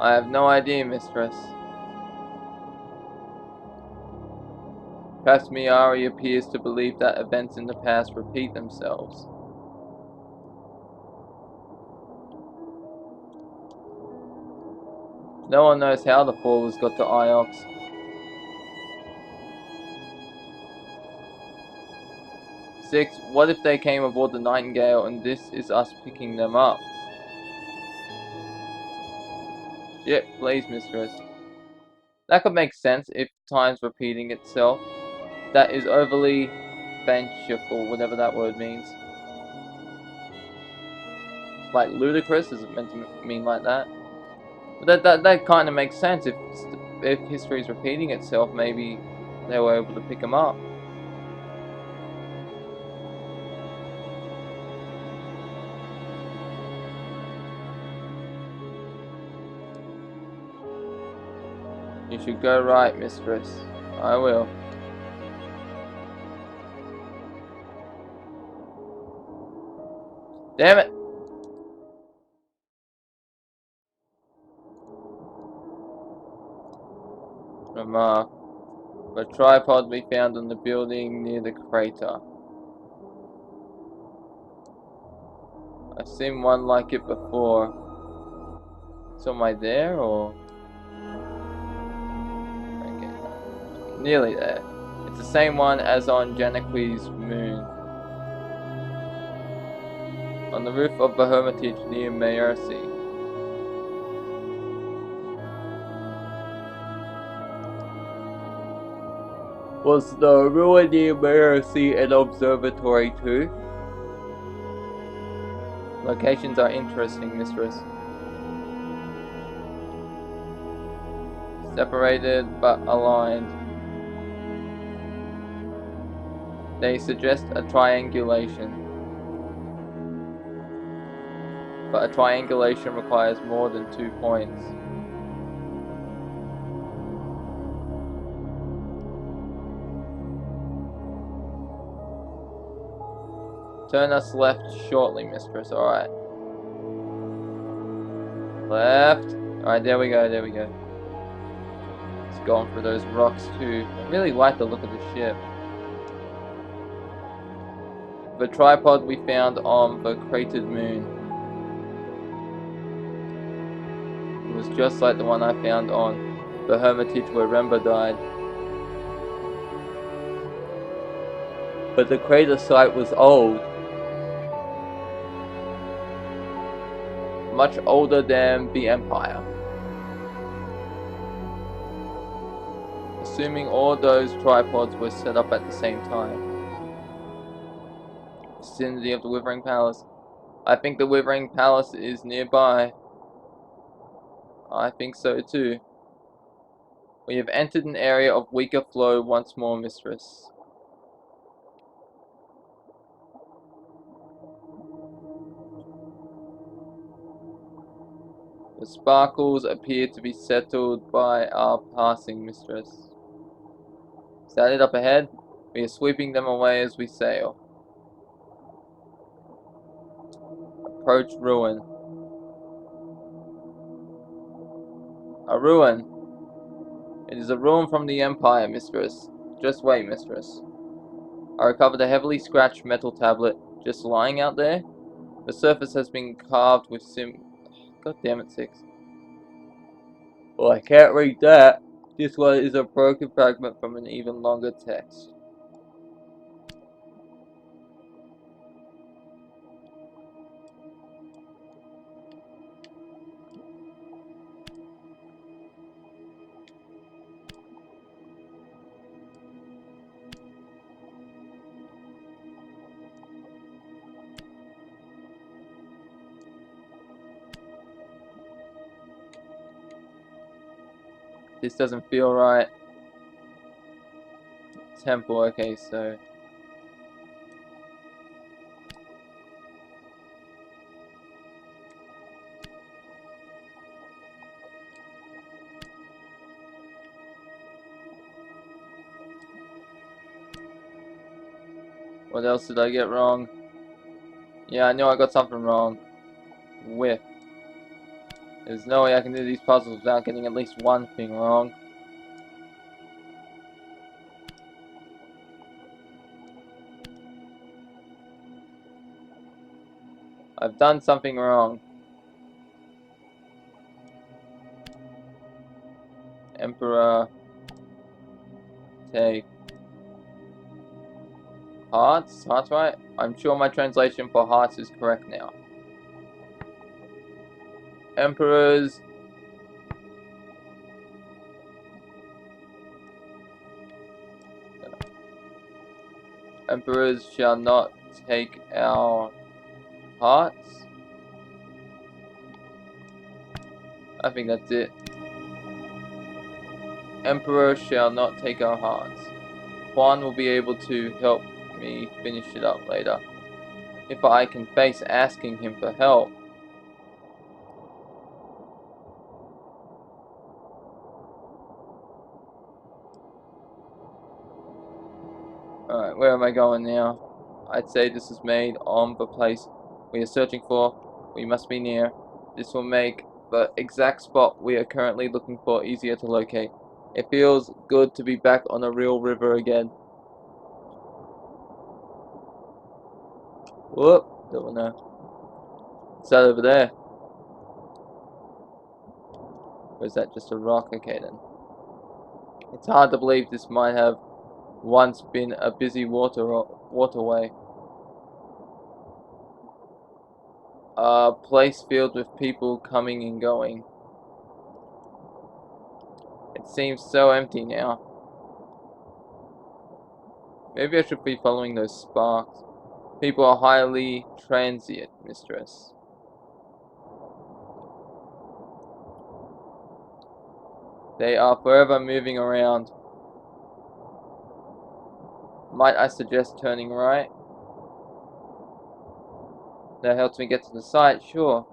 I have no idea, mistress. Perhaps Miari appears to believe that events in the past repeat themselves. No one knows how the Fallers got to Iox. 6. What if they came aboard the Nightingale and this is us picking them up? Shit, please, mistress. That could make sense if time's repeating itself. That is overly fanciful, whatever that word means. Like ludicrous, is it meant to mean like that? But that kind of makes sense. If history is repeating itself, maybe they were able to pick them up. You should go right, mistress. I will. Damn it! Remark. A tripod we found in the building near the crater. I've seen one like it before. So am I there, or...? Okay, nearly there. It's the same one as on Janaqui's moon. On the roof of the Hermitage near Maersi. Was the ruin near Maersi an observatory too? Locations are interesting, mistress. Separated but aligned. They suggest a triangulation. But a triangulation requires more than 2 points. Turn us left shortly, mistress. Alright. Left. Alright, there we go, there we go. It's going for those rocks too. I really like the look of the ship. The tripod we found on the cratered moon. It was just like the one I found on the Hermitage where Remba died. But the crater site was old. Much older than the Empire. Assuming all those tripods were set up at the same time. Vicinity of the Withering Palace. I think the Withering Palace is nearby. I think so too. We have entered an area of weaker flow once more, mistress. The sparkles appear to be settled by our passing, mistress. Is that it up ahead? We are sweeping them away as we sail. Approach ruin. A ruin. It is a ruin from the Empire, mistress. Just wait, mistress. I recovered a heavily scratched metal tablet just lying out there. The surface has been carved with God damn it, 6. Well, I can't read that. This one is a broken fragment from an even longer text. This doesn't feel right. Temple, okay, so... What else did I get wrong? Yeah, I know I got something wrong. Whip. There's no way I can do these puzzles without getting at least one thing wrong. I've done something wrong. Emperor. Take. Hearts? Hearts, right? I'm sure my translation for hearts is correct now. Emperors. Emperors shall not take our hearts. I think that's it. Emperor shall not take our hearts. Juan will be able to help me finish it up later. If I can face asking him for help. Alright, where am I going now? I'd say this is made on the place we are searching for. We must be near. This will make the exact spot we are currently looking for easier to locate. It feels good to be back on a real river again. Whoop, don't know. Is that over there? Or is that just a rock? Okay then. It's hard to believe this might have once been a busy waterway. A place filled with people coming and going. It seems so empty now. Maybe I should be following those sparks. People are highly transient, mistress. They are forever moving around. Might I suggest turning right? That helps me get to the site, sure.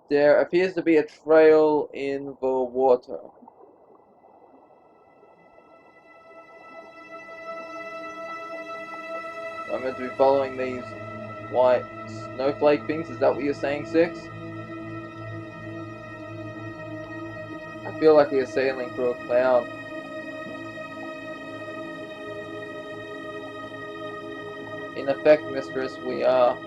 There appears to be a trail in the water. I'm meant to be following these white snowflake things. Is that what you're saying, Six? I feel like we are sailing through a cloud. In effect, mistress, we are.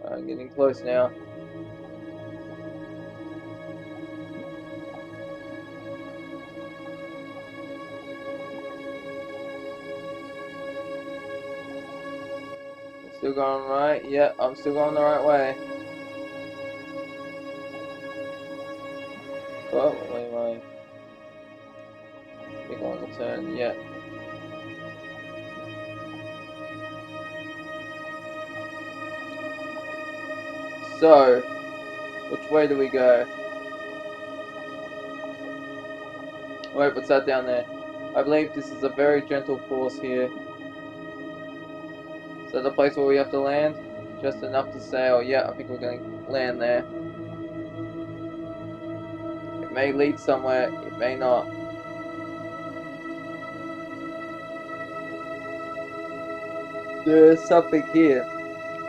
I'm getting close now. Still going right? Yeah, I'm still going the right way. Oh, wait, am I going to turn? Yeah. So, which way do we go? Wait, what's that down there? I believe this is a very gentle course here. Is that the place where we have to land? Just enough to sail. Yeah, I think we're going to land there. It may lead somewhere, it may not. There's something here.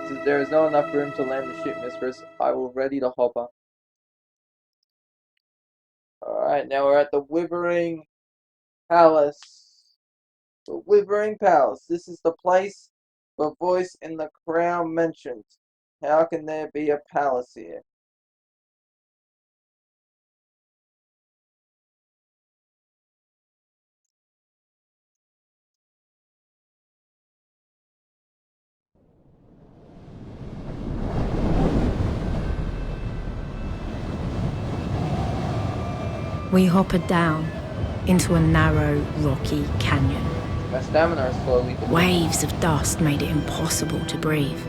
Since there is not enough room to land the ship, mistress, I will ready the hopper. Alright, now we're at the Withering Palace. The Withering Palace. This is the place the voice in the crown mentioned. How can there be a palace here? We hoppered down into a narrow, rocky canyon. My stamina is slowly depleting. Waves of dust made it impossible to breathe.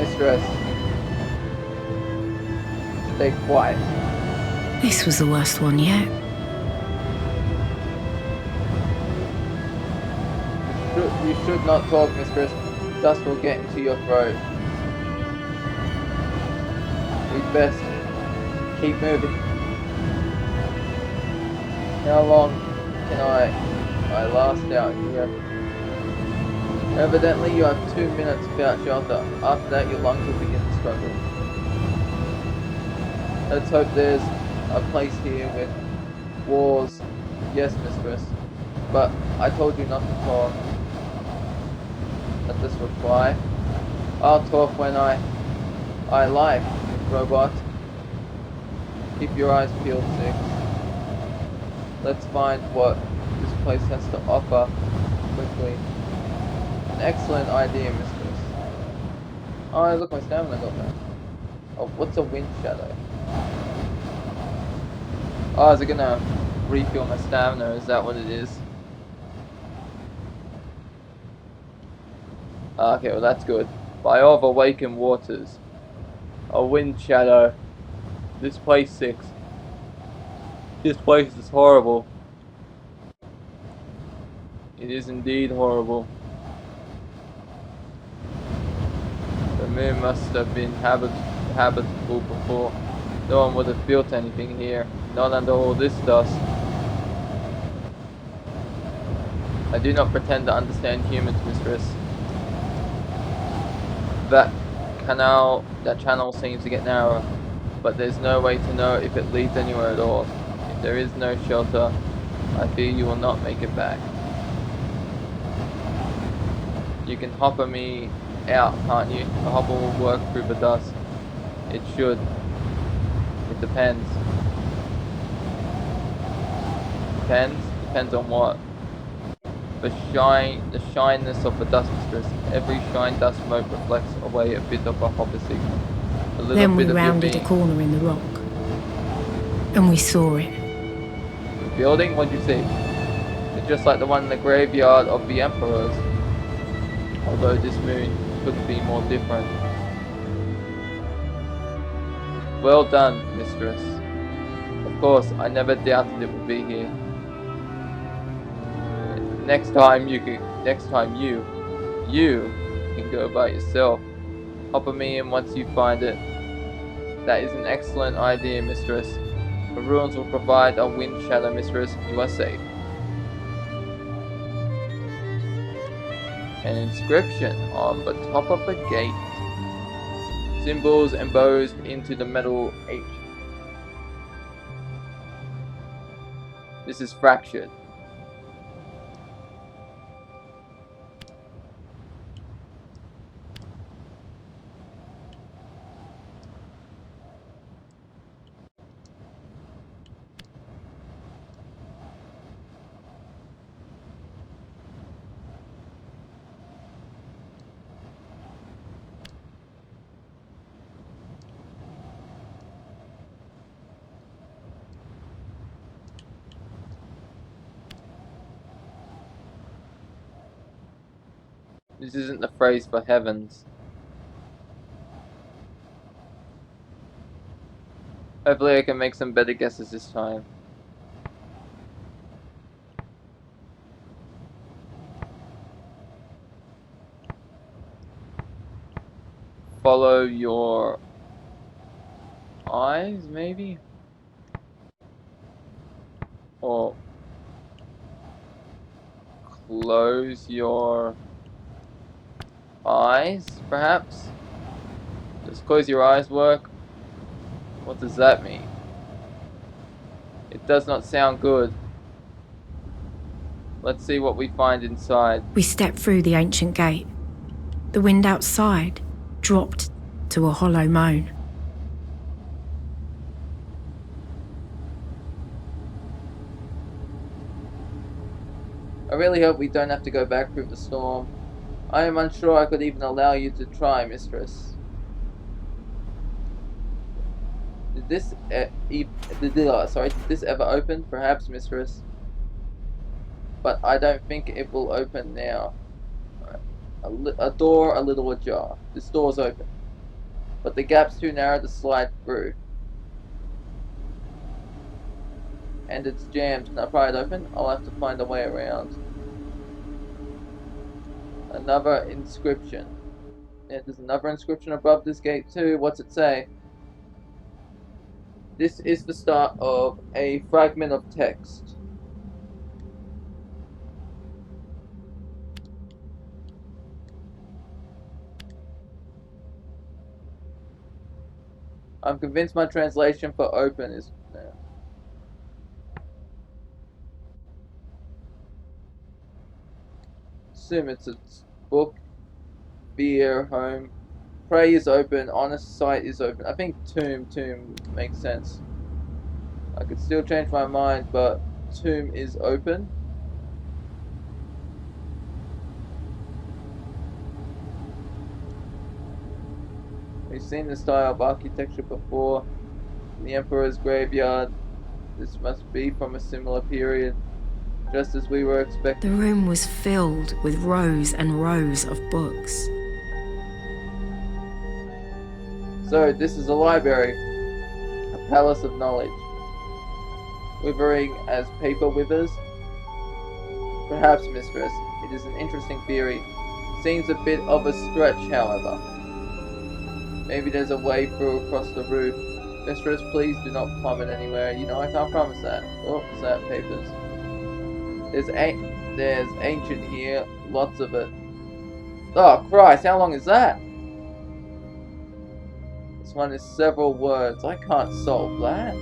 Mistress. Stay quiet. This was the worst one yet. You should not talk, Mistress. Dust will get into your throat. We'd best keep moving. How long can I last out here? Evidently you have 2 minutes without shelter. After that your lungs will begin to struggle. Let's hope there's a place here with walls. Yes, Mistress. But I told you not to talk. Let this reply. I'll talk when I like, robot. Keep your eyes peeled, 6. Let's find what this place has to offer quickly. An excellent idea, Mistress. Oh, look, my stamina got back. Oh, what's a wind shadow? Oh, is it gonna refill my stamina? Is that what it is? Okay, well that's good. By all of awakened waters. A wind shadow. This place 6. This place is horrible. It is indeed horrible. The moon must have been habitable before. No one would have built anything here. Not under all this dust. I do not pretend to understand humans, Mistress. That channel seems to get narrower, but there's no way to know if it leads anywhere at all. If there is no shelter, I fear you will not make it back. You can hopper me out, can't you? A hopper will work through the dust. It should. It depends. Depends on what? The shyness of the dust, Mistress. Every shine dust mote reflects away a bit of a hopper signal. A little Then we bit of rounded a corner in the rock. And we saw it. The building? What'd you see? It's just like the one in the graveyard of the Emperors. Although this moon couldn't be more different. Well done, Mistress. Of course, I never doubted it would be here. Next time you can go by yourself. Hopper me in once you find it. That is an excellent idea, Mistress. The ruins will provide a wind shadow, Mistress. You are safe. An inscription on the top of the gate. Symbols embossed into the metal H. This is fractured. This isn't the phrase for heavens. Hopefully I can make some better guesses this time. Follow your eyes, maybe? Or close your eyes, perhaps? Does close your eyes work? What does that mean? It does not sound good. Let's see what we find inside. We stepped through the ancient gate. The wind outside dropped to a hollow moan. I really hope we don't have to go back through the storm. I am unsure I could even allow you to try, Mistress. Did this ever open? Perhaps, Mistress. But I don't think it will open now. A door a little ajar. This door's open. but the gap's too narrow to slide through. And it's jammed. Can I pry it open? I'll have to find a way around. Another inscription. Yeah, there's another inscription above this gate too. What's it say? This is the start of a fragment of text. I'm convinced my translation for open is... Assume it's a book, beer, home. Pray is open, honest sight is open. I think tomb makes sense. I could still change my mind, but tomb is open. We've seen this style of architecture before. In the Emperor's graveyard. This must be from a similar period. Just as we were expecting. The room was filled with rows and rows of books. So, this is a library. A palace of knowledge. Withering as paper withers? Perhaps, mistress. It is an interesting theory. Seems a bit of a stretch, however. Maybe there's a way through across the roof. Mistress, please do not plummet anywhere. You know I can't promise that. Oh, is that papers? There's ancient here. Lots of it. Oh, Christ, how long is that? This one is several words. I can't solve that.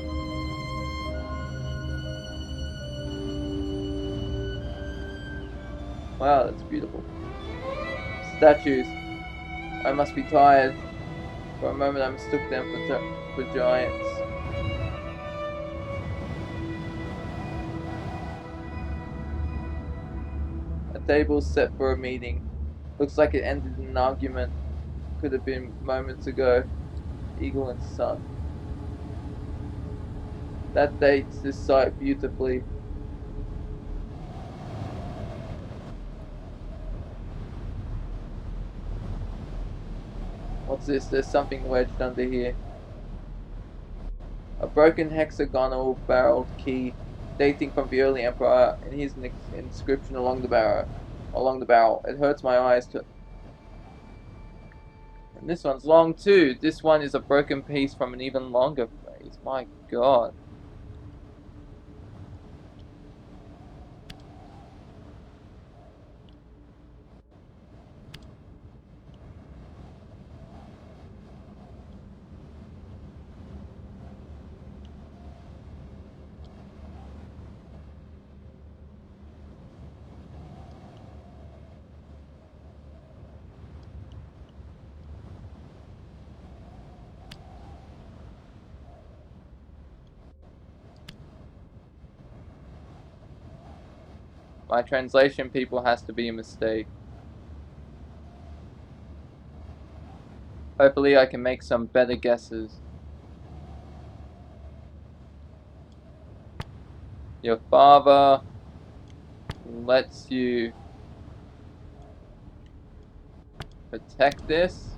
Wow, that's beautiful. Statues. I must be tired. For a moment I mistook them for giants. A table set for a meeting. Looks like it ended in an argument. Could have been moments ago. Eagle and sun. That dates this site beautifully. What's this? There's something wedged under here. A broken hexagonal barreled key dating from the early emperor, and here's an inscription along the barrel. It hurts my eyes to... And this one's long too. This one is a broken piece from an even longer phrase. My god. My translation, people, has to be a mistake. Hopefully I can make some better guesses. Your father lets you protect this.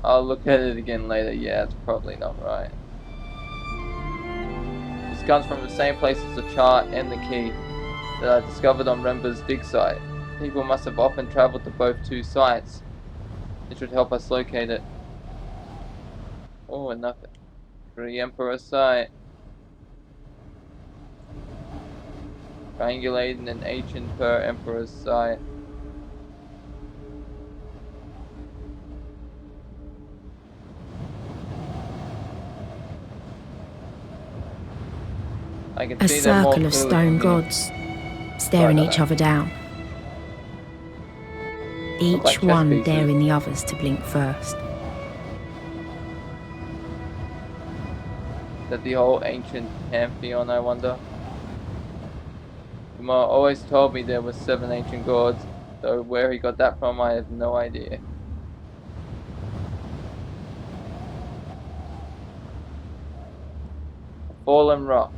I'll look at it again later. Yeah, it's probably not right. This comes from the same place as the chart and the key that I discovered on Remba's dig site. People must have often traveled to both two sites. It should help us locate it. Oh, nothing. The Emperor site. Triangulating an ancient per Emperor's site. I can A see them more circle of clearly stone from here. gods, staring each other down. Each like chess one pieces. daring the others to blink first. Is that the whole ancient pantheon, I wonder? Ma always told me there were 7 ancient gods, though where he got that from I have no idea. A fallen rock.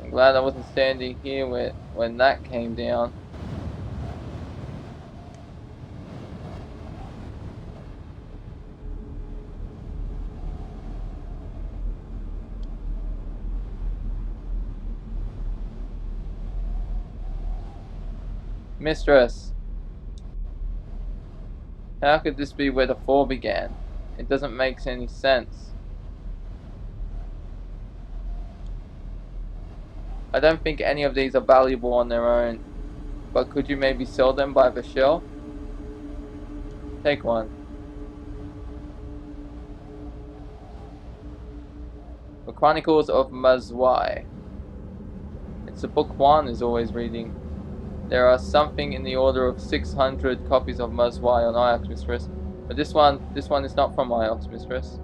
I'm glad I wasn't standing here when that came down. Mistress, how could this be where the fall began? It doesn't make any sense. I don't think any of these are valuable on their own, but could you maybe sell them by the shell? Take one. The Chronicles of Mazwai. It's the book Juan is always reading. There are something in the order of 600 copies of Mazwai on Iox, Mistress. But this one is not from Iox, Mistress.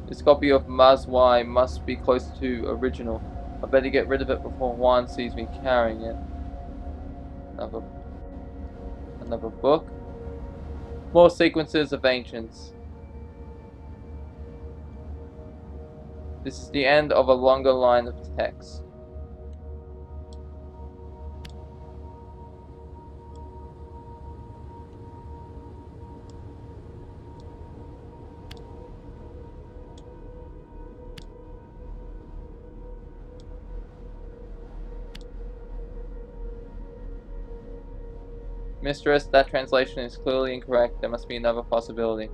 This copy of Mazwai must be close to original. I better get rid of it before Juan sees me carrying it. Another book. More sequences of ancients. This is the end of a longer line of text. Mistress, that translation is clearly incorrect. There must be another possibility.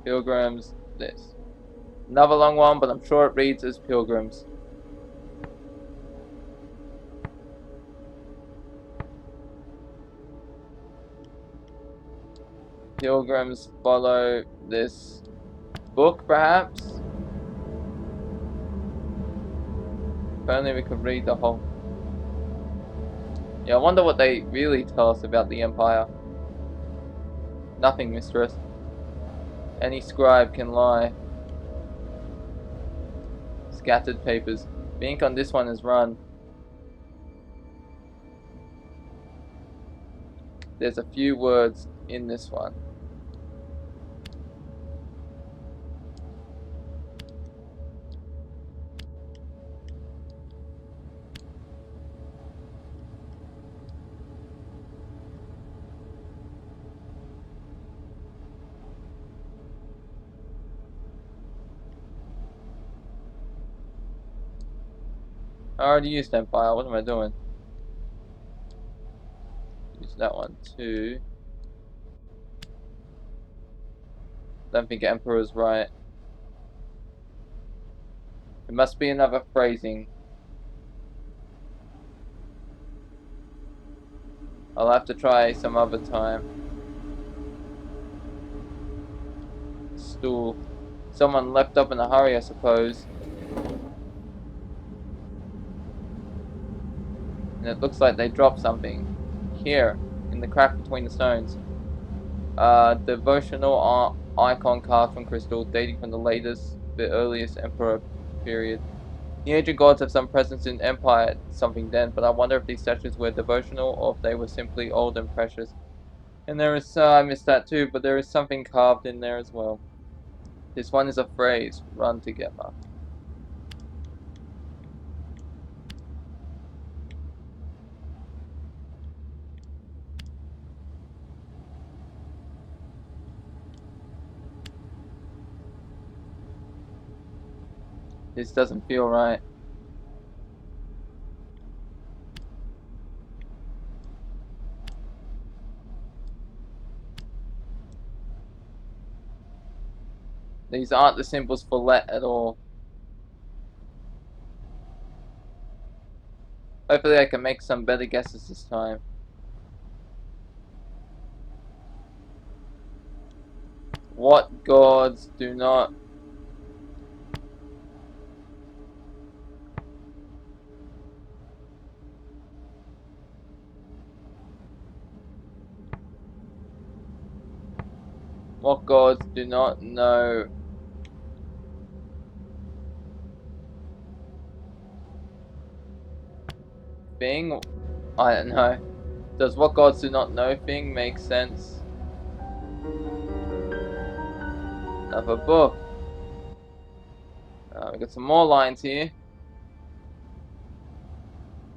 Pilgrims, this. Another long one, but I'm sure it reads as pilgrims. Pilgrims follow this book, perhaps? If only we could read the whole... Yeah, I wonder what they really tell us about the Empire. Nothing, Mistress. Any scribe can lie. Scattered papers. The ink on this one is run. There's a few words in this one. I already used Empire. What am I doing? Use that one too. Don't think Emperor's right. It must be another phrasing. I'll have to try some other time. Stool. Someone left up in a hurry, I suppose. And it looks like they dropped something. Here, in the crack between the stones. Devotional icon carved from crystal, dating from the earliest emperor period. The ancient gods have some presence in Empire something then, but I wonder if these statues were devotional or if they were simply old and precious. And there is, I missed that too, but there is something carved in there as well. This one is a phrase, run together. This doesn't feel right. These aren't the symbols for let at all. Hopefully I can make some better guesses this time. What gods do not... What gods do not know... Thing? I don't know. Does what gods do not know thing make sense? Another book. We got some more lines here.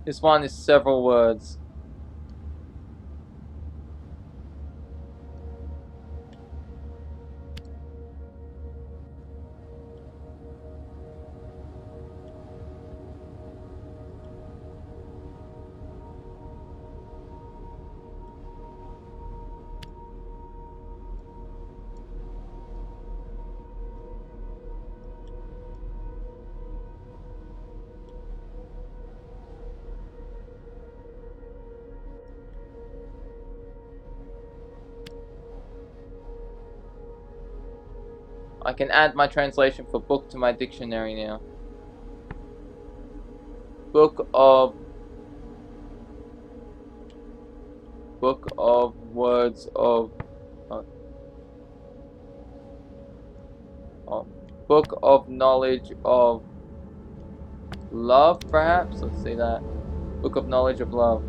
This one is several words. I can add my translation for book to my dictionary now. Book of words of book of knowledge of love, perhaps? Let's see that. Book of knowledge of love.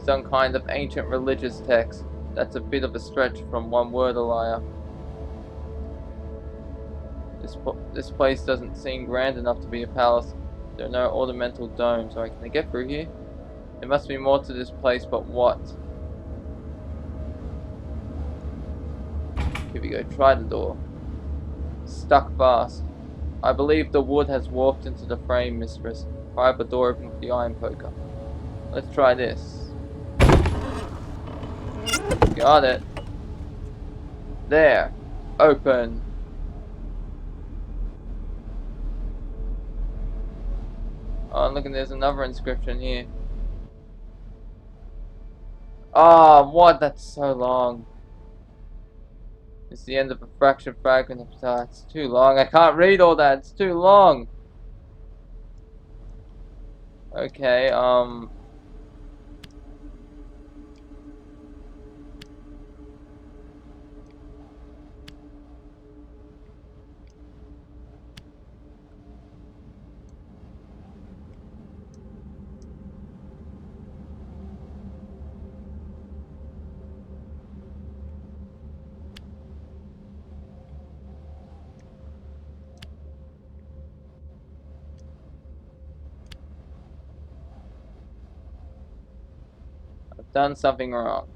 Some kind of ancient religious text. That's a bit of a stretch from one word, a liar. This place doesn't seem grand enough to be a palace. There are no ornamental domes. Alright, can I get through here? There must be more to this place, but what? Here we go, try the door. Stuck fast. I believe the wood has warped into the frame, mistress. Pry up a door open with the iron poker. Let's try this. Got it. There. Open. Oh, look, and there's another inscription here. Oh, what? That's so long. It's the end of a fractured fragment of star. It's too long. I can't read all that. It's too long. Okay, I've done something wrong.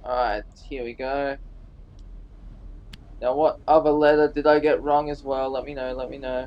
Alright, here we go. Now, what other letter did I get wrong as well? Let me know, let me know.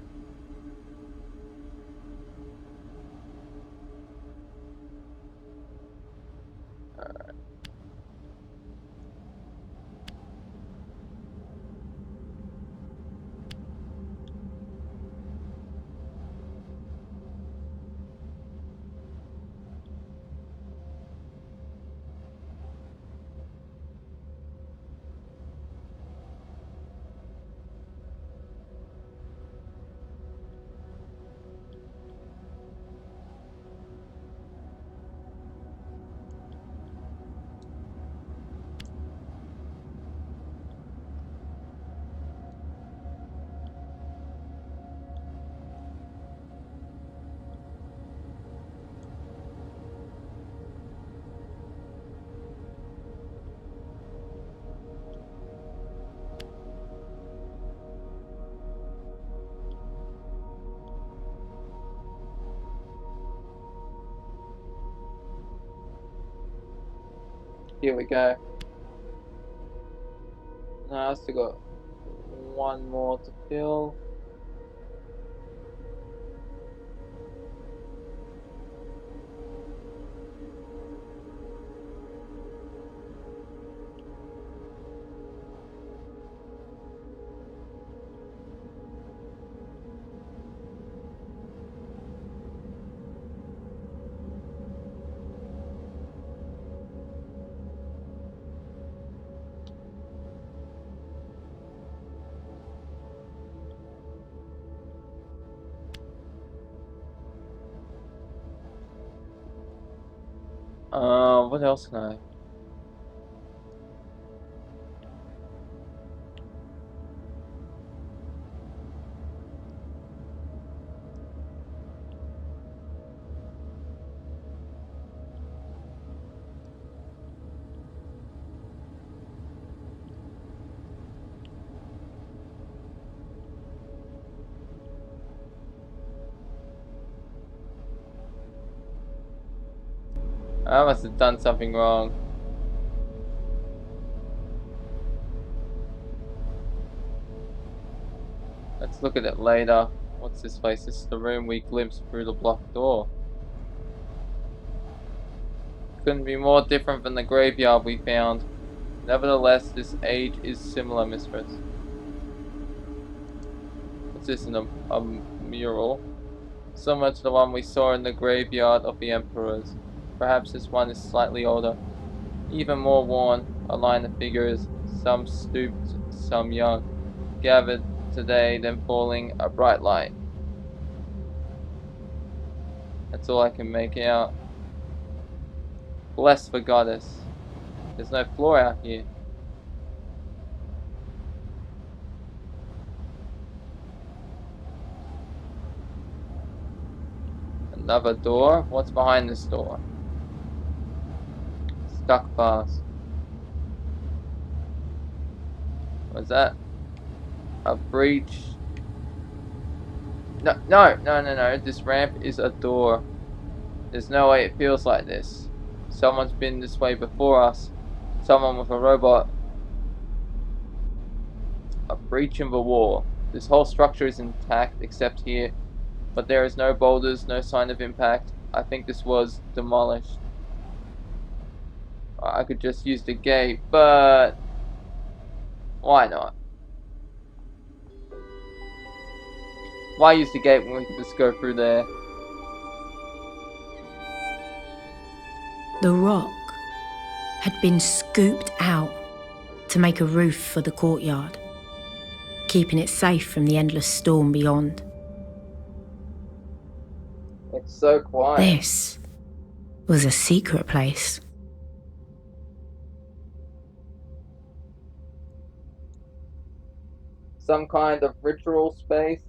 Here we go. Now I still got one more to fill. What else can I? I must have done something wrong. Let's look at it later. What's this place? This is the room we glimpsed through the blocked door. Couldn't be more different from the graveyard we found. Nevertheless, this age is similar, mistress. What's this in a mural? Similar to the one we saw in the graveyard of the emperors. Perhaps this one is slightly older. Even more worn, a line of figures, some stooped, some young, gathered today, then falling a bright light. That's all I can make out. Bless the goddess. There's no floor out here. Another door? What's behind this door? Stuck fast. What's that? A breach. No. This ramp is a door. There's no way it feels like this. Someone's been this way before us. Someone with a robot. A breach in the wall. This whole structure is intact except here. But there is no boulders, no sign of impact. I think this was demolished. I could just use the gate, but why not? Why use the gate when we can just go through there? The rock had been scooped out to make a roof for the courtyard, keeping it safe from the endless storm beyond. It's so quiet. This was a secret place. Some kind of ritual space.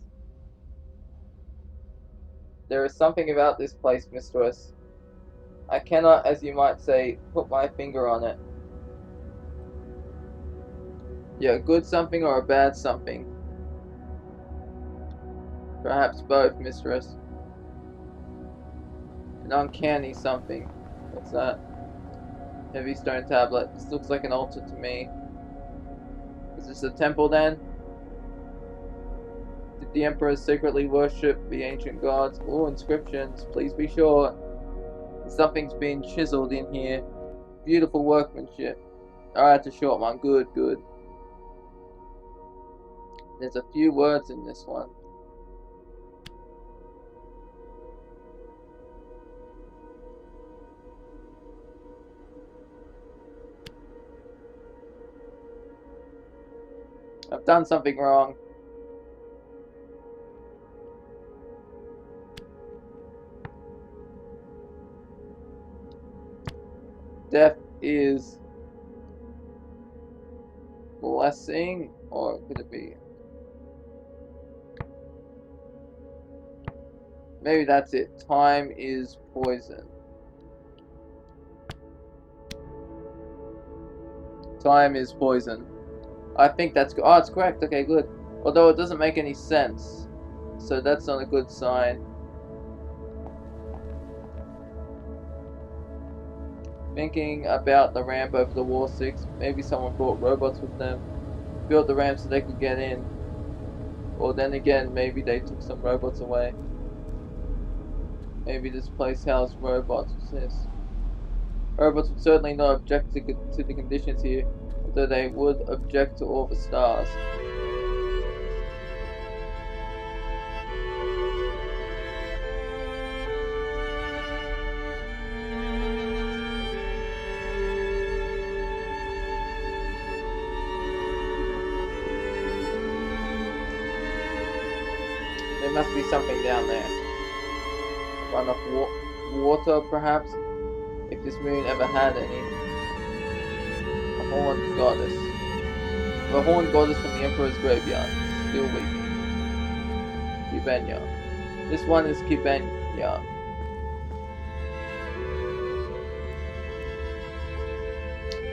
There is something about this place, mistress. I cannot, as you might say, put my finger on it. Yeah, a good something or a bad something? Perhaps both, mistress. An uncanny something. What's that? Heavy stone tablet. This looks like an altar to me. Is this a temple then? Did the emperors secretly worship the ancient gods? Oh, inscriptions. Please be sure. Something's been chiseled in here. Beautiful workmanship. Alright, it's a short one. Good. There's a few words in this one. I've done something wrong. Death is blessing, or could it be? Maybe that's it. Time is poison. Time is poison. I think that's good. Oh, it's correct. Okay, good. Although it doesn't make any sense. So that's not a good sign. Thinking about the ramp over the War 6, maybe someone brought robots with them, built the ramp so they could get in. Or then again, maybe they took some robots away. Maybe this place housed robots. What's this? Robots would certainly not object to the conditions here, although they would object to all the stars. There must be something down there. Run off water, perhaps? If this moon ever had any. A horned goddess. The horned goddess from the Emperor's graveyard. Still weeping. Kibenya. This one is Kibenya.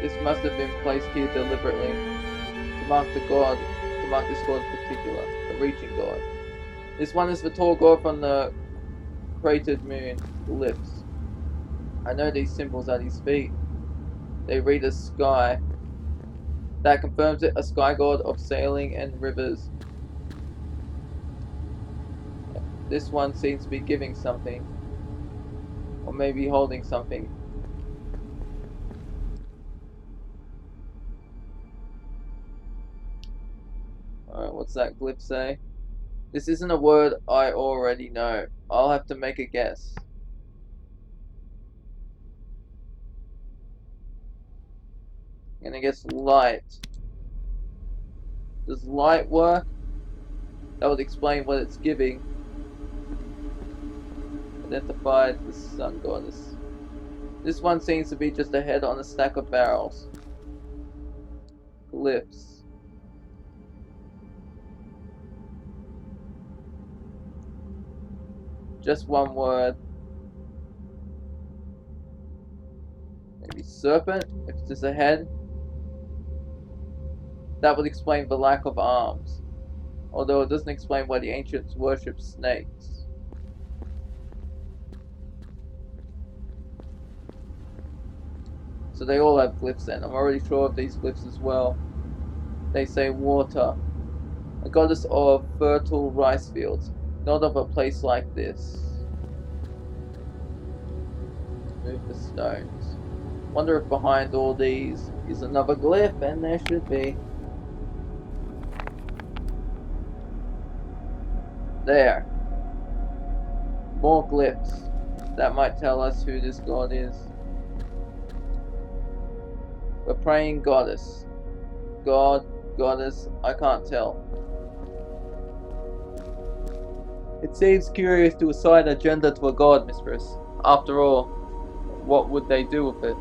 This must have been placed here deliberately. To mark this god in particular. The reaching god. This one is the tall god from the cratered moon. Lips. I know these symbols at his feet. They read a sky. That confirms it, a sky god of sailing and rivers. This one seems to be giving something. Or maybe holding something. Alright, what's that glyph say? This isn't a word I already know. I'll have to make a guess. I'm gonna guess light. Does light work? That would explain what it's giving. Identified the sun goddess. This one seems to be just a head on a stack of barrels. Glyphs. Just one word. Maybe serpent, if it's just a head. That would explain the lack of arms. Although it doesn't explain why the ancients worshipped snakes. So they all have glyphs then. I'm already sure of these glyphs as well. They say water. A goddess of fertile rice fields. Not of a place like this. Move the stones. Wonder if behind all these is another glyph, and there should be. There. More glyphs. That might tell us who this god is. We're praying goddess. God, goddess, I can't tell. It seems curious to assign a gender to a god, mistress. After all, what would they do with it?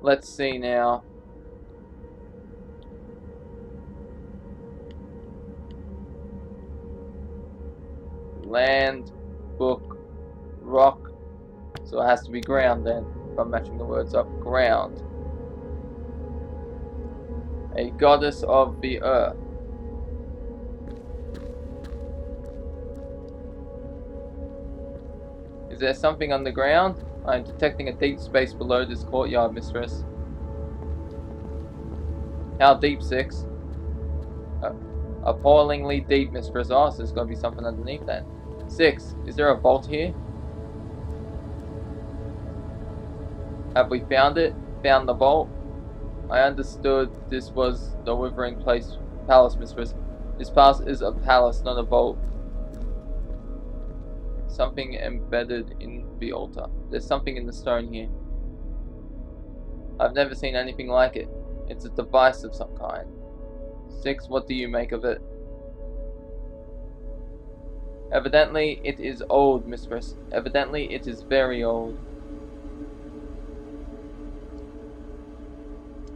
Let's see now. Land, book, rock. So it has to be ground then, if I'm matching the words up. Ground. A goddess of the earth. Is there something on the ground? I'm detecting a deep space below this courtyard, mistress. How deep, 6? Appallingly deep, mistress. Oh, so there's got to be something underneath that. 6, is there a vault here? Have we found it? Found the vault? I understood this was the Withering Palace, mistress. This palace is a palace, not a vault. Something embedded in the altar. There's something in the stone here. I've never seen anything like it. It's a device of some kind. 6, what do you make of it? Evidently, it is old, mistress. Evidently, it is very old.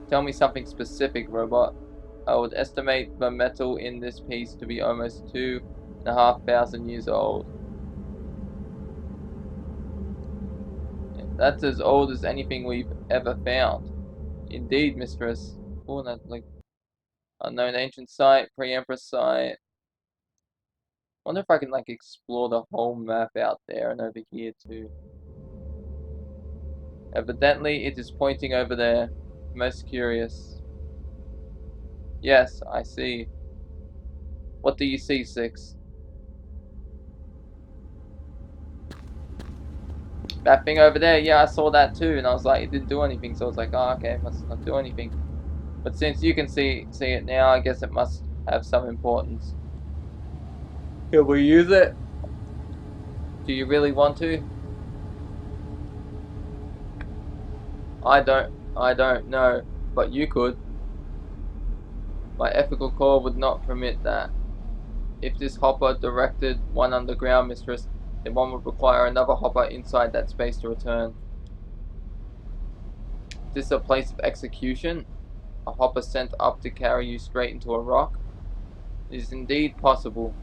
Tell me something specific, robot. I would estimate the metal in this piece to be almost 2,500 years old. That's as old as anything we've ever found. Indeed, mistress. Oh, that's like unknown ancient site, pre-emperor site. Wonder if I can like explore the whole map out there and over here too. Evidently, it is pointing over there. Most curious. Yes, I see. What do you see, 6? That thing over there, yeah, I saw that too, and I was like, it didn't do anything, so I was like, oh, okay, it must not do anything. But since you can see it now, I guess it must have some importance. Can we use it? Do you really want to? I don't know, but you could. My ethical core would not permit that. If this hopper directed one underground, mistress, then one would require another hopper inside that space to return. Is this a place of execution? A hopper sent up to carry you straight into a rock? It is indeed possible.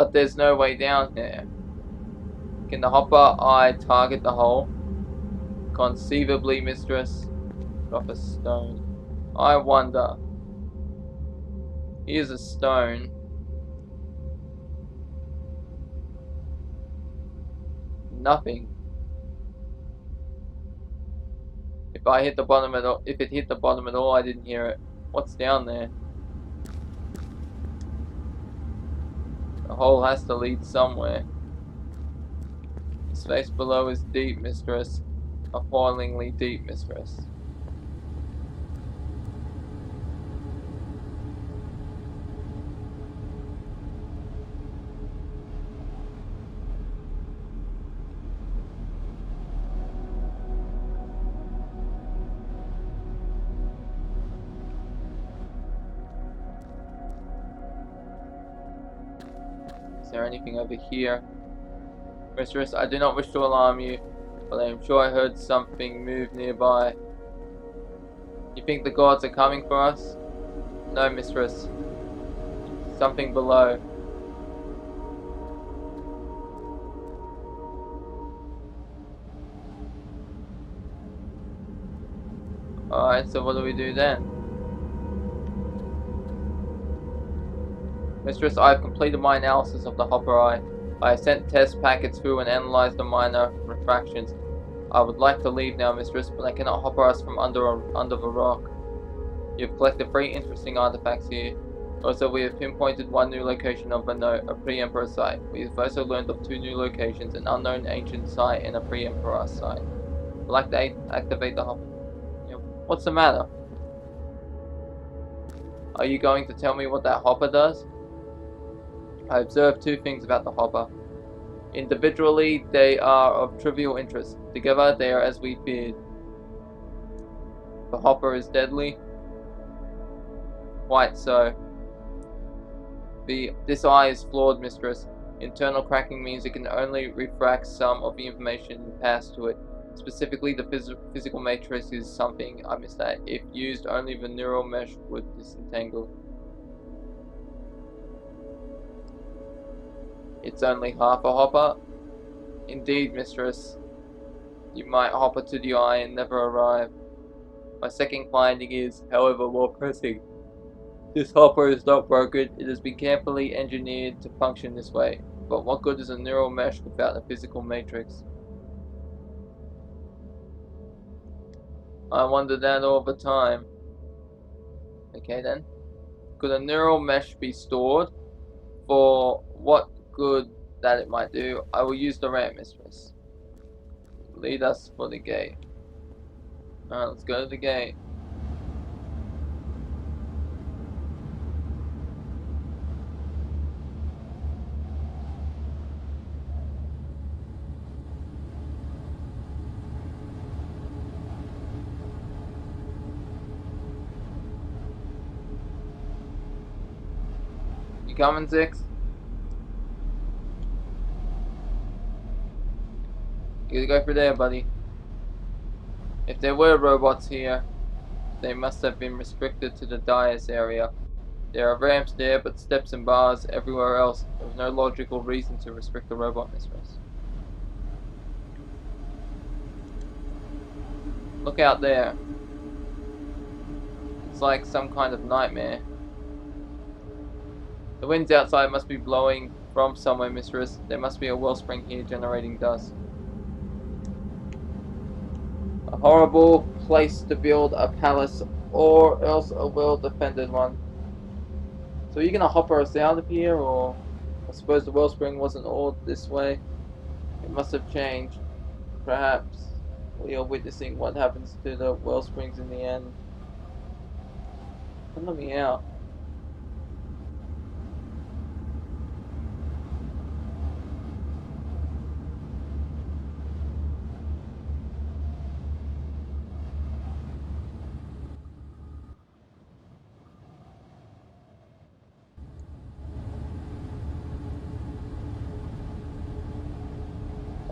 But there's no way down here. Can the hopper eye target the hole? Conceivably, mistress. Drop a stone. I wonder. Here's a stone. Nothing. If I hit the bottom at all, if it hit the bottom at all, I didn't hear it. What's down there? The hole has to lead somewhere. The space below is deep, mistress. Appallingly deep, mistress. Is there anything over here? Mistress, I do not wish to alarm you, but I am sure I heard something move nearby. You think the gods are coming for us? No, mistress. Something below. Alright, so what do we do then? Mistress, I have completed my analysis of the hopper eye. I have sent test packets through and analyzed the minor refractions. I would like to leave now, mistress, but I cannot hopper us from under the rock. You have collected 3 interesting artifacts here. Also, we have pinpointed 1 new location of a note, a pre-emperor site. We have also learned of 2 new locations, an unknown ancient site and a pre-emperor site. I'd like to activate the hopper. What's the matter? Are you going to tell me what that hopper does? I observed 2 things about the hopper. Individually, they are of trivial interest. Together, they are as we feared. The hopper is deadly. Quite so. This eye is flawed, mistress. Internal cracking means it can only refract some of the information passed to it. Specifically, the physical matrix is something, I missed that. If used, only the neural mesh would disentangle. It's only half a hopper? Indeed, mistress. You might hopper to the eye and never arrive. My second finding is, however, more pressing. This hopper is not broken. It has been carefully engineered to function this way. But what good is a neural mesh without a physical matrix? I wonder that all the time. Okay then. Could a neural mesh be stored? For what good that it might do, I will use the ramp, mistress. Lead us for the gate. Alright, let's go to the gate. You coming, Six? You gotta go for there, buddy. If there were robots here, they must have been restricted to the dais area. There are ramps there, but steps and bars everywhere else. There was no logical reason to restrict the robot, mistress. Look out there. It's like some kind of nightmare. The winds outside must be blowing from somewhere, mistress. There must be a wellspring here generating dust. A horrible place to build a palace, or else a well-defended one. So are you gonna hopper us out of here, or I suppose the wellspring wasn't all this way. It must have changed. Perhaps we are witnessing what happens to the wellsprings in the end. Let me out.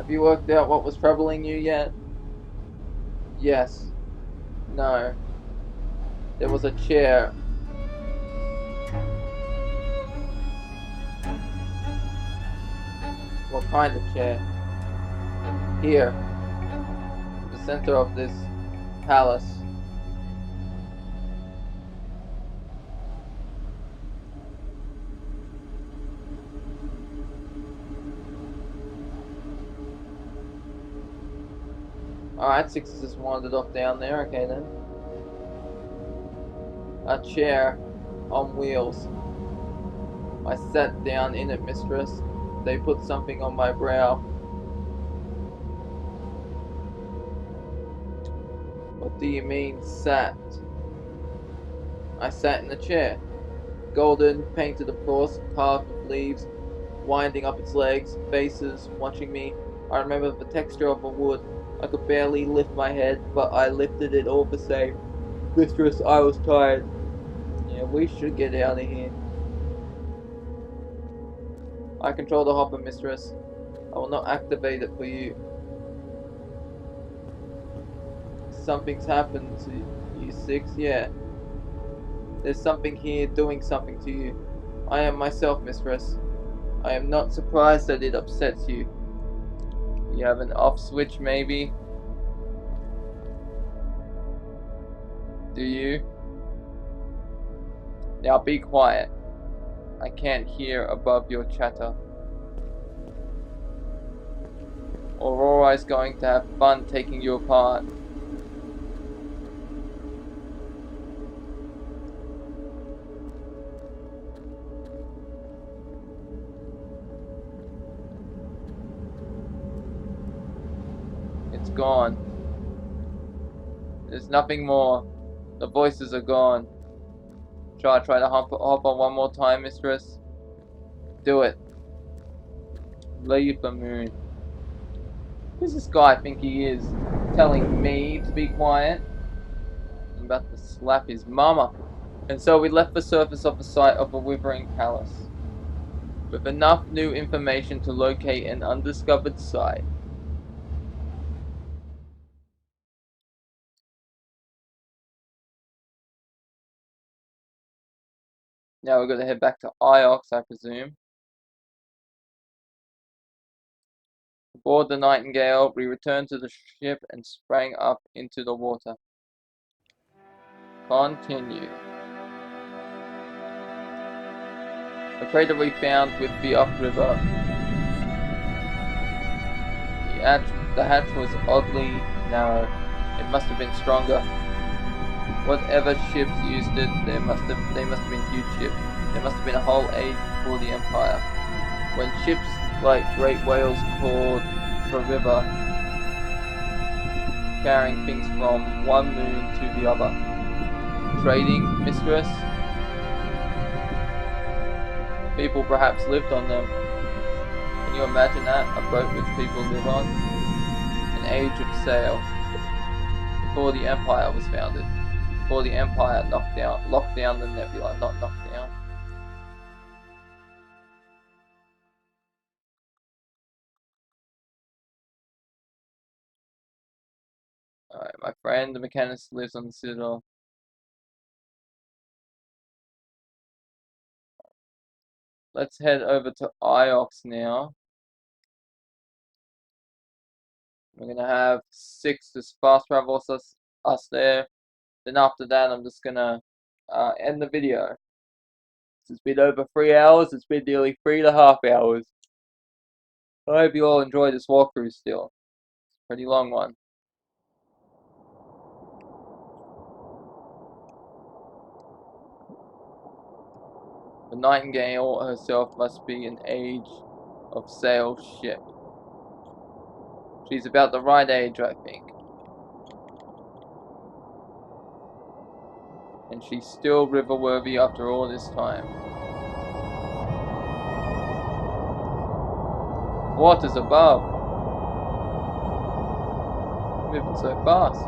Have you worked out what was troubling you yet? Yes. No. There was a chair. What kind of chair? Here, the center of this palace. Alright, Six just wandered off down there. Okay then. A chair on wheels. I sat down in it, mistress. They put something on my brow. What do you mean, sat? I sat in the chair. Golden, painted of course, carved with leaves, winding up its legs, faces, watching me. I remember the texture of the wood. I could barely lift my head, but I lifted it all the same. Mistress, I was tired. Yeah, we should get out of here. I control the hopper, mistress. I will not activate it for you. Something's happened to you, Six. Yeah. There's something here doing something to you. I am myself, mistress. I am not surprised that it upsets you. You have an off switch, maybe? Do you? Now be quiet. I can't hear above your chatter. Aurora's going to have fun taking you apart. It's gone. There's nothing more. The voices are gone. Try to hop on one more time, mistress. Do it. Leave the moon. Who's this guy think he is? Telling me to be quiet? I'm about to slap his mama. And so we left the surface of the site of the Withering Palace, with enough new information to locate an undiscovered site. Now we're going to head back to Iox, I presume. Aboard the Nightingale, we returned to the ship and sprang up into the water. Continue. The crater we found with the upriver. The hatch was oddly narrow. It must have been stronger. Whatever ships used it, they must have been huge ships. There must have been a whole age before the Empire, when ships like great whales called the river, carrying things from one moon to the other. Trading, mistress? People perhaps lived on them. Can you imagine that? A boat which people live on? An age of sail. Before the Empire was founded. Before the Empire locked down the nebula, not knocked down. Alright, my friend, the mechanist lives on the Citadel. Let's head over to Iox now. We're gonna have Six just fast travel us there. Then after that, I'm just gonna end the video. It's been over 3 hours. It's been nearly 3.5 hours. I hope you all enjoyed this walkthrough still. It's a pretty long one. The Nightingale herself must be an age of sail ship. She's about the right age, I think. And she's still river worthy after all this time. Waters above. Moving so fast.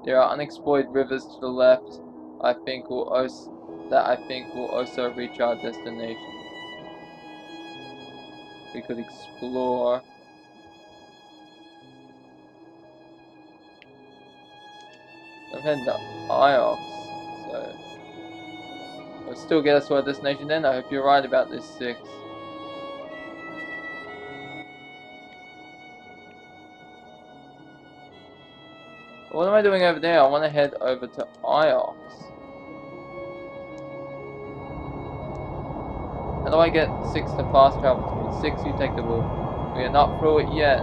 There are unexplored rivers to the left. I think will that I think will also reach our destination. We could explore. I'm heading to Iox, so we'll still get us to our destination then. I hope you're right about this 6. What am I doing over there? I want to head over to Iox. How do I get 6 to fast travel to me? 6, you take the wheel. We are not through it yet.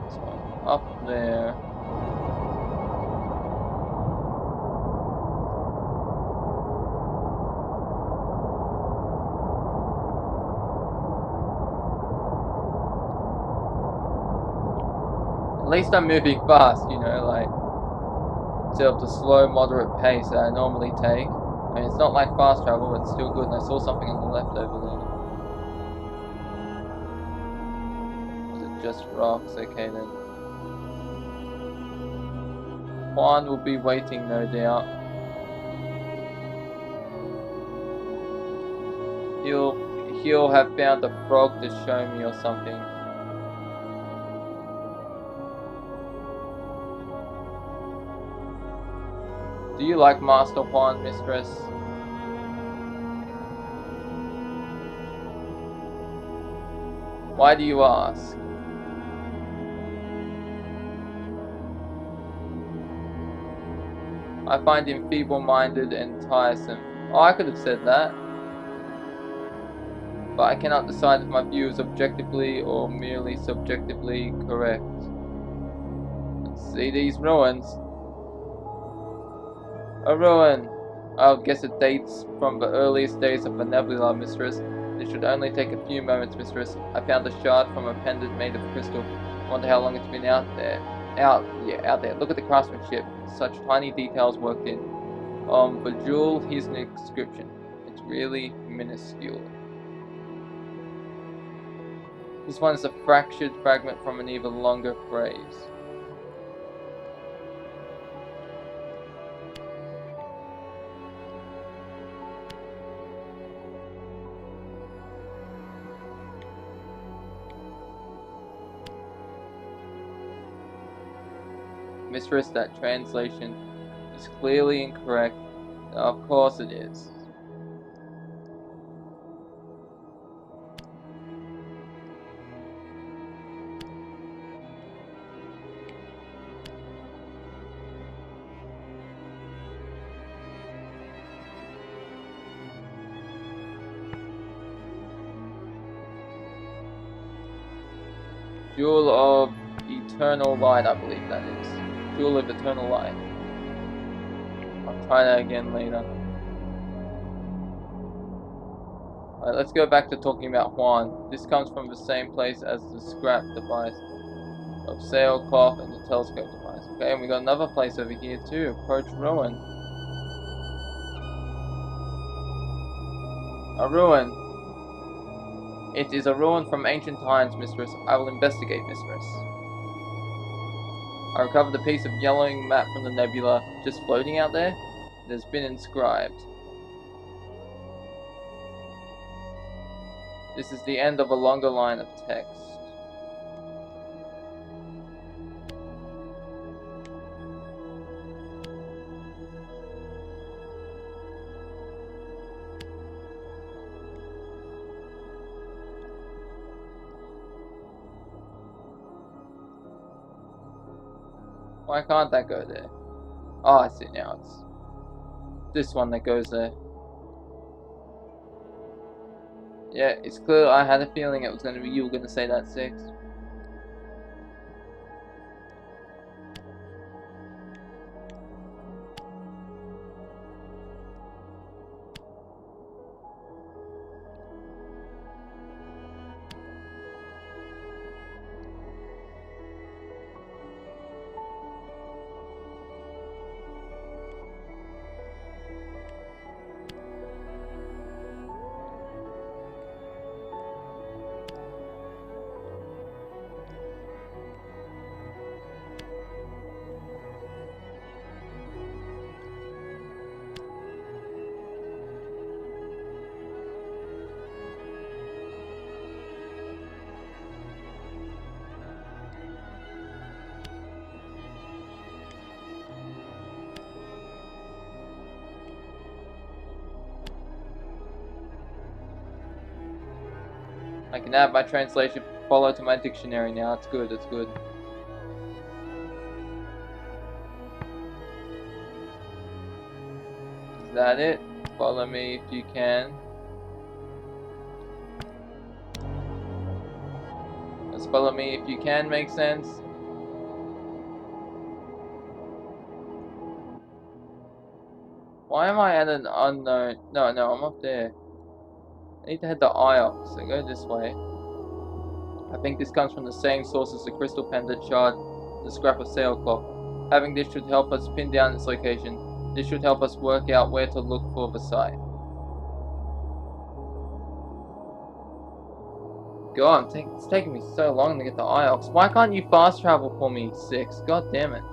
So, up there. At least I'm moving fast, you know, like, instead of the slow, moderate pace that I normally take. I mean, it's not like fast travel, but it's still good, and I saw something on the left over there. Was it just rocks? Okay then. Juan will be waiting, no doubt. He'll have found a frog to show me or something. Do you like Master Juan, mistress? Why do you ask? I find him feeble-minded and tiresome. Oh, I could have said that. But I cannot decide if my view is objectively or merely subjectively correct. Let's see these ruins. A ruin. I'll guess it dates from the earliest days of the nebula, mistress. It should only take a few moments, mistress. I found a shard from a pendant made of crystal. Wonder how long it's been out there. Out there. Look at the craftsmanship. Such tiny details worked in. The jewel, here's an inscription. It's really minuscule. This one is a fractured fragment from an even longer phrase. Mistress, that translation is clearly incorrect. Of course it is. Jewel of Eternal Light, I believe that is. Jewel of Eternal Light. I'll try that again later. Alright, let's go back to talking about Juan. This comes from the same place as the scrap device of sailcloth and the telescope device. Okay, and we got another place over here too. Approach ruin. A ruin. It is a ruin from ancient times, mistress. I will investigate, mistress. I recovered a piece of yellowing map from the nebula, just floating out there. It has been inscribed. This is the end of a longer line of text. Why can't that go there? Oh, I see now. It's this one that goes there. Yeah, it's clear. I had a feeling it was going to be you were going to say that 6. I can add my translation follow to my dictionary now. It's good, it's good. Is that it? Follow me if you can. Does follow me if you can make sense? Why am I at an unknown? No, I'm up there. I need to head to Iox, so go this way. I think this comes from the same source as the crystal pendant shard, the scrap of sail cloth. Having this should help us pin down its location. This should help us work out where to look for the site. God, it's taking me so long to get to Iox. Why can't you fast travel for me, 6? God damn it.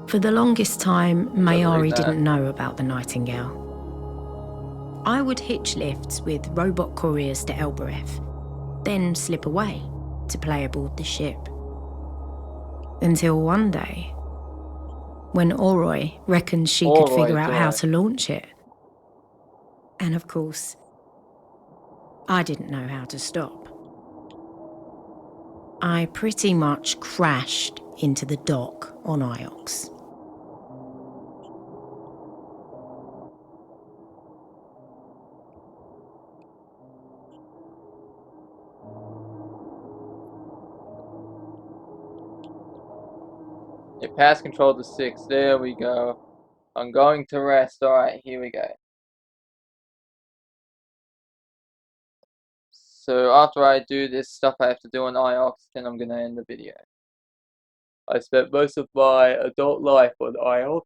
For the longest time, Mayari that. didn't know about the Nightingale. I would hitch lifts with robot couriers to Elbereth, then slip away to play aboard the ship. Until one day, when Oroi reckoned she could figure out how to launch it. And of course, I didn't know how to stop. I pretty much crashed into the dock on Iox. Yeah, pass control to 6. There we go. I'm going to rest. Alright, here we go. So after I do this stuff I have to do on Iox, then I'm going to end the video. I spent most of my adult life on Iox.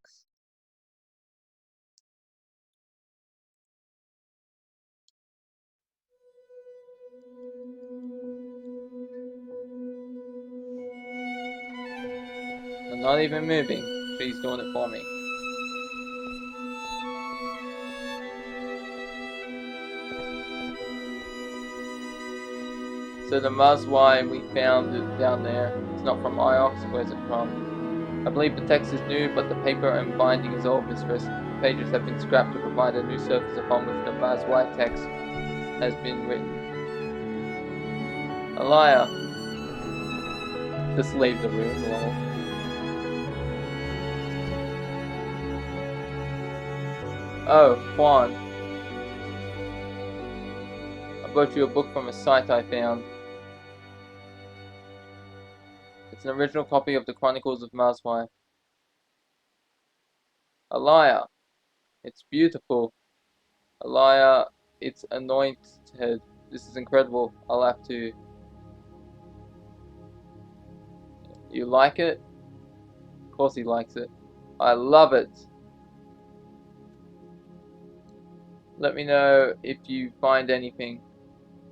I'm not even moving. She's doing it for me. So the Mazwai we found it down there. It's not from Iox. Where's it from? I believe the text is new, but the paper and binding is old, Mistress. The pages have been scrapped to provide a new surface upon which the Mazwai text has been written. A liar. Just leave the room, lol. Oh, Juan. I brought you a book from a site I found. It's an original copy of the Chronicles of Mazwai. A liar. It's beautiful. A liar. It's anointed. This is incredible. I'll have to... You like it? Of course he likes it. I love it. Let me know if you find anything.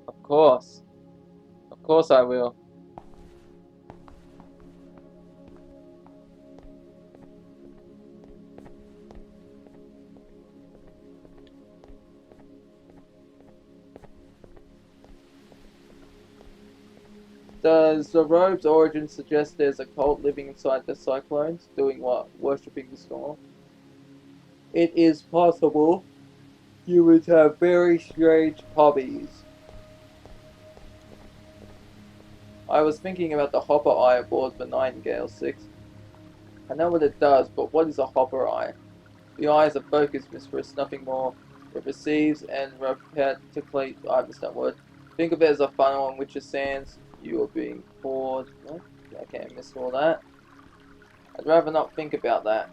Of course. Of course I will. Does the robe's origin suggest there's a cult living inside the cyclones? Doing what? Worshipping the storm? It is possible. Humans have very strange hobbies. I was thinking about the hopper eye aboard the Nightingale 6. I know what it does, but what is a hopper eye? The eye is a focus, mistress, nothing more. It receives and repetitively, I missed that word. Think of it as a funnel in which it sands. You are being poured. No? Okay, I missed all that. I'd rather not think about that.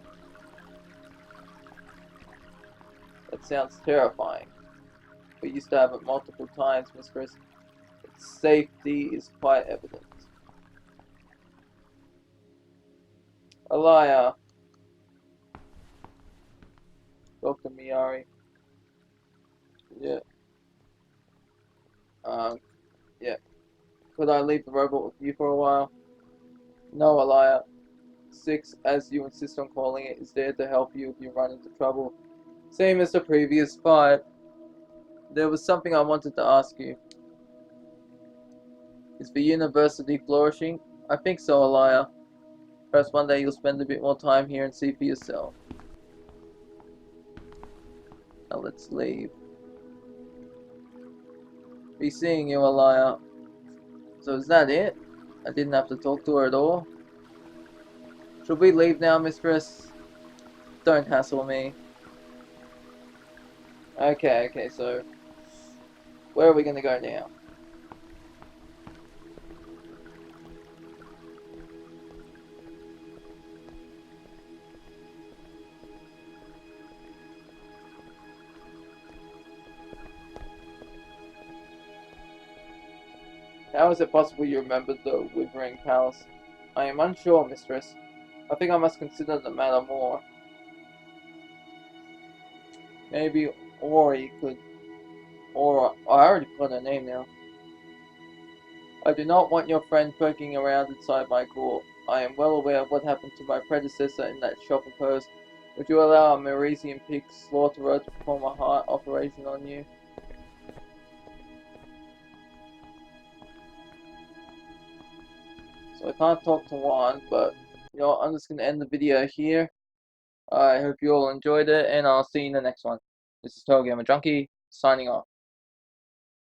That sounds terrifying. We used to have it multiple times, mistress. Its safety is quite evident. A liar. Dr. Miyari. Yeah. Yeah. Could I leave the robot with you for a while? No, a liar. 6, as you insist on calling it, is there to help you if you run into trouble. Same as the previous fight. There was something I wanted to ask you. Is the university flourishing? I think so, Alaya. Perhaps one day you'll spend a bit more time here and see for yourself. Now let's leave. Be seeing you, Alaya. So is that it? I didn't have to talk to her at all? Should we leave now, mistress? Don't hassle me. Okay, so where are we gonna go now? How is it possible you remembered the Withering Palace? I am unsure, mistress. I think I must consider the matter more. Maybe Ori could... Or I already put her name now. I do not want your friend poking around inside my court. I am well aware of what happened to my predecessor in that shop of hers. Would you allow a Merisian pig slaughterer to perform a heart operation on you? So I can't talk to Juan, but you know, I'm just going to end the video here. I hope you all enjoyed it, and I'll see you in the next one. This is TotalGamerJunkie, signing off.